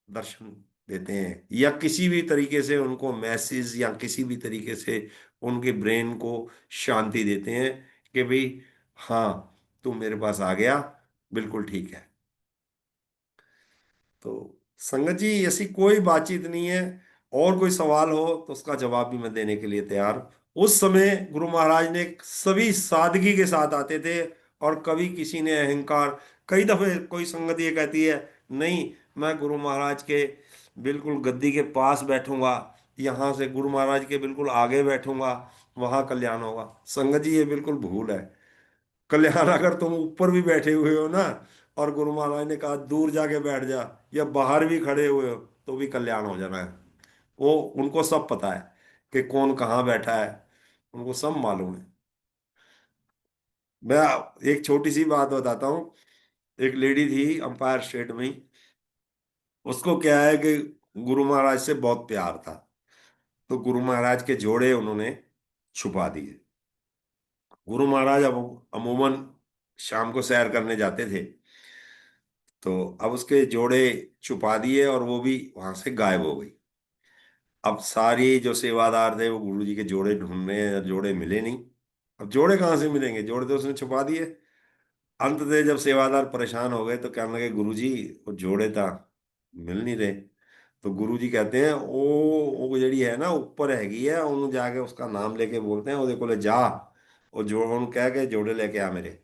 दर्शन देते हैं, या किसी भी तरीके से उनको मैसेज या किसी भी तरीके से उनके ब्रेन को शांति देते हैं कि भाई हाँ, तू मेरे पास आ गया, बिल्कुल ठीक है। तो संगत जी, ऐसी कोई बातचीत नहीं है। और कोई सवाल हो तो उसका जवाब भी मैं देने के लिए तैयार हूं। उस समय गुरु महाराज ने सभी सादगी के साथ आते थे, और कभी किसी ने अहंकार, कई दफे कोई संगत ये कहती है, नहीं मैं गुरु महाराज के बिल्कुल गद्दी के पास बैठूंगा, यहाँ से गुरु महाराज के बिल्कुल आगे बैठूंगा, वहां कल्याण होगा। संगत जी, ये बिल्कुल भूल है। कल्याण अगर तुम ऊपर भी बैठे हुए हो ना, और गुरु महाराज ने कहा दूर जाके बैठ जा, या बाहर भी खड़े हुए हो, तो भी कल्याण हो जाना है। वो उनको सब पता है कि कौन कहाँ बैठा है, उनको सब मालूम है। मैं एक छोटी सी बात बताता हूँ। एक लेडी थी अंपायर स्टेट में ही, उसको क्या है कि गुरु महाराज से बहुत प्यार था, तो गुरु महाराज के जोड़े उन्होंने छुपा दिए। गुरु महाराज अब अमूमन शाम को सैर करने जाते थे, तो अब उसके जोड़े छुपा दिए और वो भी वहां से गायब हो गई। अब सारी जो सेवादार थे वो गुरु जी के जोड़े ढूंढ रहे हैं, जोड़े मिले नहीं। अब जोड़े कहाँ से मिलेंगे, जोड़े तो उसने छुपा दिए। अंत में जब सेवादार परेशान हो गए तो कहने लगे, गुरु जी वो जोड़े था, मिल नहीं रहे। तो गुरु जी कहते हैं, वो जड़ी है ना ऊपर हैगी है, उन्होंने जाके उसका नाम लेके बोलते हैं, वो को जा, वो जोड़ उन कह के जोड़े लेके आ मेरे।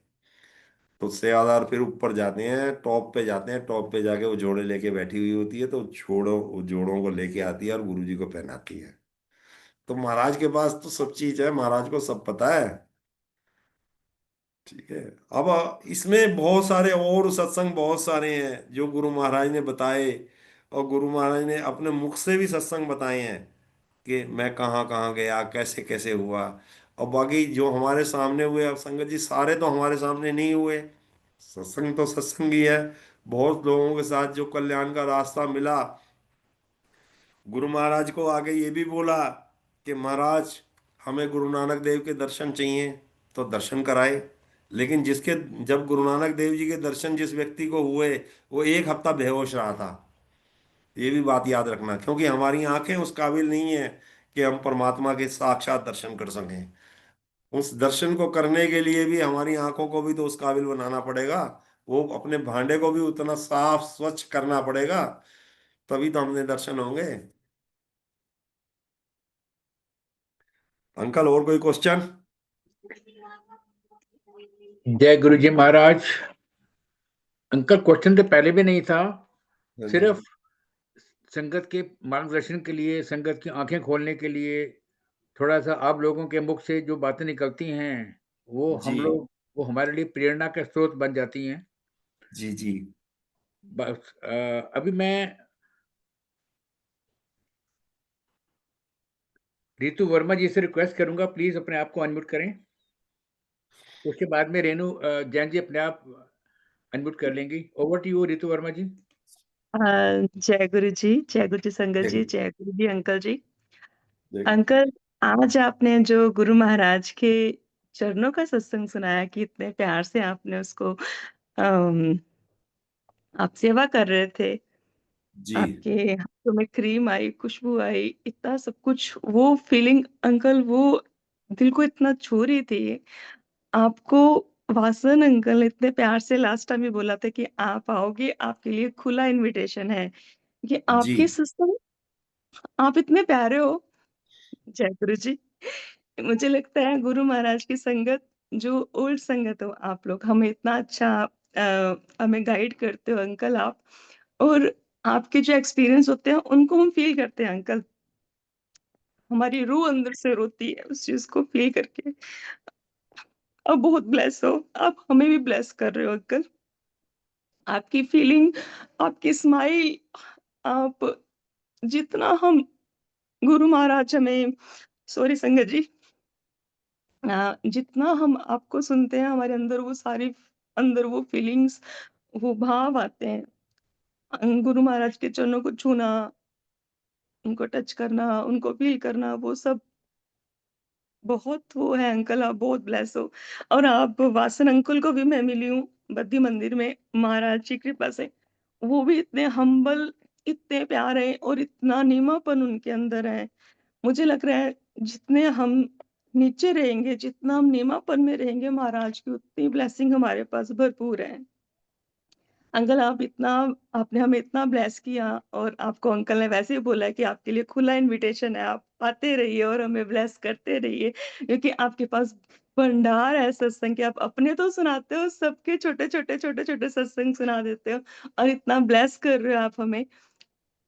तो सेवादार फिर ऊपर जाते हैं, टॉप पे जाते हैं, टॉप पे जाके वो जोड़े लेके बैठी हुई होती है, तो वो जोड़ों को लेके आती है और गुरु जी को पहनाती है। तो महाराज के पास तो सब चीज है, महाराज को सब पता है। ठीक है। अब इसमें बहुत सारे और सत्संग बहुत सारे हैं जो गुरु महाराज ने बताए, और गुरु महाराज ने अपने मुख से भी सत्संग बताए हैं कि मैं कहाँ कहाँ गया, कैसे कैसे हुआ। और बाकी जो हमारे सामने हुए, अब संगत जी सारे तो हमारे सामने नहीं हुए, सत्संग तो सत्संग ही है। बहुत लोगों के साथ जो कल्याण का रास्ता मिला, गुरु महाराज को आगे ये भी बोला कि महाराज हमें गुरु नानक देव के दर्शन चाहिए, तो दर्शन कराए। लेकिन जिसके, जब गुरु नानक देव जी के दर्शन जिस व्यक्ति को हुए, वो 1 हफ्ता बेहोश रहा था। ये भी बात याद रखना, क्योंकि हमारी आंखें उस काबिल नहीं है कि हम परमात्मा के साक्षात दर्शन कर सकें। उस दर्शन को करने के लिए भी हमारी आंखों को भी तो उस काबिल बनाना पड़ेगा, वो अपने भांडे को भी उतना साफ स्वच्छ करना पड़ेगा, तभी तो हमने दर्शन होंगे। अंकल, और कोई क्वेश्चन? जय गुरु जी महाराज। अंकल, क्वेश्चन तो पहले भी नहीं था, हाँ जी। सिर्फ संगत के मार्गदर्शन के लिए, संगत की आंखें खोलने के लिए, थोड़ा सा आप लोगों के मुख से जो बातें निकलती हैं, वो जी वो हमारे लिए प्रेरणा का स्रोत बन जाती हैं। जी जी। बस अभी मैं रितु वर्मा जी से रिक्वेस्ट करूंगा, प्लीज अपने आप को अनम्यूट करें। उसके बाद में रेणु जैन जी अपने आप अनम्यूट कर लेंगी। Over to you Ritu Verma ji. जय जय गुरु। गुरु जय गुरु जी, संगत जी, जय जय गुरु जी, अंकल जी। गुरु। अंकल, आज आपने जो गुरु महाराज के चरणों का सत्संग सुनाया कि इतने प्यार से आपने उसको अम, आप सेवा कर रहे थे। जी आपके हाथों में क्रीम आई, खुशबू आई, इतना सब कुछ वो फीलिंग अंकल वो दिल को इतना छू रही थी। आपको वासन अंकल इतने प्यार से लास्ट टाइम ही बोला था कि आप आओगे, आपके लिए खुला इनविटेशन है। ये जी। आपके सिस्टम आप इतने प्यारे हो। जय गुरु जी। मुझे लगता है गुरु महाराज की संगत जो ओल्ड संगत हो आप लोग, हमें इतना अच्छा हमें गाइड करते हो अंकल आप, और आपके जो एक्सपीरियंस होते हैं उनको हम फ़ील करते हैं अंकल। हमारी रूह अंदर से रोती है उस चीज़ को फ़ील करके। आप बहुत ब्लेस हो, आप हमें भी ब्लेस कर रहे हो अंकल। आपकी फीलिंग, आपकी स्माइल, आप जितना हम गुरु महाराज हमें सॉरी संगत जी, जितना हम आपको सुनते हैं हमारे अंदर वो सारी अंदर वो फीलिंग्स, वो भाव आते हैं। गुरु महाराज के चरणों को छूना, उनको टच करना, उनको फ़ील करना, वो सब बहुत वो है अंकल, आप बहुत ब्लेस हो। और आप वासन अंकल को भी मैं मिली हूँ बद्दी मंदिर में महाराज की कृपा से। वो भी इतने हम्बल, इतने प्यारे और इतना नीमापन उनके अंदर है। मुझे लग रहा है जितने हम नीचे रहेंगे, जितना हम नीमापन में रहेंगे महाराज की, उतनी ब्लेसिंग हमारे पास भरपूर है। अंकल आप इतना आपने हमें इतना ब्लेस किया, और आपको अंकल ने वैसे ही बोला है कि आपके लिए खुला इनविटेशन है, आप आते रहिए और हमें ब्लेस करते रहिए, क्योंकि आपके पास भंडार है सत्संग के। आप अपने तो सुनाते हो, सबके छोटे-छोटे, छोटे-छोटे सत्संग सुना देते हो, और इतना ब्लेस कर रहे हो आप हमें।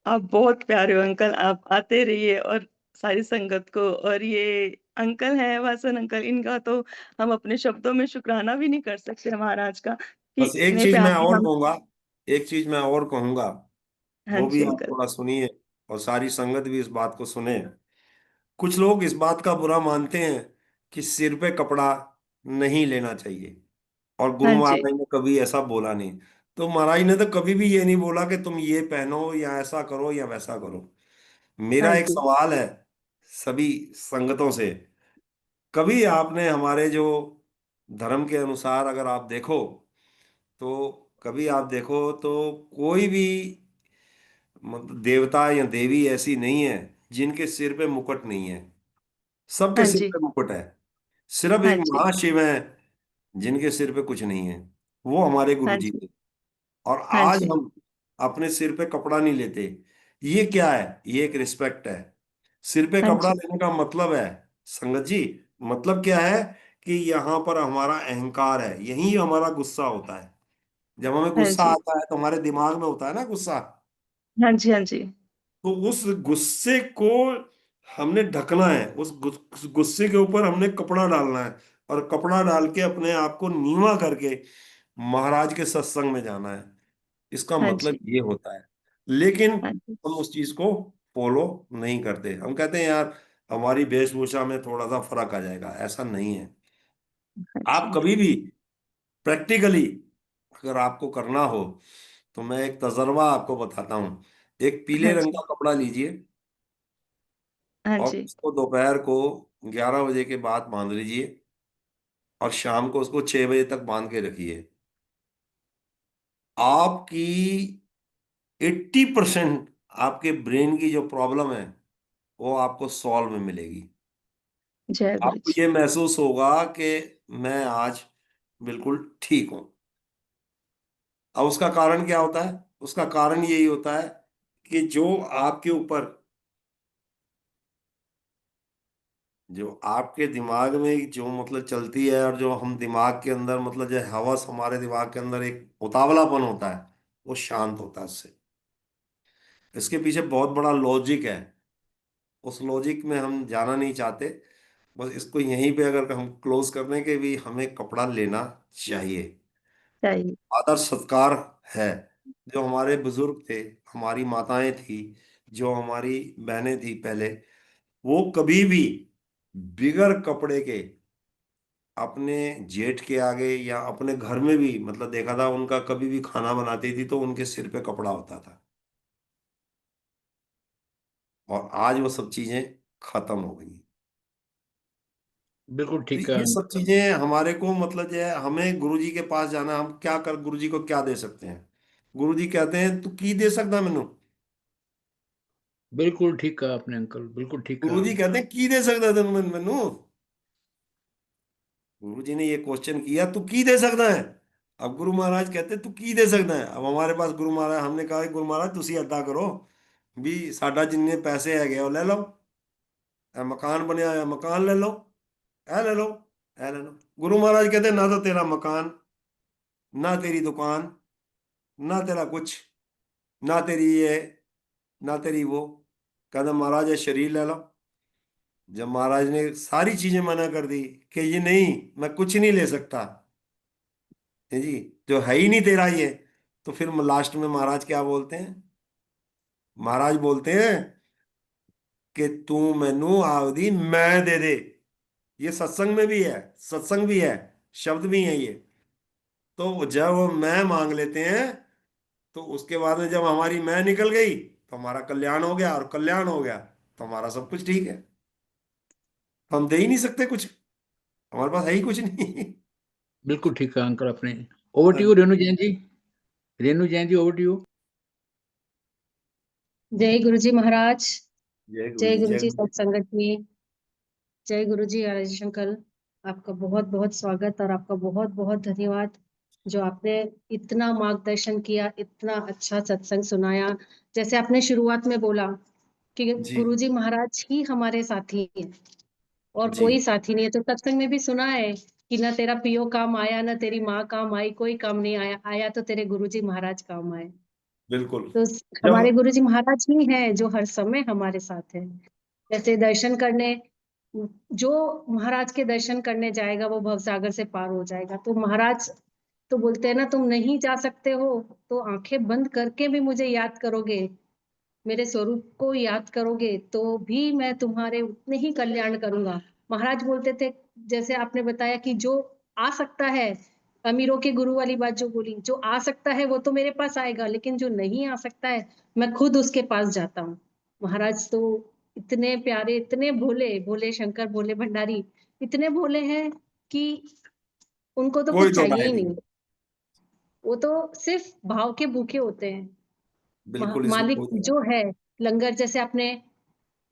आप बहुत प्यारे हो अंकल, आप आते रहिए और सारी संगत को, और ये अंकल हैं वासन अंकल, इनका तो हम अपने शब्दों में शुकराना भी नहीं कर सकते महाराज का, कि बस एक इतने चीज मैं प्यारे और हम। कहूंगा, एक चीज मैं और कहूंगा, हाँ वो भी जी आप अंकल। थोड़ा सुनिए और सारी संगत भी इस बात को सुने। कुछ लोग इस बात का बुरा मानते हैं कि सिर पे कपड़ा नहीं लेना चाहिए, और गुरु हाँ जी, महाराज ने कभी ऐसा बोला नहीं। तो महाराज ने तो कभी भी ये नहीं बोला कि तुम ये पहनो या ऐसा करो या वैसा करो। हाँ मेरा एक जी, सवाल है सभी संगतों से, कभी आपने हमारे जो धर्म के अनुसार अगर आप देखो, तो कभी आप देखो तो कोई भी मतलब देवता या देवी ऐसी नहीं है जिनके सिर पे मुकुट नहीं है। सबके हाँ सिर जी, पे मुकुट है। सिर्फ हाँ एक जी, महाशिव है जिनके सिर पे कुछ नहीं है, वो हमारे गुरु हाँ जी जी, थे। और हाँ आज जी, हम अपने सिर पे कपड़ा नहीं लेते। ये क्या है? ये एक रिस्पेक्ट है। सिर पे हाँ कपड़ा जी, लेने का मतलब है, संगत जी, मतलब क्या है कि यहाँ पर हमारा अहंकार है, यही हमारा गुस्सा होता है। जब हमें हाँ गुस्सा जी, आता है तो हमारे दिमाग में होता है ना गुस्सा। हाँ जी, हाँ जी, तो उस गुस्से को हमने ढकना है, उस गुस्से के ऊपर हमने कपड़ा डालना है, और कपड़ा डाल के अपने आप को नीवा करके महाराज के सत्संग में जाना है। इसका हाँ मतलब जी, ये होता है। लेकिन हाँ जी, हम उस चीज को फॉलो नहीं करते। हम कहते हैं यार हमारी वेशभूषा में थोड़ा सा फर्क आ जाएगा, ऐसा नहीं है। हाँ आप जी, कभी भी प्रैक्टिकली अगर आपको करना हो, तो मैं एक तजर्बा आपको बताता हूँ। एक पीले हाँ रंग जी, का कपड़ा लीजिए हाँ और जी, उसको दोपहर को 11 बजे के बाद बांध लीजिए, और शाम को उसको 6 बजे तक बांध के रखिए। आपकी 80% आपके ब्रेन की जो प्रॉब्लम है वो आपको सॉल्व में मिलेगी। जय गुरु आपको जी। ये महसूस होगा कि मैं आज बिल्कुल ठीक हूं। अब उसका कारण क्या होता है? उसका कारण यही होता है कि जो आपके ऊपर, जो आपके दिमाग में जो मतलब चलती है, और जो हम दिमाग के अंदर मतलब जो हवस हमारे दिमाग के अंदर एक उतावलापन होता है, वो शांत होता है उससे। इसके पीछे बहुत बड़ा लॉजिक है, उस लॉजिक में हम जाना नहीं चाहते। बस इसको यहीं पे अगर हम क्लोज कर दें कि भी हमें कपड़ा लेना चाहिए, चाहिए। आदर सत्कार है। जो हमारे बुजुर्ग थे, हमारी माताएं थी, जो हमारी बहनें थी पहले, वो कभी भी बिगर कपड़े के अपने जेठ के आगे या अपने घर में भी मतलब देखा था, उनका कभी भी खाना बनाती थी तो उनके सिर पे कपड़ा होता था। और आज वो सब चीजें खत्म हो गई। बिल्कुल तो ठीक कहा ये सब अंकल। चीजें हमारे को मतलब जो है, हमें गुरुजी के पास जाना, हम क्या कर गुरुजी को क्या दे सकते हैं? गुरुजी कहते हैं तू की दे सकता मैनू? बिल्कुल ठीक कहा आपने अंकल, बिल्कुल ठीक कहा। गुरुजी कहते हैं की दे सकता तेन मैनू? गुरु जी ने ये क्वेश्चन किया, तू की दे सकता है। अब गुरु महाराज कहते तू की दे सकता है। अब हमारे पास गुरु महाराज, हमने कहा गुरु महाराज तुसी अदा करो भी, साडा जिन्ने पैसे है गए ले लो, ए मकान बनया है मकान ले लो, ए ले लो, ए ले लो। गुरु महाराज कहते ना तो तेरा मकान, ना तेरी दुकान, ना तेरा कुछ, ना तेरी ये, ना तेरी वो। कहते महाराज ये शरीर ले लो। जब महाराज ने सारी चीजें मना कर दी कि ये नहीं, मैं कुछ नहीं ले सकता, है जी, जो है ही नहीं तेरा ये, तो फिर लास्ट में महाराज क्या बोलते हैं? महाराज बोलते हैं कि तू मैनू आवदी मैं दे दे। ये सत्संग में भी है, सत्संग भी है, शब्द भी है ये। तो जब वो मैं मांग लेते हैं, तो उसके बाद में जब हमारी मैं निकल गई तो हमारा कल्याण हो गया, और कल्याण हो गया तो हमारा सब कुछ ठीक है। तो हम दे ही नहीं सकते कुछ, हमारे पास है ही कुछ नहीं। बिल्कुल ठीक कहा अंकल आपने। Over to you Renu Jain ji. Renu Jain ji, over to you. जय गुरु जी महाराज, जय गुरु जय जी, गुरु जय जी गुरु जी। सत्संगत में, जय गुरु जी राजेश अंकल। आपका बहुत बहुत स्वागत और आपका बहुत बहुत धन्यवाद जो आपने इतना मार्गदर्शन किया, इतना अच्छा सत्संग सुनाया। जैसे आपने शुरुआत में बोला कि जी गुरु जी महाराज ही हमारे साथी हैं और जी कोई साथी नहीं है। तो सत्संग में भी सुना है कि ना तेरा पियो काम आया, ना तेरी माँ काम आई, कोई काम नहीं आया, आया तो तेरे गुरु जी महाराज काम आए। बिल्कुल। तो हमारे जब गुरुजी महाराज ही हैं जो हर समय हमारे साथ है। जैसे दर्शन करने, जो महाराज के दर्शन करने जाएगा वो भवसागर से पार हो जाएगा। तो महाराज तो बोलते हैं ना, तुम नहीं जा सकते हो तो आंखें बंद करके भी मुझे याद करोगे, मेरे स्वरूप को याद करोगे तो भी मैं तुम्हारे उतने ही कल्याण करूंगा। महाराज बोलते थे, जैसे आपने बताया कि जो आ सकता है, अमीरों के गुरु वाली बात जो बोली, जो आ सकता है वो तो मेरे पास आएगा, लेकिन जो नहीं आ सकता है मैं खुद उसके पास जाता हूँ। महाराज तो इतने प्यारे, इतने भोले, भोले शंकर, भोले भंडारी, इतने भोले हैं कि उनको तो कोई कुछ तो चाहिए राय ही नहीं, नहीं। वो तो सिर्फ भाव के भूखे होते हैं। बिल्कुल इसमें मालिक कोई तो राय जो है, लंगर जैसे आपने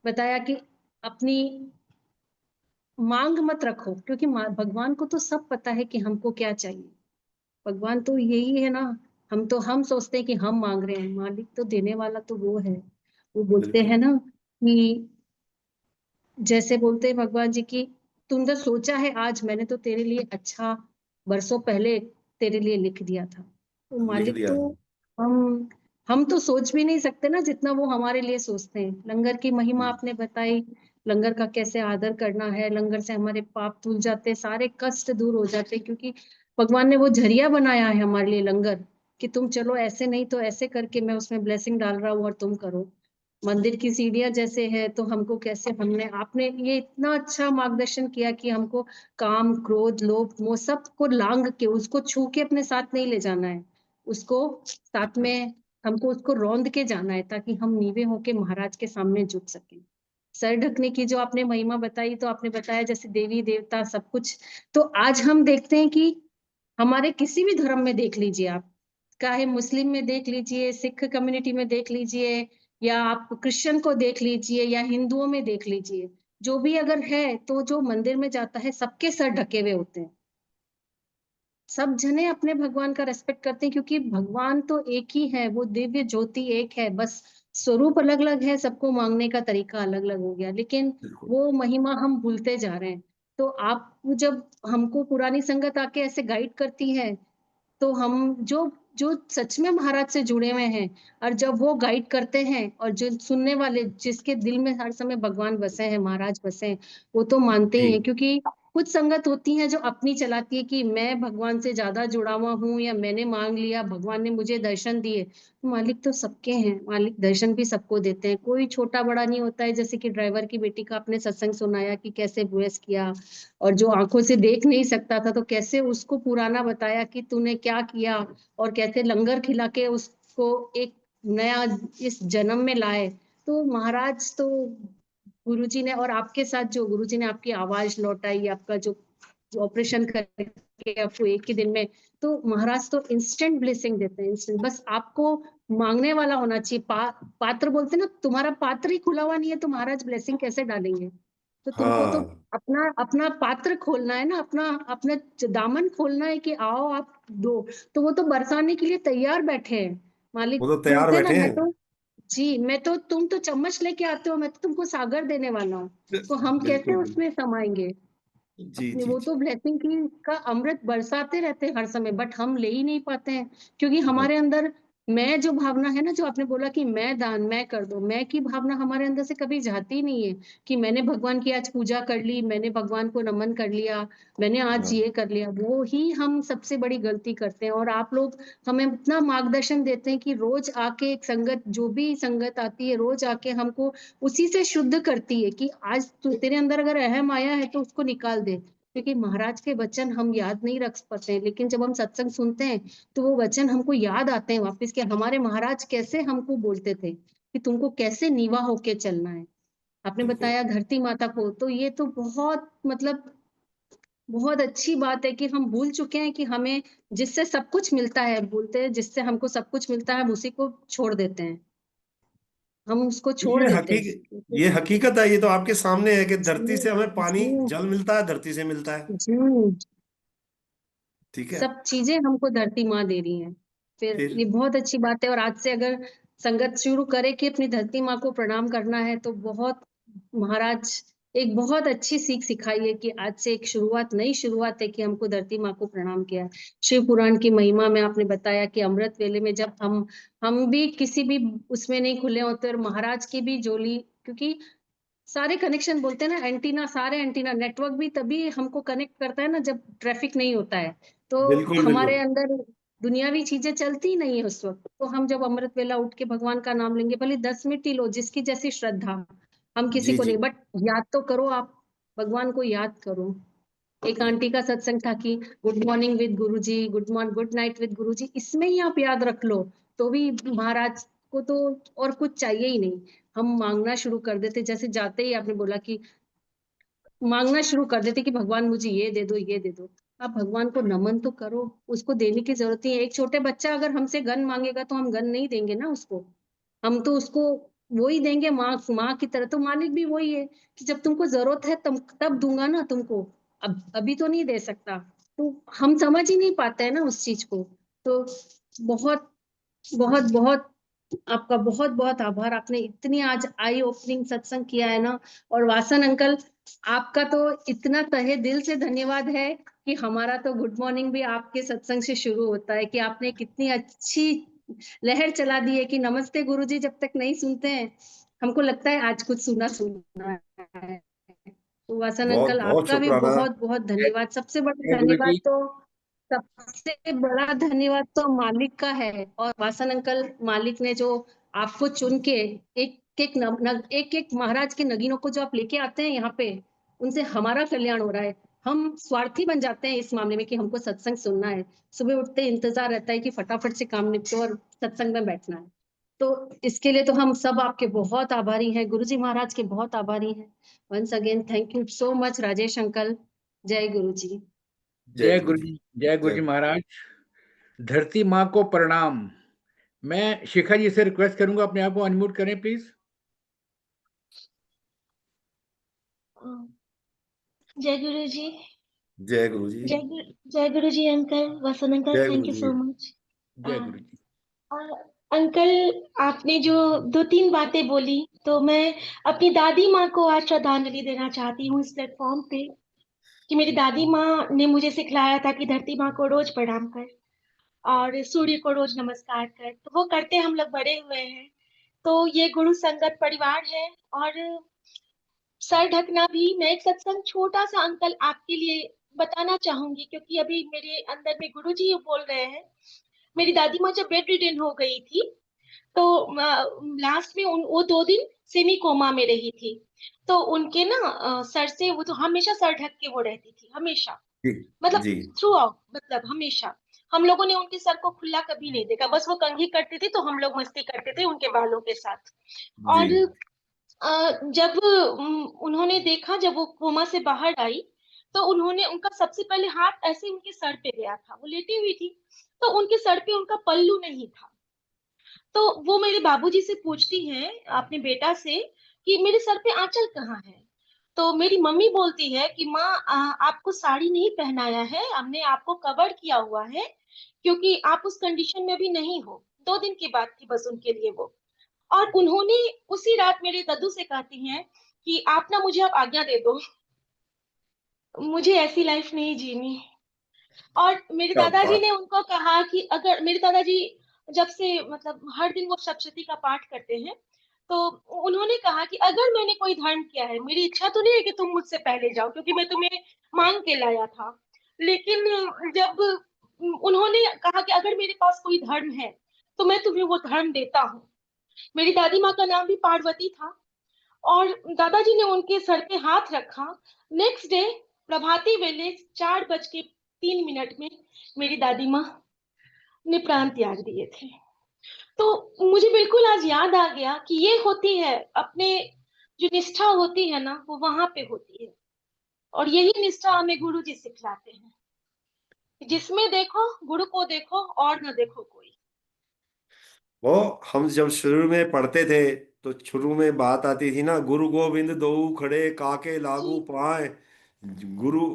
बताया कि अपनी मांग मत रखो, क्योंकि भगवान को तो सब पता है कि हमको क्या चाहिए। भगवान तो यही है ना, हम सोचते हैं कि हम मांग रहे हैं, मालिक तो देने वाला तो वो है। वो नहीं। बोलते बिल्कुल हैं ना कि जैसे बोलते हैं भगवान जी की, तुमने सोचा है आज, मैंने तो तेरे लिए अच्छा बरसों पहले तेरे लिए लिख दिया था। तो लिख मालिक दिया। तो हम हम तो सोच भी नहीं सकते ना जितना वो हमारे लिए सोचते हैं। लंगर की महिमा आपने बताई, लंगर का कैसे आदर करना है, लंगर से हमारे पाप धुल जाते, सारे कष्ट दूर हो जाते, क्योंकि भगवान ने वो जरिया बनाया है हमारे लिए लंगर, कि तुम चलो ऐसे नहीं तो ऐसे करके मैं उसमें ब्लेसिंग डाल रहा हूँ और तुम करो। मंदिर की सीढ़ियां जैसे है तो हमको कैसे, हमने आपने ये इतना अच्छा मार्गदर्शन किया कि हमको काम, क्रोध, लोभ, मोह सब को लांग के, उसको छू के अपने साथ नहीं ले जाना है, उसको साथ में हमको उसको रौंद के जाना है, ताकि हम नीवे होके महाराज के सामने झुक सके। सर ढकने की जो आपने महिमा बताई, तो आपने बताया जैसे देवी देवता सब कुछ। तो आज हम देखते हैं कि हमारे किसी भी धर्म में देख लीजिए आप, चाहे मुस्लिम में देख लीजिए, सिख कम्युनिटी में देख लीजिए, या आप क्रिश्चियन को देख लीजिए, या हिंदुओं में देख लीजिए, जो भी अगर है तो जो मंदिर में जाता है सबके सर ढके हुए होते हैं। सब जने अपने भगवान का रेस्पेक्ट करते हैं, क्योंकि भगवान तो एक ही है, वो दिव्य ज्योति एक है, बस स्वरूप अलग अलग है, सबको मांगने का तरीका अलग अलग हो गया, लेकिन बिल्कुल वो महिमा हम भूलते जा रहे हैं। तो आप जब हमको पुरानी संगत आके ऐसे गाइड करती है, तो हम जो जो सच में महाराज से जुड़े हुए हैं, और जब वो गाइड करते हैं और जो सुनने वाले जिसके दिल में हर समय भगवान बसे हैं, महाराज बसे हैं, वो तो मानते ही जी। हैं। क्योंकि कुछ संगत होती है जो अपनी चलाती है कि मैं भगवान से ज्यादा जुड़ा हुआ हूँ, या मैंने मांग लिया, भगवान ने मुझे दर्शन दिए। तो मालिक तो सबके हैं, मालिक दर्शन भी सबको देते हैं, कोई छोटा बड़ा नहीं होता है। जैसे कि ड्राइवर की बेटी का आपने सत्संग सुनाया कि कैसे बुएस किया, और जो आंखों से देख नहीं सकता था तो कैसे उसको पुराना बताया कि तूने क्या किया, और कैसे लंगर खिला के उसको एक नया इस जन्म में लाए। तो महाराज तो गुरुजी ने, और आपके साथ जो गुरुजी ने आपकी आवाज लौटाई, आपका जो ऑपरेशन करके आपको एक ही दिन में, तो महाराज तो इंस्टेंट ब्लेसिंग देते हैं, इंस्टेंट। बस आपको मांगने वाला होना चाहिए। पात्र बोलते हैं ना, तुम्हारा पात्र ही खुला हुआ नहीं है तो महाराज ब्लेसिंग कैसे डालेंगे। तो तुमको तो हाँ, अपना अपना पात्र खोलना है ना, अपना अपना दामन खोलना है कि आओ आप दो। तो वो तो बरसाने के लिए तैयार बैठे हैं। मालिक वो तो तैयार बोलते हैं ना, बैठे मैं हैं। तो जी, मैं तो, तुम तो चम्मच लेके आते हो, मैं तो तुमको सागर देने वाला हूँ। तो हम कैसे बिल्कुल बिल्कुल। उसमें समाएंगे? जी अपने जी वो जी। तो ब्लेसिंग की का अमृत बरसाते रहते हैं हर समय, बट हम ले ही नहीं पाते हैं, क्योंकि हाँ, हमारे अंदर मैं जो भावना है ना, जो आपने बोला कि मैं दान मैं कर दो, मैं की भावना हमारे अंदर से कभी जाती ही नहीं है कि मैंने भगवान की आज पूजा कर ली, मैंने भगवान को नमन कर लिया, मैंने आज हाँ, ये कर लिया। वो ही हम सबसे बड़ी गलती करते हैं। और आप लोग हमें इतना मार्गदर्शन देते हैं कि रोज आके एक संगत, जो भी संगत आती है, रोज आके हमको उसी से शुद्ध करती है कि आज तेरे अंदर अगर अहम आया है तो उसको निकाल दे। क्योंकि महाराज के वचन हम याद नहीं रख पाते हैं, लेकिन जब हम सत्संग सुनते हैं तो वो वचन हमको याद आते हैं वापस, कि हमारे महाराज कैसे हमको बोलते थे कि तुमको कैसे नीवा होके चलना है। आपने बिल्कुल बताया धरती माता को, तो ये तो बहुत मतलब बहुत अच्छी बात है कि हम भूल चुके हैं कि हमें जिससे सब कुछ मिलता है, बोलते हैं जिससे हमको सब कुछ मिलता है हम उसी को छोड़ देते हैं, हम उसको छोड़ ये देते ये हैं। हकीकत है, ये तो आपके सामने है कि धरती जी से हमें पानी, जी जल मिलता है, धरती से मिलता है। जी, ठीक है। सब चीजें हमको धरती माँ दे रही हैं। फिर फिर ये बहुत अच्छी बात है, और आज से अगर संगत शुरू करे कि अपनी धरती माँ को प्रणाम करना है, तो बहुत महाराज एक बहुत अच्छी सीख सिखाई है कि आज से एक शुरुआत, नई शुरुआत है कि हमको धरती माँ को प्रणाम किया है। शिव पुराण की महिमा में आपने बताया कि अमृत वेले में जब हम भी किसी भी उसमें नहीं खुले होते, और महाराज की भी जोली, क्योंकि सारे कनेक्शन बोलते हैं ना, एंटीना, सारे एंटीना नेटवर्क भी तभी हमको कनेक्ट करता है ना जब ट्रैफिक नहीं होता है। तो बिल्कुल हमारे बिल्कुल। अंदर दुनियावी चीजें चलती ही नहीं है उस वक्त। तो हम जब अमृत वेला उठ के भगवान का नाम लेंगे, भले 10 मिनट ही लो, जिसकी जैसी श्रद्धा, हम किसी जी को जी। नहीं, बट याद तो करो, आप भगवान को याद करो। एक आंटी का सत्संग था कि good morning with Guruji, good morning, good night with Guruji, इसमें ही आप याद रख लो, तो भी महाराज को तो और कुछ चाहिए ही नहीं। हम मांगना शुरू कर देते, जैसे जाते ही आपने बोला कि मांगना शुरू कर देते कि भगवान मुझे ये दे दो, ये दे दो। आप भगवान को नमन तो करो, उसको देने की जरूरत नहीं है। एक छोटे बच्चा अगर हमसे गन मांगेगा तो हम गन नहीं देंगे ना उसको, हम तो उसको वो ही देंगे, माँ माँ की तरह। तो मालिक भी वही है कि जब तुमको जरूरत है तब दूंगा ना तुमको, अब अभी तो नहीं दे सकता। तो हम समझ ही नहीं पाते हैं ना उस चीज को। तो बहुत बहुत बहुत आपका बहुत बहुत आभार, आपने इतनी आज आई ओपनिंग सत्संग किया है ना। और वासन अंकल, आपका तो इतना तहे दिल से धन्यवाद है कि हमारा तो गुड मॉर्निंग भी आपके सत्संग से शुरू होता है, कि आपने कितनी अच्छी लहर चला दी है कि नमस्ते गुरुजी जब तक नहीं सुनते हैं हमको लगता है आज कुछ सुना सुना है। तो वासन बहुत अंकल बहुत आपका भी शुक्राना। बहुत बहुत जय धन्यवाद। सबसे बड़ा जय गुरु धन्यवाद जी। तो सबसे बड़ा धन्यवाद तो मालिक का है। और वासन अंकल, मालिक ने जो आपको चुन के एक एक एक एक महाराज के नगीनों को जो आप लेके आते हैं यहाँ पे, उनसे हमारा कल्याण हो रहा है। हम स्वार्थी बन जाते हैं इस मामले में कि हमको सत्संग सुनना है, सुबह उठते इंतजार रहता है कि फटाफट से काम निपटो और सत्संग में बैठना है। तो इसके लिए तो हम सब आपके बहुत आभारी हैं, गुरुजी महाराज के बहुत आभारी हैं। Once again thank you so much Rajesh uncle. जय गुरु जी। जय गुरु गुरु जी। जी, जय गुरु जी जय। महाराज। धरती माँ को प्रणाम। मैं शिखा जी से रिक्वेस्ट करूंगा अपने आप को अनम्यूट करें प्लीज। जय गुरु जी। जय गुरु जी। जय गुरु जी अंकल, वसन अंकल, जय thank Guru you ji. So much. जय गुरु जी। अंकल, आपने जो 2-3 बातें बोली, तो मैं अपनी दादी माँ को आज श्रद्धांजलि देना चाहती हूँ इस प्लेटफॉर्म पे, कि मेरी दादी माँ ने मुझे सिखलाया था कि धरती माँ को रोज प्रणाम कर और सूर्य को रोज नमस्कार कर, तो वो करते हम लोग बड़े हुए हैं। तो ये गुरु संगत परिवार है। और सर ढकना भी, मैं एक सत्संग छोटा सा अंकल आपके लिए बताना चाहूंगी, क्योंकि अभी मेरे अंदर में गुरु जी बोल रहे हैं। मेरी दादी माँ जब बेड रिडन हो गई थी, तो लास्ट में वो 2 दिन सेमी कोमा में रही थी। तो उनके ना सर से, वो तो हमेशा सर ढक के वो रहती थी, हमेशा, जी मतलब जी थ्रू आउट, मतलब हमेशा। हम लोगों ने उनके सर को खुला कभी नहीं देखा, बस वो कंघी करती थी तो हम लोग मस्ती करते थे उनके बालों के साथ। जी। और जब उन्होंने देखा, जब वो कोमा से बाहर आई, तो उन्होंने, उनका सबसे पहले हाथ ऐसे उनके सर पे गया था, वो लेटी हुई थी, तो उनके सर पे उनका पल्लू नहीं था। तो वो मेरे बाबूजी से पूछती हैं अपने बेटा से कि मेरे सर पे आंचल कहाँ है। तो मेरी मम्मी बोलती है कि माँ आपको साड़ी नहीं पहनाया है, हमने आपको कवर किया हुआ है क्योंकि आप उस कंडीशन में अभी नहीं हो। 2 दिन की बात थी बस उनके लिए वो। और उन्होंने उसी रात मेरे दादू से कहती हैं कि आप ना मुझे अब आज्ञा दे दो, मुझे ऐसी लाइफ नहीं जीनी। और मेरे क्या दादाजी बात। ने उनको कहा कि अगर मेरे दादाजी जब से मतलब हर दिन वो सप्तशती का पाठ करते हैं, तो उन्होंने कहा कि अगर मैंने कोई धर्म किया है, मेरी इच्छा तो नहीं है कि तुम मुझसे पहले जाओ क्योंकि मैं तुम्हें मांग के लाया था, लेकिन जब उन्होंने कहा कि अगर मेरे पास कोई धर्म है तो मैं तुम्हें वो धर्म देता हूँ। मेरी दादी माँ का नाम भी पार्वती था और दादाजी ने उनके सर पे हाथ रखा। नेक्स्ट डे प्रभाती वेले 4:03 में मेरी दादी माँ ने प्राण त्याग दिए थे। तो मुझे बिल्कुल आज याद आ गया कि ये होती है अपने, जो निष्ठा होती है ना वो वहां पे होती है। और यही निष्ठा हमें गुरु जी सिखलाते हैं, जिसमें देखो गुरु को देखो और न देखो कोई। वो हम जब शुरू में पढ़ते थे तो शुरू में बात आती थी ना, गुरु गोविंद दोऊ खड़े काके लागू जी, पाए। गुरु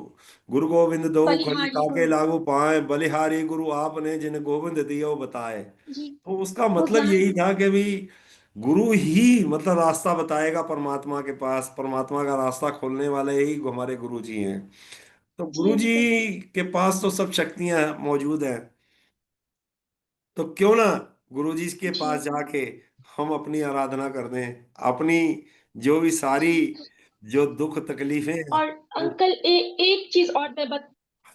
गुरु गोविंद दोऊ खड़े बलिहारी काके हाँ। लागू पाए, बलिहारी गुरु आपने जिन्हें गोविंद दियो बताए। जी, तो उसका वो मतलब ज्ञान। यही था कि भाई गुरु ही मतलब रास्ता बताएगा परमात्मा के पास, परमात्मा का रास्ता खोलने वाले ही हमारे गुरु जी हैं। तो जी गुरु जी अंकल। के पास तो सब शक्तियां मौजूद हैं। तो क्यों ना गुरुजी के जी पास अंकल। जाके हम अपनी आराधना कर दें, अपनी जो भी सारी जी अंकल। जो दुख तकलीफें हैं और वो। अंकल एक चीज और हाँ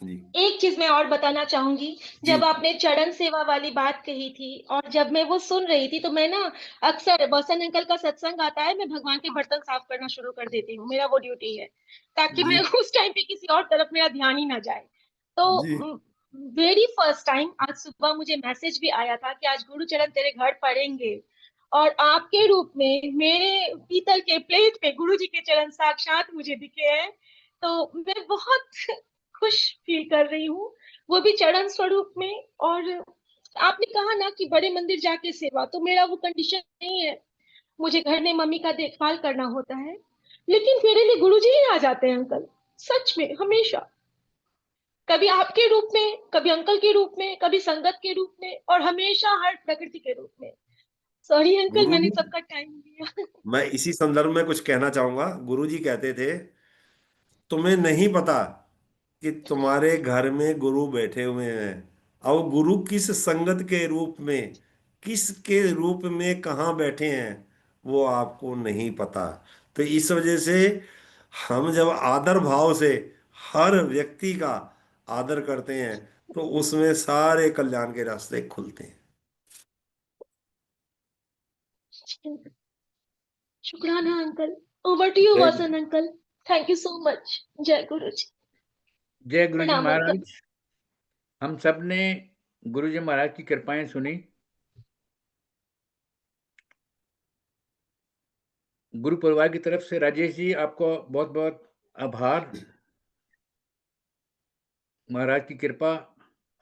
जी। एक चीज मैं और बताना चाहूंगी। जी जब आपने चरण सेवा वाली बात कही थी और जब मैं वो सुन रही थी तो मैं ना अक्सर बसंत अंकल का सत्संग आता है, मैं भगवान के बर्तन साफ करना शुरू कर देती हूँ, मेरा वो ड्यूटी है, ताकि मैं जी उस टाइम पे किसी और तरफ मेरा ध्यान ही ना जाए। जी तो वेरी फर्स्ट टाइम आज सुबह मुझे मैसेज भी आया था कि आज गुरु चरण तेरे घर पड़ेंगे और आपके रूप में मेरे पीतल के प्लेट पे गुरु जी के चरण साक्षात मुझे दिखे हैं। तो मैं बहुत खुश फील कर रही हूँ, वो भी चरण स्वरूप में। और आपने कहा ना कि बड़े मंदिर जाके सेवा, तो मेरा वो कंडीशन नहीं है, मुझे घर में मम्मी का देखभाल करना होता है, लेकिन मेरे लिए गुरुजी ही आ जाते हैं अंकल, सच में हमेशा। कभी आपके रूप में, कभी अंकल के रूप में, कभी संगत के रूप में, और हमेशा हर प्रकृति के रूप में। सॉरी अंकल गुरु मैंने जी, सबका टाइम लिया। मैं इसी संदर्भ में कुछ कहना चाहूंगा। गुरु जी कहते थे, तुम्हें नहीं पता कि तुम्हारे घर में गुरु बैठे हुए हैं, और गुरु किस संगत के रूप में, किसके रूप में कहाँ बैठे हैं, वो आपको नहीं पता। तो इस वजह से हम जब आदर भाव से हर व्यक्ति का आदर करते हैं तो उसमें सारे कल्याण के रास्ते खुलते हैं। शुक्राना अंकल। ओवर टू यू जय Vasant uncle. Thank you so much. जय गुरु जी। जय गुरु जी प्रणाम अंकल। महाराज। हम सब ने गुरु जी महाराज की कृपाएं सुनी। गुरु परिवार की तरफ से राजेश जी आपको बहुत बहुत आभार। महाराज की कृपा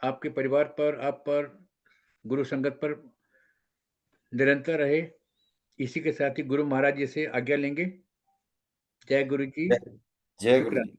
आपके परिवार पर, आप पर, गुरु संगत पर निरंतर रहे। इसी के साथ ही गुरु महाराज जी से आज्ञा लेंगे। जय गुरु जी। जय गुरु शुक्राना। जी।